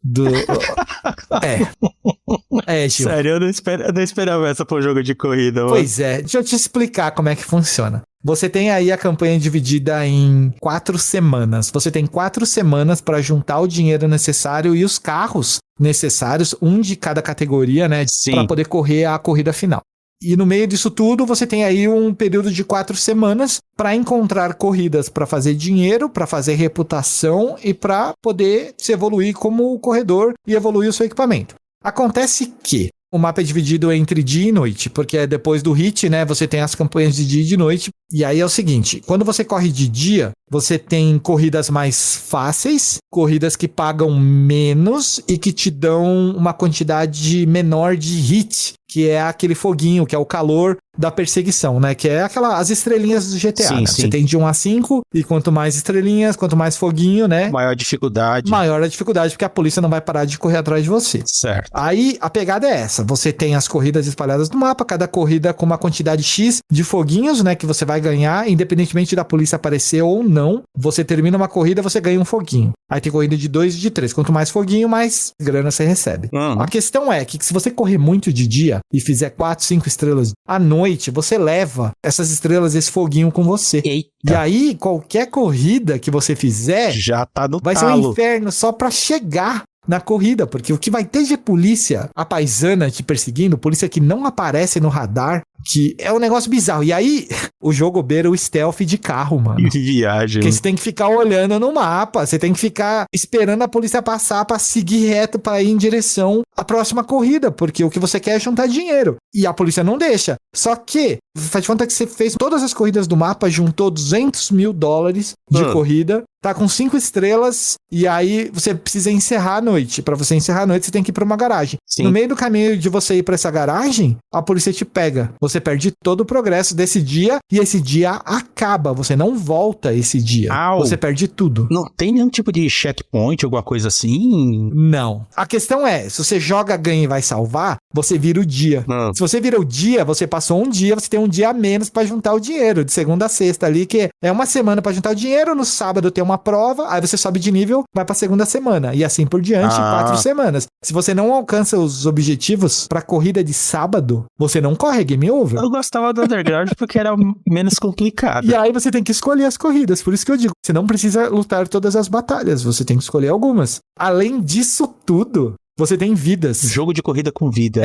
Gil. Sério, eu não esperava essa pro jogo de corrida. Mano. Pois é, deixa eu te explicar como é que funciona. Você tem aí a campanha dividida em 4 semanas. Você tem 4 semanas para juntar o dinheiro necessário e os carros necessários, um de cada categoria, né? Para poder correr a corrida final. E no meio disso tudo, você tem aí um período de 4 semanas para encontrar corridas para fazer dinheiro, para fazer reputação e para poder se evoluir como corredor e evoluir o seu equipamento. Acontece que o mapa é dividido entre dia e noite, porque depois do hit, né, você tem as campanhas de dia e de noite. E aí é o seguinte, quando você corre de dia, você tem corridas mais fáceis, corridas que pagam menos e que te dão uma quantidade menor de hit, que é aquele foguinho, que é o calor da perseguição, né? Que é as estrelinhas do GTA, né? Você tem de 1 a 5, e quanto mais estrelinhas, quanto mais foguinho, né? Maior dificuldade. Maior a dificuldade, porque a polícia não vai parar de correr atrás de você. Certo. Aí, a pegada é essa. Você tem as corridas espalhadas no mapa, cada corrida com uma quantidade X de foguinhos, né? Que você vai ganhar, independentemente da polícia aparecer ou não. Você termina uma corrida, você ganha um foguinho. Aí tem corrida de 2 e de 3. Quanto mais foguinho, mais grana você recebe. A questão é que se você correr muito de dia e fizer 4, 5 estrelas à noite, você leva essas estrelas, esse foguinho com você. Eita. E aí, qualquer corrida que você fizer, já tá no vai ser um inferno só pra chegar na corrida, porque o que vai ter de polícia a paisana te perseguindo, polícia que não aparece no radar, que é um negócio bizarro. E aí, o jogo beira o stealth de carro, mano. Que viagem. Porque você tem que ficar olhando no mapa, você tem que ficar esperando a polícia passar pra seguir reto pra ir em direção à próxima corrida, porque o que você quer é juntar dinheiro. E a polícia não deixa. Só que Faz conta que você fez todas as corridas do mapa, juntou $200 mil de corrida, tá com 5 estrelas, e aí você precisa encerrar a noite. Pra você encerrar a noite, você tem que ir pra uma garagem. Sim. No meio do caminho de você ir pra essa garagem, a polícia te pega. Você perde todo o progresso desse dia, e esse dia acaba. Você não volta esse dia. Au. Você perde tudo. Não tem nenhum tipo de checkpoint, alguma coisa assim? Não. A questão é, se você joga, ganha e vai salvar, você vira o dia. Se você vira o dia, você passou um dia, você tem um dia a menos pra juntar o dinheiro, de segunda a sexta ali, que é uma semana pra juntar o dinheiro, no sábado tem uma prova, aí você sobe de nível, vai pra segunda semana, e assim por diante, 4 semanas. Se você não alcança os objetivos pra corrida de sábado, você não corre, game over. Eu gostava do Underground porque era menos complicado. E aí você tem que escolher as corridas, por isso que eu digo, você não precisa lutar todas as batalhas, você tem que escolher algumas. Além disso tudo, você tem vidas. Jogo de corrida com vida.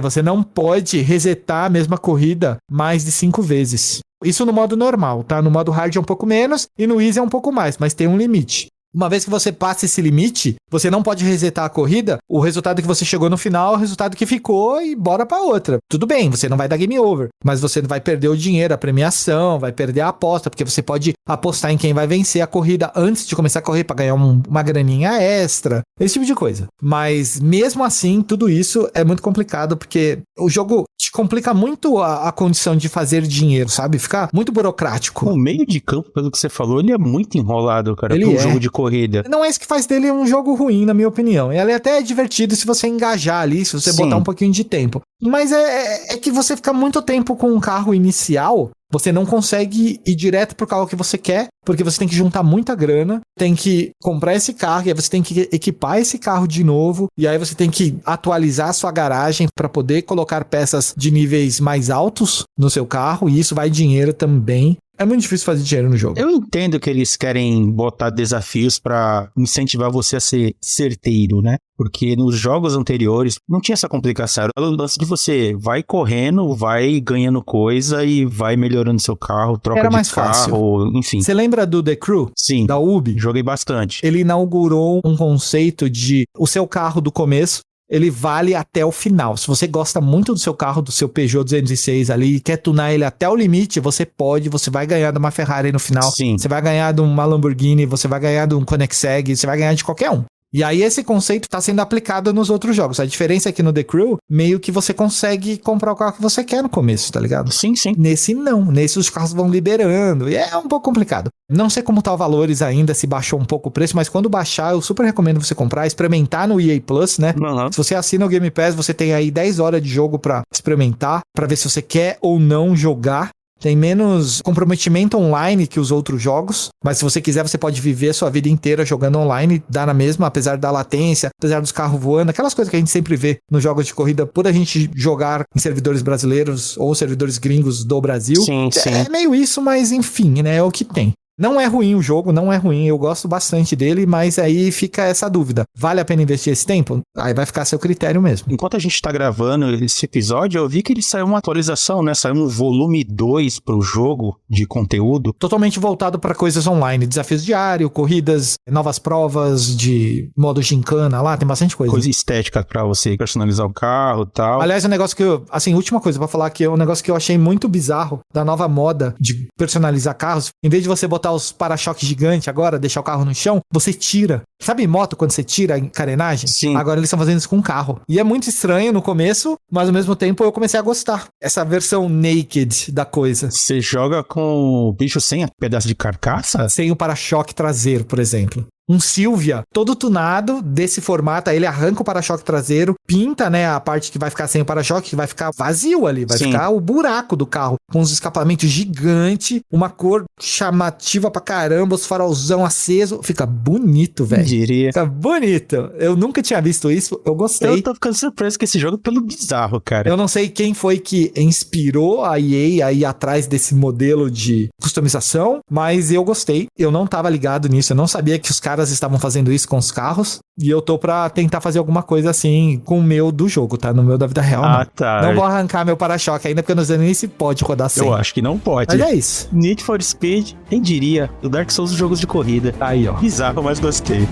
Você não pode resetar a mesma corrida mais de 5 vezes. Isso no modo normal, tá? No modo hard é um pouco menos e no easy é um pouco mais, mas tem um limite. Uma vez que você passa esse limite, você não pode resetar a corrida, o resultado que você chegou no final é o resultado que ficou e bora pra outra. Tudo bem, você não vai dar game over, mas você vai perder o dinheiro, a premiação, vai perder a aposta, porque você pode apostar em quem vai vencer a corrida antes de começar a correr pra ganhar uma graninha extra, esse tipo de coisa. Mas mesmo assim, tudo isso é muito complicado, porque o jogo te complica muito a condição de fazer dinheiro, sabe? Fica muito burocrático. O meio de campo, pelo que você falou, ele é muito enrolado, cara, pra um jogo de corrida. Não é isso que faz dele um jogo ruim, na minha opinião. Ele até é divertido se você engajar ali, se você botar um pouquinho de tempo. Mas é que você fica muito tempo com um carro inicial, você não consegue ir direto pro carro que você quer, porque você tem que juntar muita grana, tem que comprar esse carro, e aí você tem que equipar esse carro de novo, e aí você tem que atualizar a sua garagem para poder colocar peças de níveis mais altos no seu carro, e isso vai dinheiro também. É muito difícil fazer dinheiro no jogo. Eu entendo que eles querem botar desafios pra incentivar você a ser certeiro, né? Porque nos jogos anteriores não tinha essa complicação. Era o lance de você vai correndo, vai ganhando coisa e vai melhorando seu carro, troca Era de mais carro, fácil. enfim. Você lembra do The Crew? Sim. Da Ubi? Joguei bastante. Ele inaugurou um conceito de o seu carro do começo, ele vale até o final. Se você gosta muito do seu carro, do seu Peugeot 206 ali, e quer tunar ele até o limite, você vai ganhar de uma Ferrari no final. Sim. Você vai ganhar de uma Lamborghini, você vai ganhar de um Koenigsegg, você vai ganhar de qualquer um. E aí esse conceito tá sendo aplicado nos outros jogos. A diferença é que no The Crew, meio que você consegue comprar o carro que você quer no começo, tá ligado? Sim, sim. Nesse não. Nesse os carros vão liberando. E é um pouco complicado. Não sei como tá o valores ainda, se baixou um pouco o preço, mas quando baixar, eu super recomendo você comprar, experimentar no EA Plus, né? Uhum. Se você assina o Game Pass, você tem aí 10 horas de jogo pra experimentar, pra ver se você quer ou não jogar. Tem menos comprometimento online que os outros jogos, mas se você quiser, você pode viver a sua vida inteira jogando online, dá na mesma, apesar da latência, apesar dos carros voando, aquelas coisas que a gente sempre vê nos jogos de corrida, por a gente jogar em servidores brasileiros ou servidores gringos do Brasil. Sim, sim. É meio isso, mas enfim, né, é o que tem. Não é ruim o jogo, não é ruim, eu gosto bastante dele, mas aí fica essa dúvida. Vale a pena investir esse tempo? Aí vai ficar a seu critério mesmo. Enquanto a gente tá gravando esse episódio, eu vi que ele saiu uma atualização, né? Saiu um volume 2 pro jogo de conteúdo. Totalmente voltado para coisas online, desafios diários, corridas, novas provas de modo gincana lá, tem bastante coisa. Coisa estética pra você personalizar o carro e tal. Aliás, um negócio que eu, assim, última coisa pra falar, que é um negócio que eu achei muito bizarro da nova moda de personalizar carros. Em vez de você botar os para-choques gigantes agora, deixar o carro no chão, você tira. Sabe moto quando você tira a carenagem? Sim. Agora eles estão fazendo isso com carro. E é muito estranho no começo, mas ao mesmo tempo eu comecei a gostar. Essa versão naked da coisa. Você joga com o bicho sem pedaço de carcaça? Sem o para-choque traseiro, por exemplo. Um Silvia, todo tunado, desse formato, aí ele arranca o para-choque traseiro, pinta, né, a parte que vai ficar sem o para-choque, que vai ficar vazio ali, vai ficar o buraco do carro, com os escapamentos gigantes, uma cor chamativa pra caramba, os farolzão aceso, fica bonito, velho. Diria. Fica bonito. Eu nunca tinha visto isso, eu gostei. Eu tô ficando surpreso com esse jogo pelo bizarro, cara. Eu não sei quem foi que inspirou a EA a ir atrás desse modelo de customização, mas eu gostei. Eu não tava ligado nisso, eu não sabia que os caras estavam fazendo isso com os carros, e eu tô pra tentar fazer alguma coisa assim com o meu do jogo, tá? No meu da vida real, não. Tá. Não vou arrancar meu para-choque ainda, porque eu não sei nem se pode rodar sem. Eu acho que não pode. Mas é isso. Need for Speed, quem diria? O Dark Souls dos jogos de corrida. Tá aí, ó. Bizarro, mas gostei.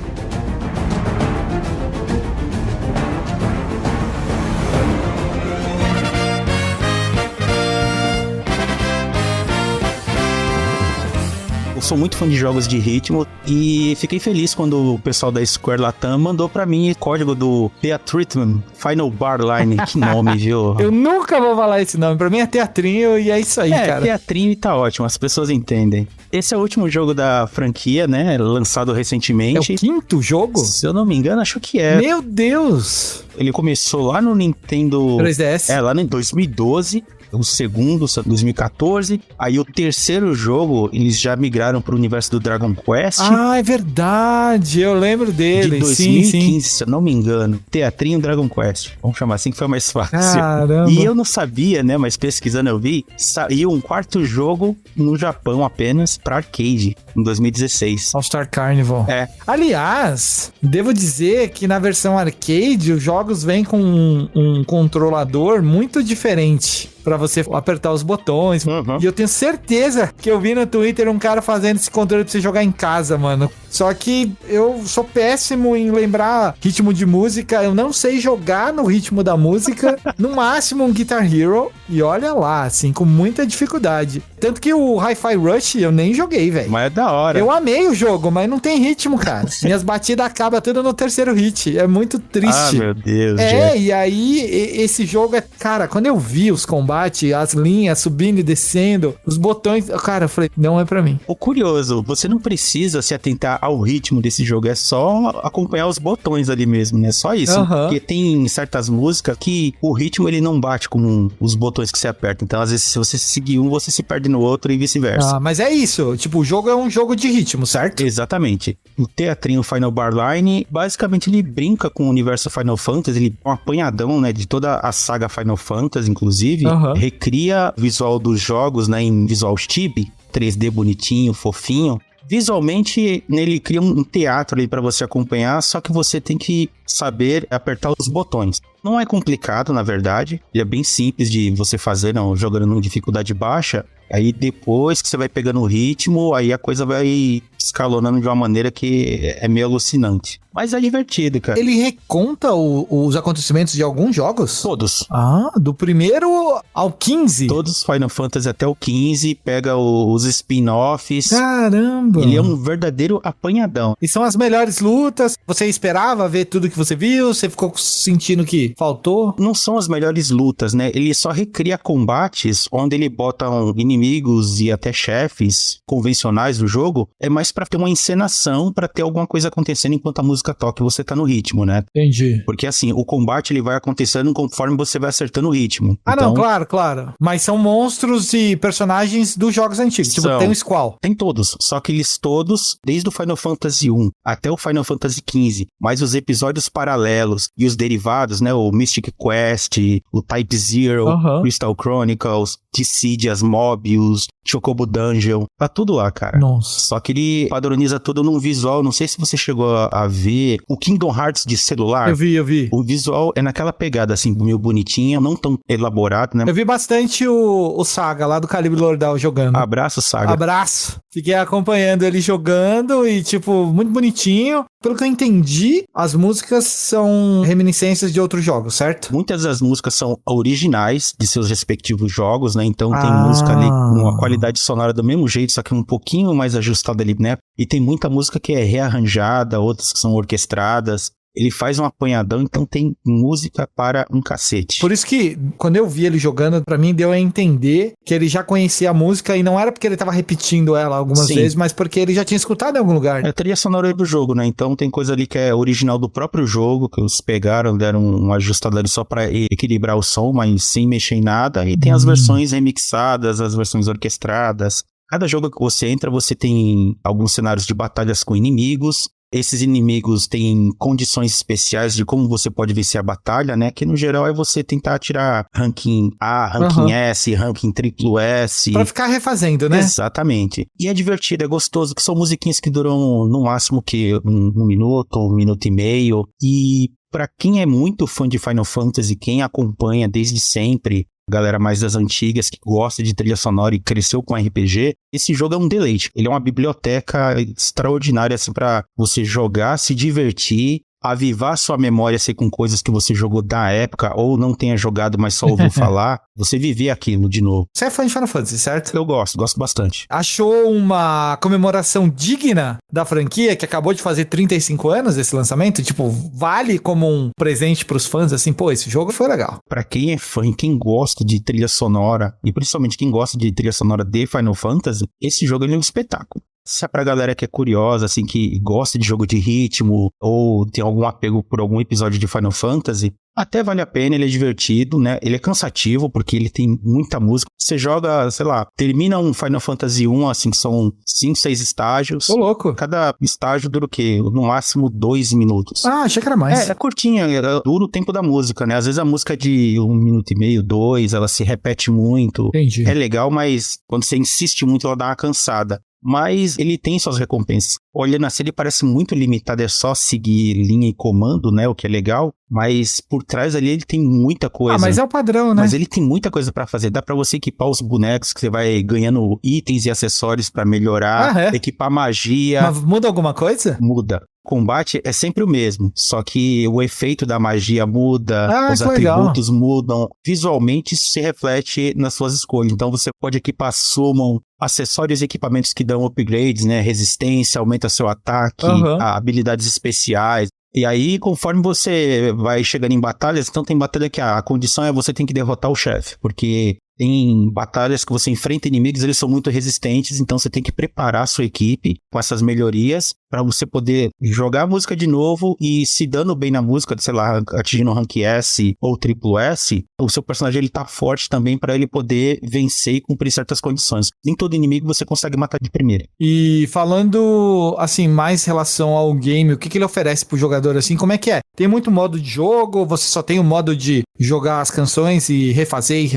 sou muito fã de jogos de ritmo e fiquei feliz quando o pessoal da Square Latam mandou pra mim o código do Theatrhythm Final Bar Line. Que nome, viu? Eu nunca vou falar esse nome. Pra mim é teatrinho e é isso aí, cara. Teatrinho e tá ótimo, as pessoas entendem. Esse é o último jogo da franquia, né? Lançado recentemente. É o quinto jogo? Se eu não me engano, acho que é. Meu Deus! Ele começou lá no Nintendo 3DS. Lá em 2012. O segundo, 2014. Aí o terceiro jogo, eles já migraram pro universo do Dragon Quest. Ah, é verdade. Eu lembro dele. De 2015, sim. se eu não me engano. Teatrinho Dragon Quest. Vamos chamar assim que foi mais fácil. Caramba. E eu não sabia, né? Mas pesquisando eu vi. Saiu um quarto jogo no Japão apenas pra arcade. Em 2016. All Star Carnival. É. Aliás, devo dizer que na versão arcade, os jogos vêm com um controlador muito diferente pra você apertar os botões. Uhum. E eu tenho certeza que eu vi no Twitter um cara fazendo esse controle pra você jogar em casa, mano. Só que eu sou péssimo em lembrar ritmo de música. Eu não sei jogar no ritmo da música. No máximo um Guitar Hero. E olha lá, assim, com muita dificuldade. Tanto que o Hi-Fi Rush eu nem joguei, velho. Mas é da hora. Eu amei o jogo, mas não tem ritmo, cara. Minhas batidas acabam tudo no terceiro hit. É muito triste. Ah, meu Deus. E aí esse jogo é... Cara, quando eu vi os combates, as linhas subindo e descendo, os botões... Cara, eu falei, não é pra mim. O curioso, você não precisa se atentar ao ritmo desse jogo, é só acompanhar os botões ali mesmo, né? Só isso. Uhum. Porque tem certas músicas que o ritmo ele não bate com os botões que você aperta. Então, às vezes, se você seguir um, você se perde no outro e vice-versa. Ah, mas é isso. Tipo, o jogo é um jogo de ritmo, certo? Exatamente. O teatrinho Final Bar Line, basicamente ele brinca com o universo Final Fantasy, ele é um apanhadão, né, de toda a saga Final Fantasy, inclusive, recria o visual dos jogos, né, em visual chibi, 3D bonitinho, fofinho. Visualmente, ele cria um teatro ali pra você acompanhar, só que você tem que saber apertar os botões. Não é complicado, na verdade, ele é bem simples de você fazer, não, jogando em dificuldade baixa. Aí depois que você vai pegando o ritmo, aí a coisa vai escalonando de uma maneira que é meio alucinante. Mas é divertido, cara. Ele reconta os acontecimentos de alguns jogos? Todos. Ah, do primeiro ao 15? Todos os Final Fantasy até o 15, pega os spin-offs. Caramba! Ele é um verdadeiro apanhadão. E são as melhores lutas? Você esperava ver tudo que você viu? Você ficou sentindo que faltou? Não são as melhores lutas, né? Ele só recria combates onde ele bota inimigos e até chefes convencionais do jogo. É mais pra ter uma encenação, pra ter alguma coisa acontecendo enquanto a música toca e você tá no ritmo, né? Entendi. Porque assim, o combate ele vai acontecendo conforme você vai acertando o ritmo. Ah, então, não, claro. Mas são monstros e personagens dos jogos antigos. Tipo, tem o Squall. Tem todos. Só que eles todos, desde o Final Fantasy 1 até o Final Fantasy 15, mais os episódios paralelos e os derivados, né? O Mystic Quest, o Type Zero, Crystal Chronicles, Dissidia, Mobius, Chocobo Dungeon, tá tudo lá, cara. Nossa. Só que ele padroniza tudo num visual, não sei se você chegou a ver o Kingdom Hearts de celular. Eu vi. O visual é naquela pegada, assim, meio bonitinha, não tão elaborado, né? Eu vi bastante o Saga lá do Calibre Lordal jogando. Abraço, Saga. Abraço. Fiquei acompanhando ele jogando e, tipo, muito bonitinho. Pelo que eu entendi, as músicas são reminiscências de outros jogos, certo? Muitas das músicas são originais de seus respectivos jogos, né? Então tem música ali com uma qualidade sonora do mesmo jeito, só que um pouquinho mais ajustada ali, né? E tem muita música que é rearranjada, outras que são orquestradas. Ele faz um apanhadão, então tem música para um cacete. Por isso que, quando eu vi ele jogando, pra mim deu a entender que ele já conhecia a música e não era porque ele tava repetindo ela algumas vezes, mas porque ele já tinha escutado em algum lugar. É a trilha sonora do jogo, né? Então tem coisa ali que é original do próprio jogo, que eles pegaram, deram uma ajustada ali só pra equilibrar o som, mas sem mexer em nada. E tem as versões remixadas, as versões orquestradas. Cada jogo que você entra, você tem alguns cenários de batalhas com inimigos. Esses inimigos têm condições especiais de como você pode vencer a batalha, né? Que no geral é você tentar tirar ranking A, ranking S, ranking triplo S. Pra ficar refazendo, né? Exatamente. E é divertido, é gostoso, que são musiquinhas que duram no máximo que um minuto, 1 minuto e meio. E pra quem é muito fã de Final Fantasy, quem acompanha desde sempre, galera mais das antigas, que gosta de trilha sonora e cresceu com RPG, esse jogo é um deleite. Ele é uma biblioteca extraordinária, assim, pra você jogar, se divertir. avivar sua memória assim, com coisas que você jogou da época ou não tenha jogado, mas só ouviu falar, você viver aquilo de novo. Você é fã de Final Fantasy, certo? Eu gosto bastante. Achou uma comemoração digna da franquia que acabou de fazer 35 anos desse lançamento? Tipo, vale como um presente pros fãs, assim, pô, esse jogo foi legal. Pra quem é fã e quem gosta de trilha sonora, e principalmente quem gosta de trilha sonora de Final Fantasy, esse jogo ele é um espetáculo. Se é pra galera que é curiosa, assim, que gosta de jogo de ritmo, ou tem algum apego por algum episódio de Final Fantasy, até vale a pena, ele é divertido, né? Ele é cansativo, porque ele tem muita música. Você joga, sei lá, termina um Final Fantasy 1, assim, que são 5, 6 estágios. Ô, louco. Cada estágio dura o quê? No máximo 2 minutos. Ah, achei que era mais. É curtinha, dura o tempo da música, né? Às vezes a música é de 1 minuto e meio, 2, ela se repete muito. Entendi. É legal, mas quando você insiste muito, ela dá uma cansada. Mas ele tem suas recompensas. Olhando assim, ele parece muito limitado, é só seguir linha e comando, né? O que é legal. Mas por trás ali ele tem muita coisa. Ah, mas é o padrão, né? Mas ele tem muita coisa pra fazer. Dá pra você equipar os bonecos, que você vai ganhando itens e acessórios pra melhorar. Equipar magia. Mas muda alguma coisa? Muda. O combate é sempre o mesmo, só que o efeito da magia muda, os atributos mudam. Visualmente isso se reflete nas suas escolhas. Então você pode equipar summon, acessórios e equipamentos que dão upgrades, né? Resistência, aumenta seu ataque, habilidades especiais. E aí, conforme você vai chegando em batalhas, então tem batalha que a condição é você tem que derrotar o chefe, porque tem batalhas que você enfrenta inimigos, eles são muito resistentes, então você tem que preparar a sua equipe com essas melhorias para você poder jogar a música de novo e se dando bem na música, sei lá, atingindo o rank S ou triplo S, o seu personagem ele tá forte também para ele poder vencer e cumprir certas condições. Nem todo inimigo você consegue matar de primeira. E falando, assim, mais em relação ao game, o que ele oferece pro jogador, assim, como é que é? Tem muito modo de jogo, ou você só tem o modo de jogar as canções e refazer,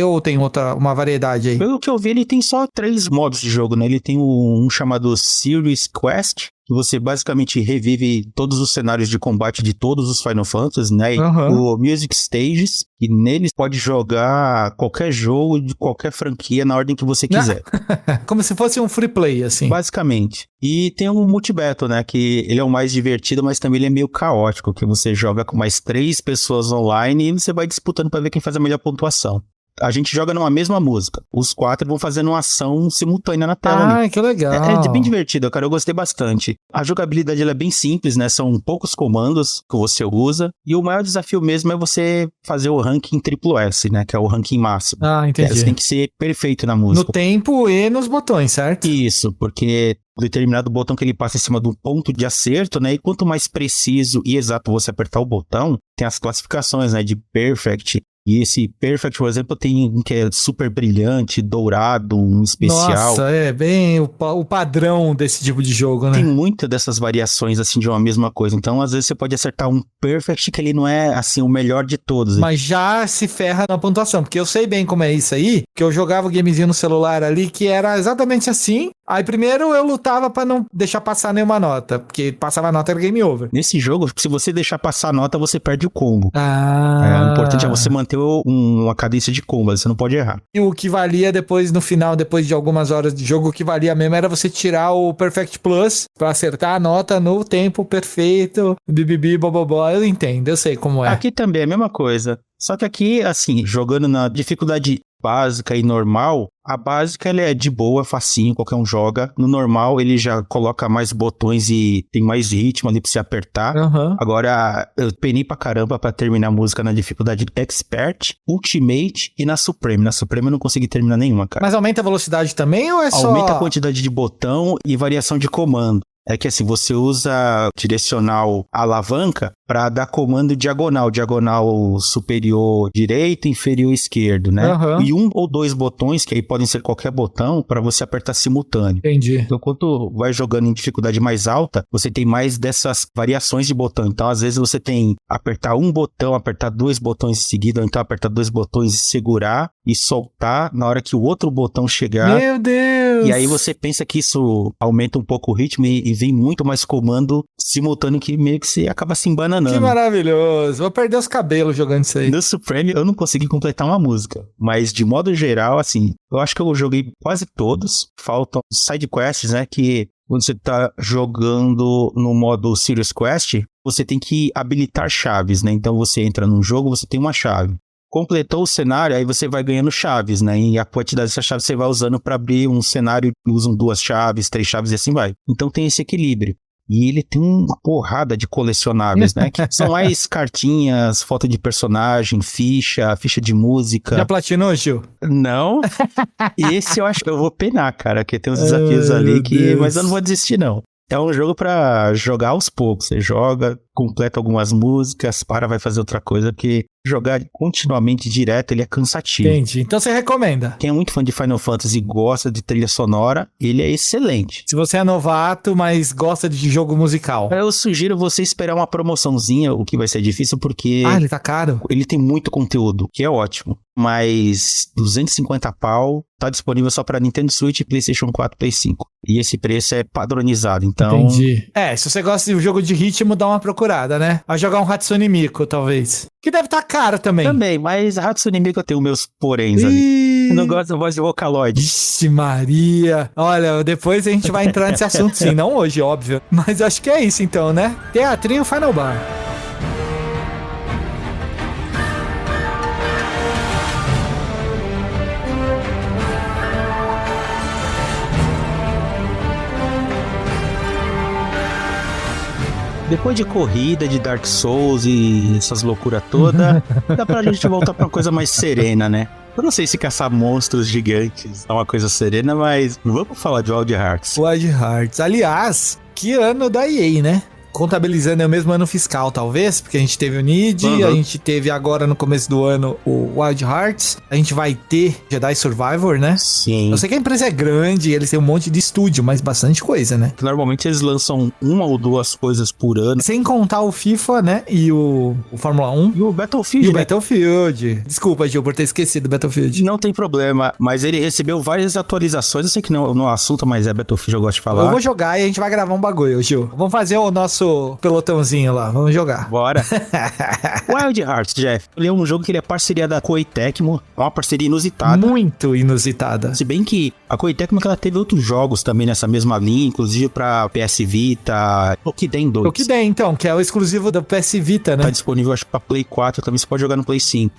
ou tem uma variedade aí? Pelo que eu vi, ele tem só 3 modos de jogo, né? Ele tem um chamado Series Quest, que você basicamente revive todos os cenários de combate de todos os Final Fantasy, né? O Music Stages, e neles pode jogar qualquer jogo de qualquer franquia na ordem que você quiser. Como se fosse um free play, assim. Basicamente. E tem o Multibattle, né? Que ele é o mais divertido, mas também ele é meio caótico, que você joga com mais 3 pessoas online e você vai disputando para ver quem faz a melhor pontuação. A gente joga numa mesma música. Os 4 vão fazendo uma ação simultânea na tela. Ah, que legal. É bem divertido, cara. Eu gostei bastante. A jogabilidade ela é bem simples, né? São poucos comandos que você usa. E o maior desafio mesmo é você fazer o ranking triplo S, né? Que é o ranking máximo. Ah, entendi. Você tem que ser perfeito na música. No tempo e nos botões, certo? Isso, porque determinado botão que ele passa em cima de um ponto de acerto, né? E quanto mais preciso e exato você apertar o botão, tem as classificações, né? De Perfect. E esse Perfect, por exemplo, tem um que é super brilhante, dourado, um especial. Nossa, é bem o padrão desse tipo de jogo, né? Tem muitas dessas variações, assim, de uma mesma coisa. Então, às vezes, você pode acertar um Perfect que ele não é, assim, o melhor de todos. Mas já se ferra na pontuação, porque eu sei bem como é isso aí, que eu jogava o gamezinho no celular ali, que era exatamente assim. Aí, primeiro, eu lutava pra não deixar passar nenhuma nota, porque passava a nota era game over. Nesse jogo, se você deixar passar a nota, você perde o combo. O importante é você manter uma cadência de combo, você não pode errar. E o que valia depois, no final, depois de algumas horas de jogo, o que valia mesmo era você tirar o Perfect Plus pra acertar a nota no tempo perfeito, bibibi, bobobó. Eu entendo, eu sei como é. Aqui também é a mesma coisa. Só que aqui, assim, jogando na dificuldade básica e normal, a básica ela é de boa, facinho, qualquer um joga. No normal ele já coloca mais botões e tem mais ritmo ali pra você apertar. Agora eu penei pra caramba pra terminar a música na dificuldade Expert, Ultimate e na Supreme. Na Supreme eu não consegui terminar nenhuma, cara. Mas aumenta a velocidade também ou é só... Aumenta a quantidade de botão e variação de comando. É que assim, você usa direcional alavanca para dar comando diagonal superior direito, inferior esquerdo, né? E 1 ou 2 botões, que aí podem ser qualquer botão, para você apertar simultâneo. Entendi. Então, quando vai jogando em dificuldade mais alta, você tem mais dessas variações de botão. Então, às vezes você tem apertar um botão, apertar 2 botões em seguida, ou então apertar 2 botões e segurar e soltar na hora que o outro botão chegar. Meu Deus! E aí você pensa que isso aumenta um pouco o ritmo e vem muito mais comando simultâneo que meio que você acaba se embananando. Que maravilhoso. Vou perder os cabelos jogando isso aí. No Supreme eu não consegui completar uma música, mas de modo geral, assim, eu acho que eu joguei quase todos. Faltam side quests, né, que quando você tá jogando no modo Serious Quest, você tem que habilitar chaves, né? Então você entra num jogo, você tem uma chave. Completou o cenário, aí você vai ganhando chaves, né? E a quantidade dessas chaves você vai usando para abrir um cenário, usam 2 chaves, 3 chaves e assim vai. Então tem esse equilíbrio. E ele tem uma porrada de colecionáveis, né? Que são mais cartinhas, foto de personagem, ficha de música. Já platinou, Gil? Não. Esse eu acho que eu vou penar, cara, porque tem uns desafios ali que... Mas eu não vou desistir, não. É um jogo pra jogar aos poucos. Você joga, completa algumas músicas, vai fazer outra coisa, porque jogar continuamente direto, ele é cansativo. Entendi. Então você recomenda? Quem é muito fã de Final Fantasy e gosta de trilha sonora, ele é excelente. Se você é novato, mas gosta de jogo musical. Eu sugiro você esperar uma promoçãozinha, o que vai ser difícil, porque... Ah, ele tá caro? Ele tem muito conteúdo, que é ótimo. Mas 250 pau, tá disponível só pra Nintendo Switch, PlayStation 4, Play 5. E esse preço é padronizado, então... Entendi. Se você gosta de um jogo de ritmo, dá uma procurada, né? Vai jogar um Hatsune Miku, talvez. Que deve estar caro também. Também, mas Hatsune Miku eu tenho meus poréns ali. Eu não gosto da voz de Vocaloid. Vixe Maria. Olha, depois a gente vai entrar nesse assunto sim. Não hoje, óbvio. Mas acho que é isso então, né? Teatrinho Final Bar. Depois de corrida, de Dark Souls e essas loucuras todas, dá pra gente voltar pra uma coisa mais serena, né? Eu não sei se caçar monstros gigantes é uma coisa serena, mas vamos falar de Wild Hearts. Wild Hearts. Aliás, que ano da EA, né? Contabilizando é o mesmo ano fiscal, talvez, porque a gente teve o Nid, a gente teve agora no começo do ano o Wild Hearts, a gente vai ter Jedi Survivor, né? Sim. Eu sei que a empresa é grande, eles têm um monte de estúdio, mas bastante coisa, né? Normalmente eles lançam 1 ou 2 coisas por ano. Sem contar o FIFA, né? E o Fórmula 1. E o Battlefield, E o Battlefield. Desculpa, Gil, por ter esquecido o Battlefield. Não tem problema, mas ele recebeu várias atualizações. Eu sei que não é um assunto, mas é Battlefield, eu gosto de falar. Eu vou jogar e a gente vai gravar um bagulho, Gil. Vamos fazer o nosso pelotãozinho lá, vamos jogar. Bora. Wild Hearts, Jeff, ele é um jogo que ele é parceria da Koei Tecmo, é uma parceria inusitada. Muito inusitada. Se bem que a Koei Tecmo ela teve outros jogos também nessa mesma linha, inclusive pra PS Vita, Tokiden 2. Tokiden, então, que é o exclusivo do PS Vita, né? Tá disponível, acho que pra Play 4, também você pode jogar no Play 5.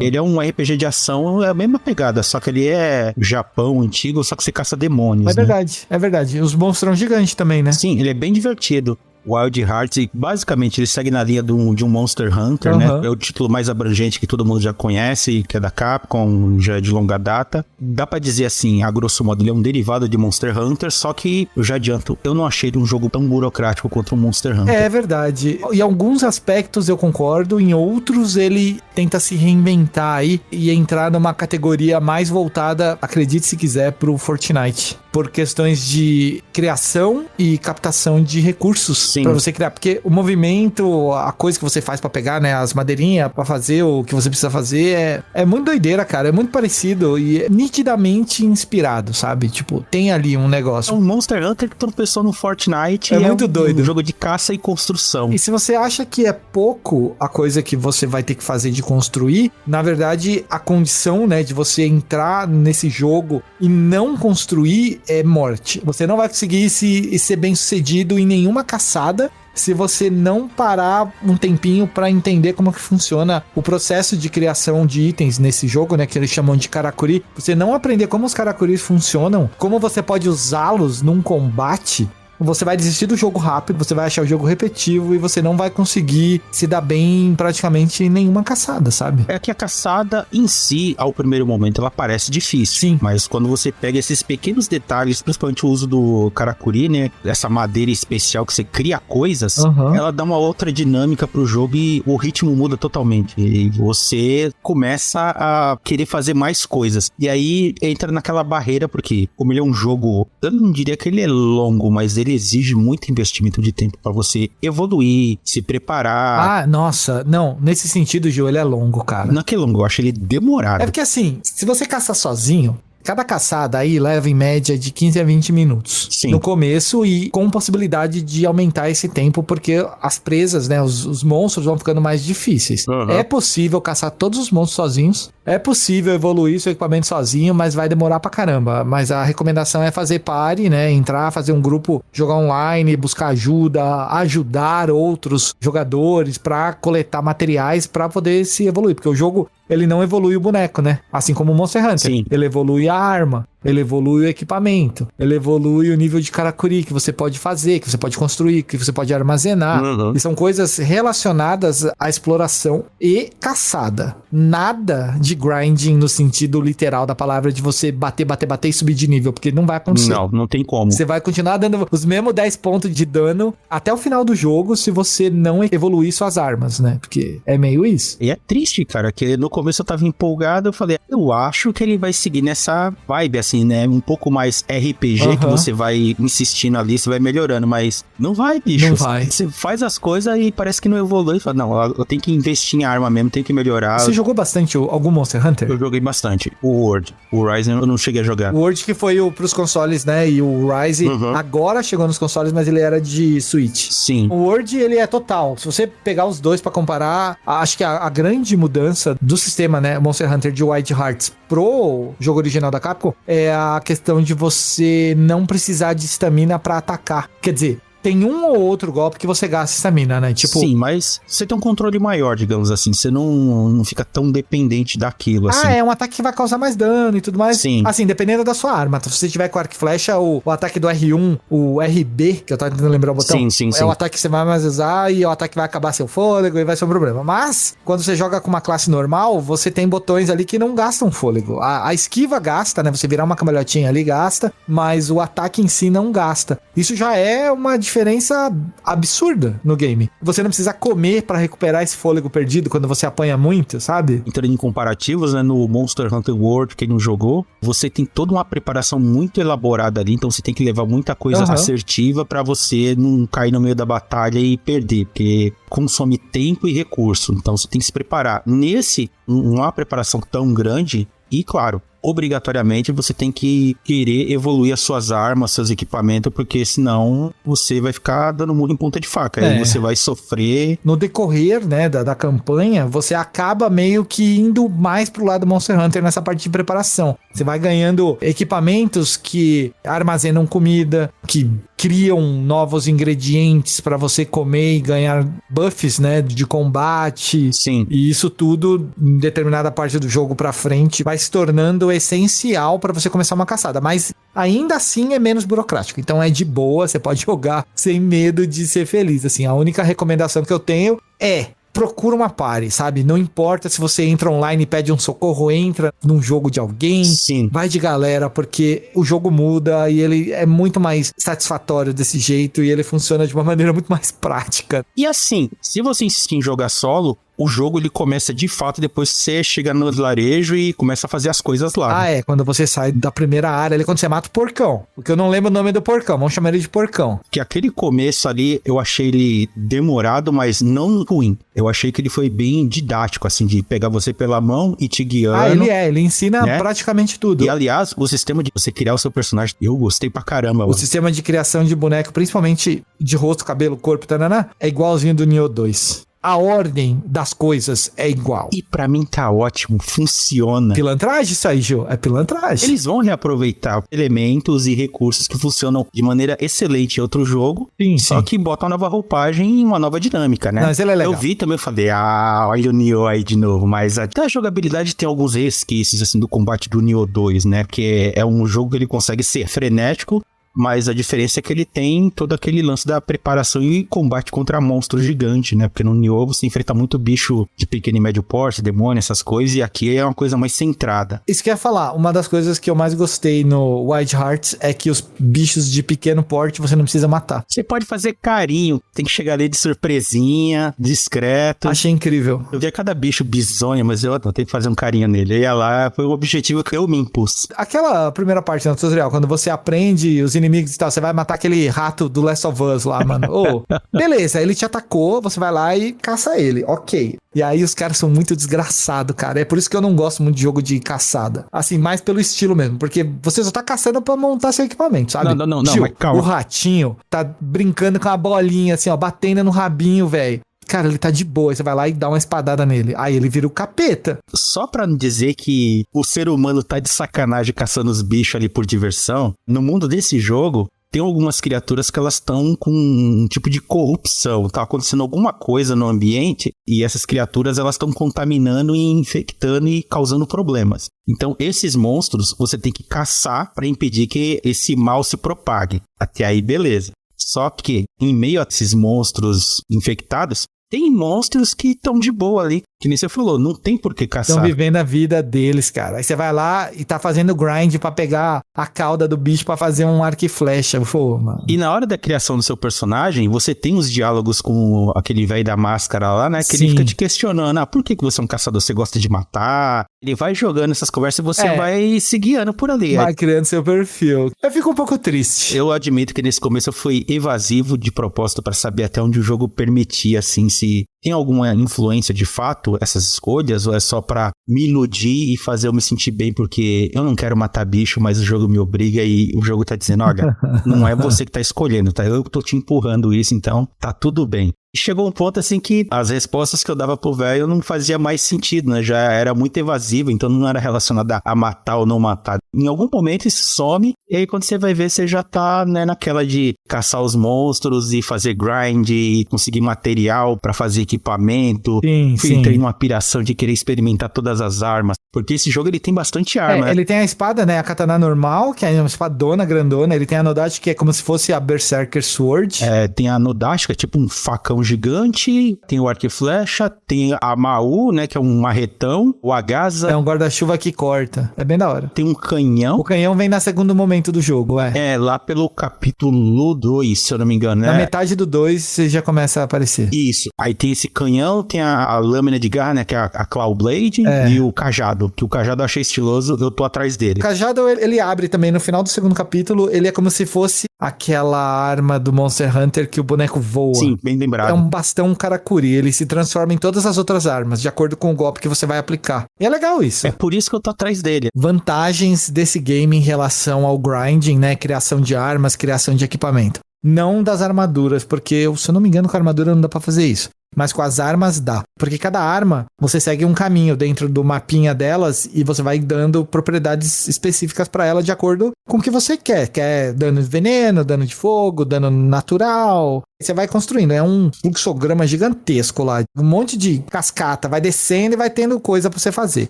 Ele é um RPG de ação, é a mesma pegada, só que ele é Japão antigo, só que você caça demônios, É verdade, é verdade. Os monstrão gigantes também, né? Sim, ele é bem divertido. Wild Hearts, basicamente ele segue na linha de um Monster Hunter, né? É o título mais abrangente que todo mundo já conhece, que é da Capcom, já é de longa data. Dá pra dizer assim, a grosso modo, ele é um derivado de Monster Hunter, só que, eu já adianto, eu não achei um jogo tão burocrático quanto o Monster Hunter. É verdade. Em alguns aspectos eu concordo, em outros ele tenta se reinventar aí e entrar numa categoria mais voltada, acredite se quiser, pro Fortnite. Por questões de criação e captação de recursos para você criar. Porque o movimento, a coisa que você faz para pegar, né, as madeirinhas para fazer o que você precisa fazer é muito doideira, cara. É muito parecido e é nitidamente inspirado, sabe? Tipo, tem ali um negócio. É um Monster Hunter que tropeçou no Fortnite. É muito doido. Um jogo de caça e construção. E se você acha que é pouco a coisa que você vai ter que fazer de construir, na verdade, a condição, né, de você entrar nesse jogo e não construir é morte. Você não vai conseguir ser bem sucedido em nenhuma caçada se você não parar um tempinho para entender como que funciona o processo de criação de itens nesse jogo, né, que eles chamam de karakuri. Você não aprender como os karakuris funcionam, como você pode usá-los num combate, você vai desistir do jogo rápido, você vai achar o jogo repetitivo e você não vai conseguir se dar bem praticamente em nenhuma caçada, sabe? É que a caçada em si, ao primeiro momento, ela parece difícil. Sim. Mas quando você pega esses pequenos detalhes, principalmente o uso do karakuri, né? Essa madeira especial que você cria coisas, ela dá uma outra dinâmica pro jogo e o ritmo muda totalmente. E você começa a querer fazer mais coisas. E aí entra naquela barreira, porque como ele é um jogo, eu não diria que ele é longo, mas ele exige muito investimento de tempo pra você evoluir, se preparar. Ah, nossa, não, nesse sentido, Gil, ele é longo, cara. Não é que é longo, eu acho ele demorado. É porque assim, se você caçar sozinho, Cada caçada aí leva em média de 15 a 20 minutos. Sim. No começo e com possibilidade de aumentar esse tempo, porque as presas, né, os monstros vão ficando mais difíceis. É possível caçar todos os monstros sozinhos, é possível evoluir seu equipamento sozinho, mas vai demorar pra caramba. Mas a recomendação é fazer party, né, entrar, fazer um grupo, jogar online, buscar ajuda, ajudar outros jogadores pra coletar materiais pra poder se evoluir, porque o jogo, ele não evolui o boneco, né? Assim como o Monster Hunter. Sim. Ele evolui a arma, ele evolui o equipamento, ele evolui o nível de karakuri que você pode fazer, que você pode construir, que você pode armazenar. E são coisas relacionadas à exploração e caçada. Nada de grinding no sentido literal da palavra, de você bater e subir de nível, porque não vai acontecer. Não tem como. Você vai continuar dando os mesmos 10 pontos de dano até o final do jogo se você não evoluir suas armas, né? Porque é meio isso. E é triste, cara, que no começo eu tava empolgado, eu falei, eu acho que ele vai seguir nessa vibe, assim, né? Um pouco mais RPG, que você vai insistindo ali, você vai melhorando, mas não vai, bicho. Não vai. Você faz as coisas e parece que não evolui. Fala, não, eu tenho que investir em arma mesmo, tenho que melhorar. Você jogou bastante algum Monster Hunter? Eu joguei bastante. O World. O Rise eu não cheguei a jogar. O World que foi pros consoles, né? E o Rise agora chegou nos consoles, mas ele era de Switch. Sim. O World, ele é total. Se você pegar os dois pra comparar, acho que a grande mudança do sistema, né, Monster Hunter de Wild Hearts pro jogo original da Capcom é a questão de você não precisar de estamina pra atacar. Quer dizer, tem um ou outro golpe que você gasta estamina, né? Tipo... Sim, mas você tem um controle maior, digamos assim. Você não fica tão dependente daquilo, assim. é um ataque que vai causar mais dano e tudo mais. Sim. Assim, dependendo da sua arma. Se você tiver com arco e flecha, o ataque do R1, o RB, que eu tava tentando lembrar o botão. Sim. É o ataque que você vai mais usar e é o ataque que vai acabar seu fôlego e vai ser um problema. Mas, quando você joga com uma classe normal, você tem botões ali que não gastam fôlego. A esquiva gasta, né? Você virar uma cambalhotinha ali gasta, mas o ataque em si não gasta. Isso já é uma diferença absurda no game. Você não precisa comer pra recuperar esse fôlego perdido quando você apanha muito, sabe? Entrando em comparativos, né, no Monster Hunter World, quem não jogou, você tem toda uma preparação muito elaborada ali, então você tem que levar muita coisa assertiva pra você não cair no meio da batalha e perder, porque consome tempo e recurso, então você tem que se preparar. Nesse, não há uma preparação tão grande e, claro, obrigatoriamente você tem que querer evoluir as suas armas, seus equipamentos, porque senão você vai ficar dando murro em ponta de faca, aí você vai sofrer. No decorrer, né, da campanha, você acaba meio que indo mais pro lado do Monster Hunter nessa parte de preparação. Você vai ganhando equipamentos que armazenam comida, que criam novos ingredientes para você comer e ganhar buffs, né, de combate. Sim. E isso tudo, em determinada parte do jogo pra frente, vai se tornando essencial para você começar uma caçada. Mas ainda assim é menos burocrático. Então é de boa, você pode jogar sem medo de ser feliz. Assim, a única recomendação que eu tenho é: procura uma party, sabe? Não importa se você entra online e pede um socorro, entra num jogo de alguém. Sim. Vai de galera, porque o jogo muda e ele é muito mais satisfatório desse jeito e ele funciona de uma maneira muito mais prática. E assim, se você insistir em jogar solo, o jogo ele começa de fato depois que você chega no vilarejo e começa a fazer as coisas lá. Quando você sai da primeira área, ali quando você mata o porcão. Porque eu não lembro o nome do porcão, vamos chamar ele de porcão. Que aquele começo ali, eu achei ele demorado, mas não ruim. Eu achei que ele foi bem didático, assim, de pegar você pela mão e te guiando. Ele ensina, né, praticamente tudo. E aliás, o sistema de você criar o seu personagem, eu gostei pra caramba. O sistema de criação de boneco, principalmente de rosto, cabelo, corpo, tananá, é igualzinho do Nioh 2. A ordem das coisas é igual. E pra mim tá ótimo, funciona. Pilantragem isso aí, Gil, é pilantragem. Eles vão reaproveitar elementos e recursos que funcionam de maneira excelente em outro jogo, só que botam uma nova roupagem e uma nova dinâmica, né? Mas ele é legal. Eu vi também, eu falei, olha o Nioh aí de novo, mas até a jogabilidade tem alguns resquícios, assim, do combate do Nioh 2, né? Porque é um jogo que ele consegue ser frenético, mas a diferença é que ele tem todo aquele lance da preparação e combate contra monstros gigantes, né? Porque no Nioh você enfrenta muito bicho de pequeno e médio porte, demônio, essas coisas, e aqui é uma coisa mais centrada. Isso que eu ia falar, uma das coisas que eu mais gostei no Wild Hearts é que os bichos de pequeno porte você não precisa matar. Você pode fazer carinho, tem que chegar ali de surpresinha, discreto. Achei incrível. Eu via cada bicho bizonho, mas eu tenho que fazer um carinho nele. E lá foi o objetivo que eu me impus. Aquela primeira parte do tutorial, quando você aprende os inimigos e tal. Você vai matar aquele rato do Last of Us lá, mano. Ô, beleza, ele te atacou, você vai lá e caça ele. Ok. E aí os caras são muito desgraçados, cara. É por isso que eu não gosto muito de jogo de caçada. Assim, mais pelo estilo mesmo. Porque você só tá caçando pra montar seu equipamento, sabe? Não, Tio, mas calma. o ratinho tá brincando com a bolinha, assim, ó, batendo no rabinho, velho. Cara, ele tá de boa, você vai lá e dá uma espadada nele. Aí ele vira o capeta. Só pra não dizer que o ser humano tá de sacanagem caçando os bichos ali por diversão, no mundo desse jogo, tem algumas criaturas que elas estão com um tipo de corrupção. Tá acontecendo alguma coisa no ambiente e essas criaturas elas estão contaminando e infectando e causando problemas. Então esses monstros você tem que caçar pra impedir que esse mal se propague. Até aí beleza. Só que em meio a esses monstros infectados, tem monstros que estão de boa ali, que nem você falou, não tem por que caçar. Estão vivendo a vida deles, cara. Aí você vai lá e tá fazendo grind pra pegar a cauda do bicho pra fazer um arco e flecha. Pô, mano. E na hora da criação do seu personagem, você tem os diálogos com aquele velho da máscara lá, né? Que Sim. ele fica te questionando, por que você é um caçador? Você gosta de matar? Ele vai jogando essas conversas e você vai se guiando por ali. Vai criando seu perfil. Eu fico um pouco triste. Eu admito que nesse começo eu fui evasivo de propósito pra saber até onde o jogo permitia, assim, se tem alguma influência de fato essas escolhas ou é só pra me iludir e fazer eu me sentir bem porque eu não quero matar bicho, mas o jogo me obriga e o jogo tá dizendo, olha, não é você que tá escolhendo, tá? Eu tô te empurrando isso, então tá tudo bem. E chegou um ponto assim que as respostas que eu dava pro velho não fazia mais sentido, né? Já era muito evasivo, então não era relacionado a matar ou não matar. Em algum momento isso some, e aí quando você vai ver, você já tá, né, naquela de caçar os monstros e fazer grind e conseguir material pra fazer equipamento. Entrei numa piração de querer experimentar todas as armas, porque esse jogo ele tem bastante arma. Ele tem a espada, né, a katana normal, que é uma espadona, grandona, ele tem a Nodashi, que é como se fosse a Berserker Sword. Tem a Nodashi, que é tipo um facão gigante, tem o arco e flecha, tem a Mau, né, que é um marretão, o Agaza. É um guarda-chuva que corta, é bem da hora. Tem um canhão. O canhão vem na segundo momento do jogo, lá pelo capítulo 2, se eu não me engano, né? Na metade do 2, você já começa a aparecer. Isso. Aí tem esse canhão, tem a lâmina de garra, né, que é a Claw Blade, e o cajado, que o cajado eu achei estiloso, eu tô atrás dele. O cajado, ele abre também, no final do segundo capítulo, ele é como se fosse aquela arma do Monster Hunter que o boneco voa. Sim, bem lembrado. É um bastão Karakuri, ele se transforma em todas as outras armas, de acordo com o golpe que você vai aplicar. E é legal isso. É por isso que eu tô atrás dele. Vantagens desse game em relação ao grinding, né? Criação de armas, criação de equipamento. Não das armaduras, porque, se eu não me engano, com a armadura não dá pra fazer isso. Mas com as armas dá. Porque cada arma, você segue um caminho dentro do mapinha delas e você vai dando propriedades específicas pra ela de acordo com o que você quer. Quer dano de veneno, dano de fogo, dano natural. Você vai construindo. É um fluxograma gigantesco lá. Um monte de cascata. Vai descendo e vai tendo coisa pra você fazer.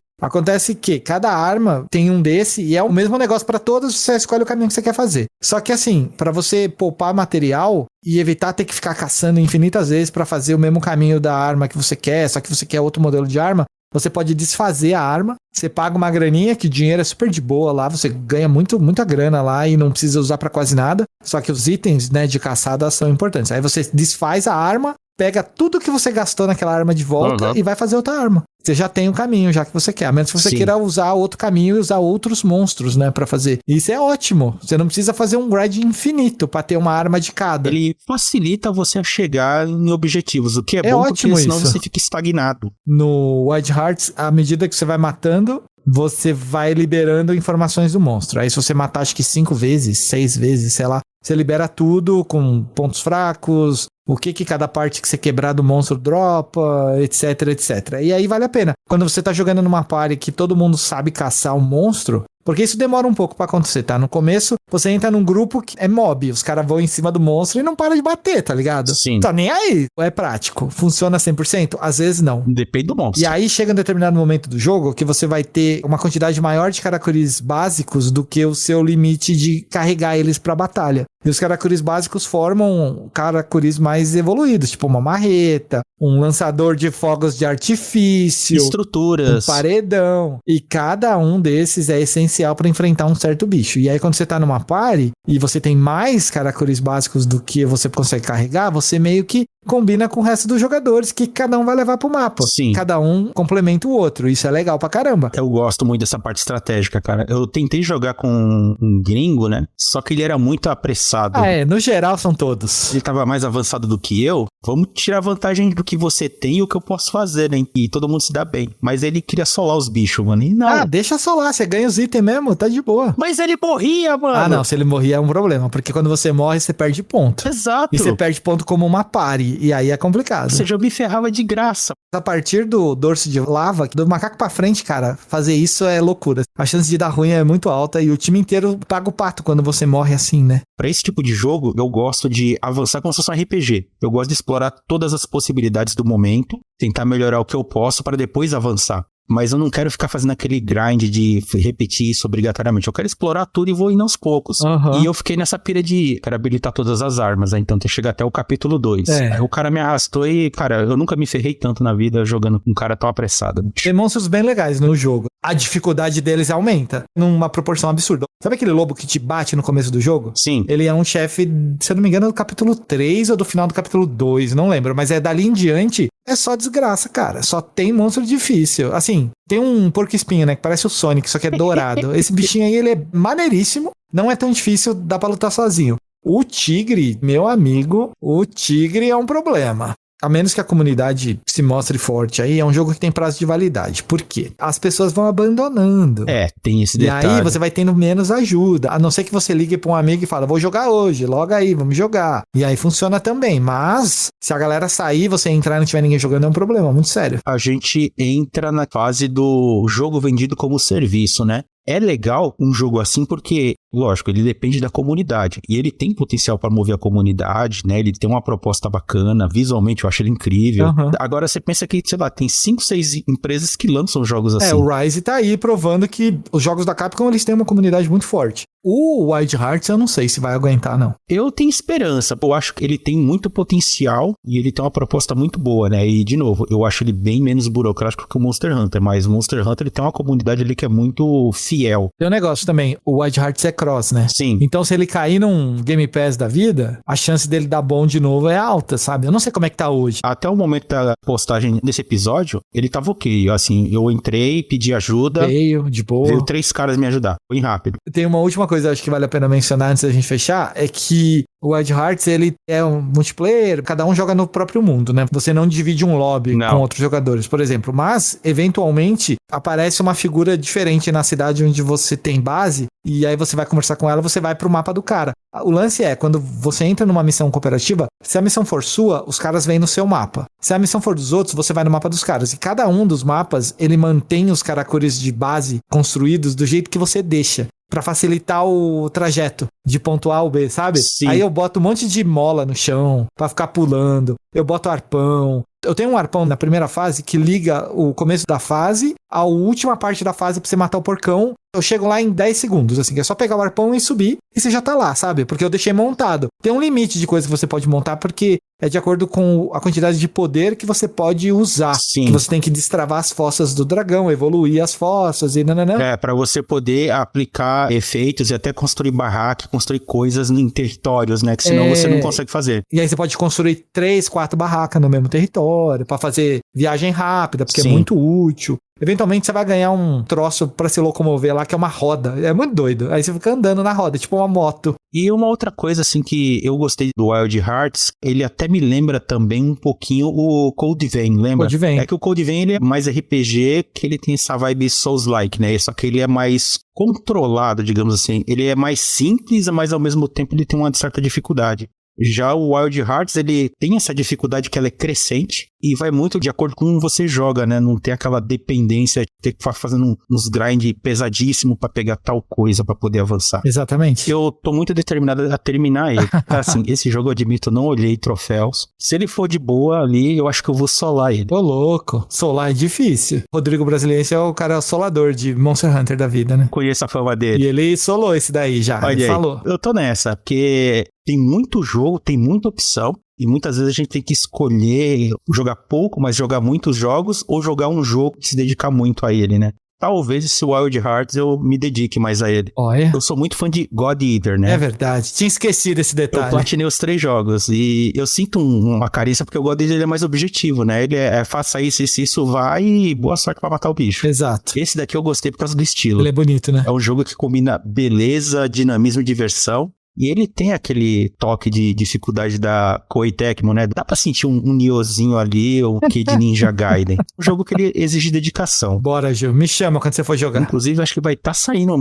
Acontece que cada arma tem um desse e é o mesmo negócio pra todas, você escolhe o caminho que você quer fazer. Só que assim, pra você poupar material e evitar ter que ficar caçando infinitas vezes pra fazer o mesmo caminho da arma que você quer, só que você quer outro modelo de arma, você pode desfazer a arma, você paga uma graninha, que o dinheiro é super de boa lá, você ganha muita grana lá e não precisa usar pra quase nada, só que os itens, né, de caçada são importantes. Aí você desfaz a arma, pega tudo que você gastou naquela arma de volta e vai fazer outra arma. Você já tem o caminho, já que você quer. A menos que você queira usar outro caminho e usar outros monstros, né, pra fazer. Isso é ótimo. Você não precisa fazer um grind infinito pra ter uma arma de cada. Ele facilita você a chegar em objetivos, o que é bom, ótimo, porque senão isso. você fica estagnado. No Wild Hearts, à medida que você vai matando, você vai liberando informações do monstro. Aí se você matar acho que 5 vezes, 6 vezes, sei lá, você libera tudo com pontos fracos, o que cada parte que você quebrar do monstro dropa, etc, etc. E aí vale a pena. Quando você tá jogando numa party que todo mundo sabe caçar um monstro, porque isso demora um pouco pra acontecer, tá? No começo, você entra num grupo que é mob, os caras vão em cima do monstro e não para de bater, tá ligado? Sim. Tá nem aí. É prático. Funciona 100%? Às vezes não. Depende do monstro. E aí chega um determinado momento do jogo que você vai ter uma quantidade maior de Karakuris básicos do que o seu limite de carregar eles pra batalha. E os Karakuris básicos formam Karakuris mais evoluídos, tipo uma marreta, um lançador de fogos de artifício, estruturas, um paredão. E cada um desses é essencial para enfrentar um certo bicho. E aí quando você tá numa party e você tem mais Karakuris básicos do que você consegue carregar, você meio que combina com o resto dos jogadores, que cada um vai levar pro mapa. Sim. Cada um complementa o outro. Isso é legal pra caramba. Eu gosto muito dessa parte estratégica, cara. Eu tentei jogar com um gringo, né? Só que ele era muito apressado. No geral são todos. Ele tava mais avançado do que eu. Vamos tirar vantagem do que você tem e o que eu posso fazer, né? E todo mundo se dá bem. Mas ele queria solar os bichos, mano. E não. Deixa solar. Você ganha os itens mesmo, tá de boa. Mas ele morria, mano. Não. Se ele morria é um problema. Porque quando você morre, você perde ponto. Exato. E você perde ponto como uma pare. E aí é complicado. Ou seja, eu me ferrava de graça. A partir do dorso de lava, do macaco pra frente, cara, fazer isso é loucura. A chance de dar ruim é muito alta e o time inteiro paga o pato quando você morre assim, né? Pra esse tipo de jogo, eu gosto de avançar como se fosse um RPG. Eu gosto de explorar todas as possibilidades do momento, tentar melhorar o que eu posso para depois avançar. Mas eu não quero ficar fazendo aquele grind de repetir isso obrigatoriamente. Eu quero explorar tudo e vou indo aos poucos. E eu fiquei nessa pira de quero habilitar todas as armas, né? Então tem que chegar até o capítulo 2. Aí o cara me arrastou e, cara, eu nunca me ferrei tanto na vida jogando com um cara tão apressado. Tem monstros bem legais no jogo. A dificuldade deles aumenta numa proporção absurda. Sabe aquele lobo que te bate no começo do jogo? Sim. Ele é um chefe, se eu não me engano, do capítulo 3 ou do final do capítulo 2, não lembro. Mas é dali em diante, é só desgraça, cara. Só tem monstro difícil. Assim, tem um porco-espinho, né, que parece o Sonic, só que é dourado. Esse bichinho aí, ele é maneiríssimo. Não é tão difícil, dá pra lutar sozinho. O tigre, meu amigo, o tigre é um problema. A menos que a comunidade se mostre forte aí, é um jogo que tem prazo de validade. Por quê? As pessoas vão abandonando. Tem esse detalhe. E aí você vai tendo menos ajuda. A não ser que você ligue pra um amigo e fala, vou jogar hoje, logo aí, vamos jogar. E aí funciona também. Mas, se a galera sair, você entrar e não tiver ninguém jogando, é um problema, muito sério. A gente entra na fase do jogo vendido como serviço, né? É legal um jogo assim porque, lógico, ele depende da comunidade. E ele tem potencial para mover a comunidade, né? Ele tem uma proposta bacana, visualmente eu acho ele incrível. Agora você pensa que, sei lá, tem 5, 6 empresas que lançam jogos assim. O Rise tá aí provando que os jogos da Capcom, eles têm uma comunidade muito forte. O Wild Hearts eu não sei se vai aguentar, não. Eu tenho esperança. Eu acho que ele tem muito potencial e ele tem uma proposta muito boa, né? E, de novo, eu acho ele bem menos burocrático que o Monster Hunter, mas o Monster Hunter ele tem uma comunidade ali que é muito fiel. Tem um negócio também, o Wild Hearts é cross, né? Sim. Então se ele cair num Game Pass da vida, a chance dele dar bom de novo é alta, sabe? Eu não sei como é que tá hoje. Até o momento da postagem desse episódio, ele tava ok. Assim, eu entrei, pedi ajuda. Veio, de boa. Veio 3 caras me ajudar. Foi rápido. Tem uma última coisa, acho que vale a pena mencionar antes da gente fechar, é que o Wild Hearts, ele é um multiplayer, cada um joga no próprio mundo, né? Você não divide um lobby com outros jogadores, por exemplo. Mas, eventualmente, aparece uma figura diferente na cidade onde você tem base, e aí você vai conversar com ela, você vai pro mapa do cara. O lance é, quando você entra numa missão cooperativa, se a missão for sua, os caras vêm no seu mapa. Se a missão for dos outros, você vai no mapa dos caras. E cada um dos mapas, ele mantém os caracores de base construídos do jeito que você deixa, pra facilitar o trajeto de ponto A ao B, sabe? Sim. Aí eu boto um monte de mola no chão pra ficar pulando. Eu boto arpão. Eu tenho um arpão na primeira fase que liga o começo da fase à última parte da fase pra você matar o porcão. Eu chego lá em 10 segundos, assim, que é só pegar o arpão e subir e você já tá lá, sabe? Porque eu deixei montado. Tem um limite de coisa que você pode montar porque é de acordo com a quantidade de poder que você pode usar. Sim. Que você tem que destravar as fossas do dragão, evoluir as fossas e nananã. Pra você poder aplicar efeitos e até construir barraca, construir coisas em territórios, né? Que senão você não consegue fazer. E aí você pode construir 3, 4 barracas no mesmo território pra fazer viagem rápida, porque é muito útil. Eventualmente você vai ganhar um troço pra se locomover lá, que é uma roda. É muito doido. Aí você fica andando na roda, tipo uma moto. E uma outra coisa, assim, que eu gostei do Wild Hearts, ele até me lembra também um pouquinho o Code Vein, lembra? Code Vein. É que o Code Vein, ele é mais RPG, que ele tem essa vibe Souls-like, né? Só que ele é mais controlado, digamos assim. Ele é mais simples, mas ao mesmo tempo ele tem uma certa dificuldade. Já o Wild Hearts, ele tem essa dificuldade que ela é crescente e vai muito de acordo com como você joga, né? Não tem aquela dependência de ter que ficar fazendo uns grind pesadíssimo pra pegar tal coisa pra poder avançar. Exatamente. Eu tô muito determinado a terminar ele. Assim, esse jogo eu admito, eu não olhei troféus. Se ele for de boa ali, eu acho que eu vou solar ele. Ô, louco. Solar é difícil. Rodrigo Brasiliense é o cara solador de Monster Hunter da vida, né? Conheço a fama dele. E ele solou esse daí já. Olha ele aí, falou. Eu tô nessa, porque tem muito jogo, tem muita opção. E muitas vezes a gente tem que escolher jogar pouco, mas jogar muitos jogos, ou jogar um jogo e se dedicar muito a ele, né? talvez esse Wild Hearts eu me dedique mais a ele. Olha. Eu sou muito fã de God Eater, né? É verdade. Tinha esquecido esse Eu detalhe. platinei os 3 jogos e eu sinto uma carência porque o God Eater ele é mais objetivo, né? Ele faça isso vai e boa sorte pra matar o bicho. Exato. Esse daqui eu gostei por causa do estilo. Ele é bonito, né? É um jogo que combina beleza, dinamismo e diversão. E ele tem aquele toque de dificuldade da Koei Tecmo, né? Dá pra sentir um Niohzinho ali, ou que de Ninja Gaiden. Um jogo que ele exige dedicação. Bora, Gil. Me chama quando você for jogar. Inclusive, acho que vai estar saindo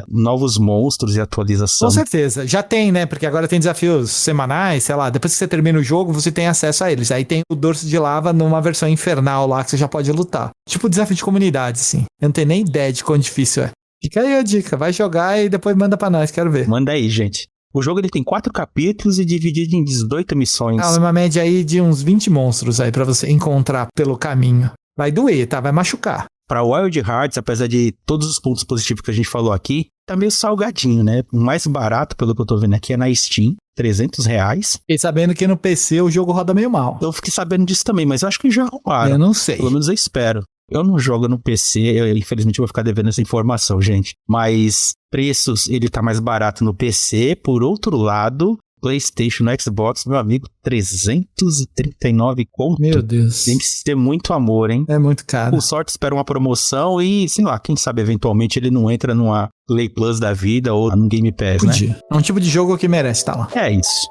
novos monstros e atualização. Com certeza. Já tem, né? Porque agora tem desafios semanais, sei lá. Depois que você termina o jogo, você tem acesso a eles. Aí tem o Dorso de Lava numa versão infernal lá que você já pode lutar. Tipo desafio de comunidade, assim. Eu não tenho nem ideia de quão difícil é. Fica aí a dica. Vai jogar e depois manda pra nós. Quero ver. Manda aí, gente. O jogo ele tem 4 capítulos e dividido em 18 missões. Uma média aí de uns 20 monstros aí pra você encontrar pelo caminho. Vai doer, tá? Vai machucar. Pra Wild Hearts, apesar de todos os pontos positivos que a gente falou aqui, tá meio salgadinho, né? O mais barato, pelo que eu tô vendo aqui, é na Steam, R$300. Fiquei sabendo que no PC o jogo roda meio mal. Eu fiquei sabendo disso também, mas eu acho que já arrumaram. Eu não sei. Pelo menos eu espero. Eu não jogo no PC, infelizmente eu vou ficar devendo essa informação, gente. Mas preços, ele tá mais barato no PC. Por outro lado, PlayStation, Xbox, meu amigo, 339 conto. Meu Deus. Tem que ter muito amor, hein? É muito caro. Por sorte, espera uma promoção e, sei lá, quem sabe eventualmente ele não entra numa Play Plus da vida ou no Game Pass, Podia. né? É um tipo de jogo que merece estar lá. É isso.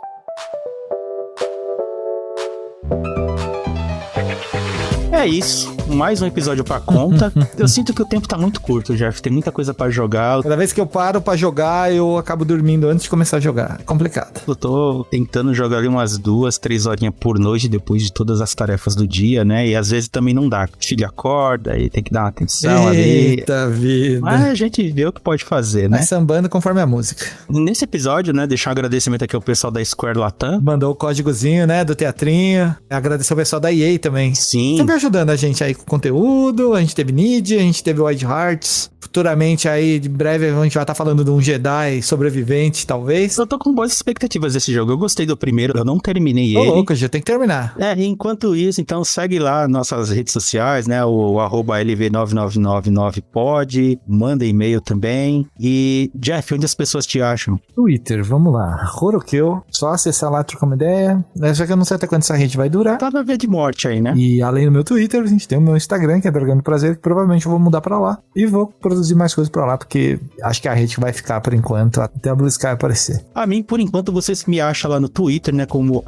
É isso, mais um episódio pra conta. Eu sinto que o tempo tá muito curto, Jeff. Tem muita coisa pra jogar. Cada vez que eu paro pra jogar, eu acabo dormindo antes de começar a jogar. É complicado. Eu tô tentando jogar ali umas 2, 3 horinhas por noite depois de todas as tarefas do dia, né? E às vezes também não dá. O filho acorda e tem que dar uma atenção ali. Eita vida. Mas a gente vê o que pode fazer, né? Vai sambando conforme a música. Nesse episódio, né, deixar um agradecimento aqui ao pessoal da Square Latam. Mandou o códigozinho, né, do teatrinho. Agradecer ao pessoal da EA também. Sim. Sempre ajudando a gente aí com conteúdo. A gente teve Nid, a gente teve Wild Hearts. Futuramente aí, de breve, a gente vai estar falando de um Jedi sobrevivente, talvez. Eu tô com boas expectativas desse jogo. Eu gostei do primeiro, eu não terminei Tô ele. louco, já tem que terminar. Enquanto isso, então segue lá nossas redes sociais, né? O @LV9999pod, manda e-mail também. E, Jeff, onde as pessoas te acham? Twitter, vamos lá. Horokeu, só acessar lá, trocar uma ideia. Já que eu não sei até quando essa rede vai durar. Tá na via de morte aí, né? E além do meu Twitter, a gente tem o meu Instagram, que é Dragão do Prazer, que provavelmente eu vou mudar pra lá. E vou produzir mais coisas pra lá, porque acho que a rede vai ficar por enquanto, até a Blue Sky aparecer. A mim, por enquanto, vocês me acham lá no Twitter, né? Como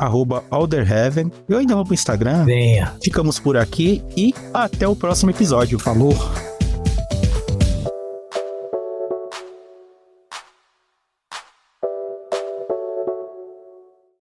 @Alderheaven. Eu ainda vou pro Instagram. Venha. Ficamos por aqui e até o próximo episódio. Falou.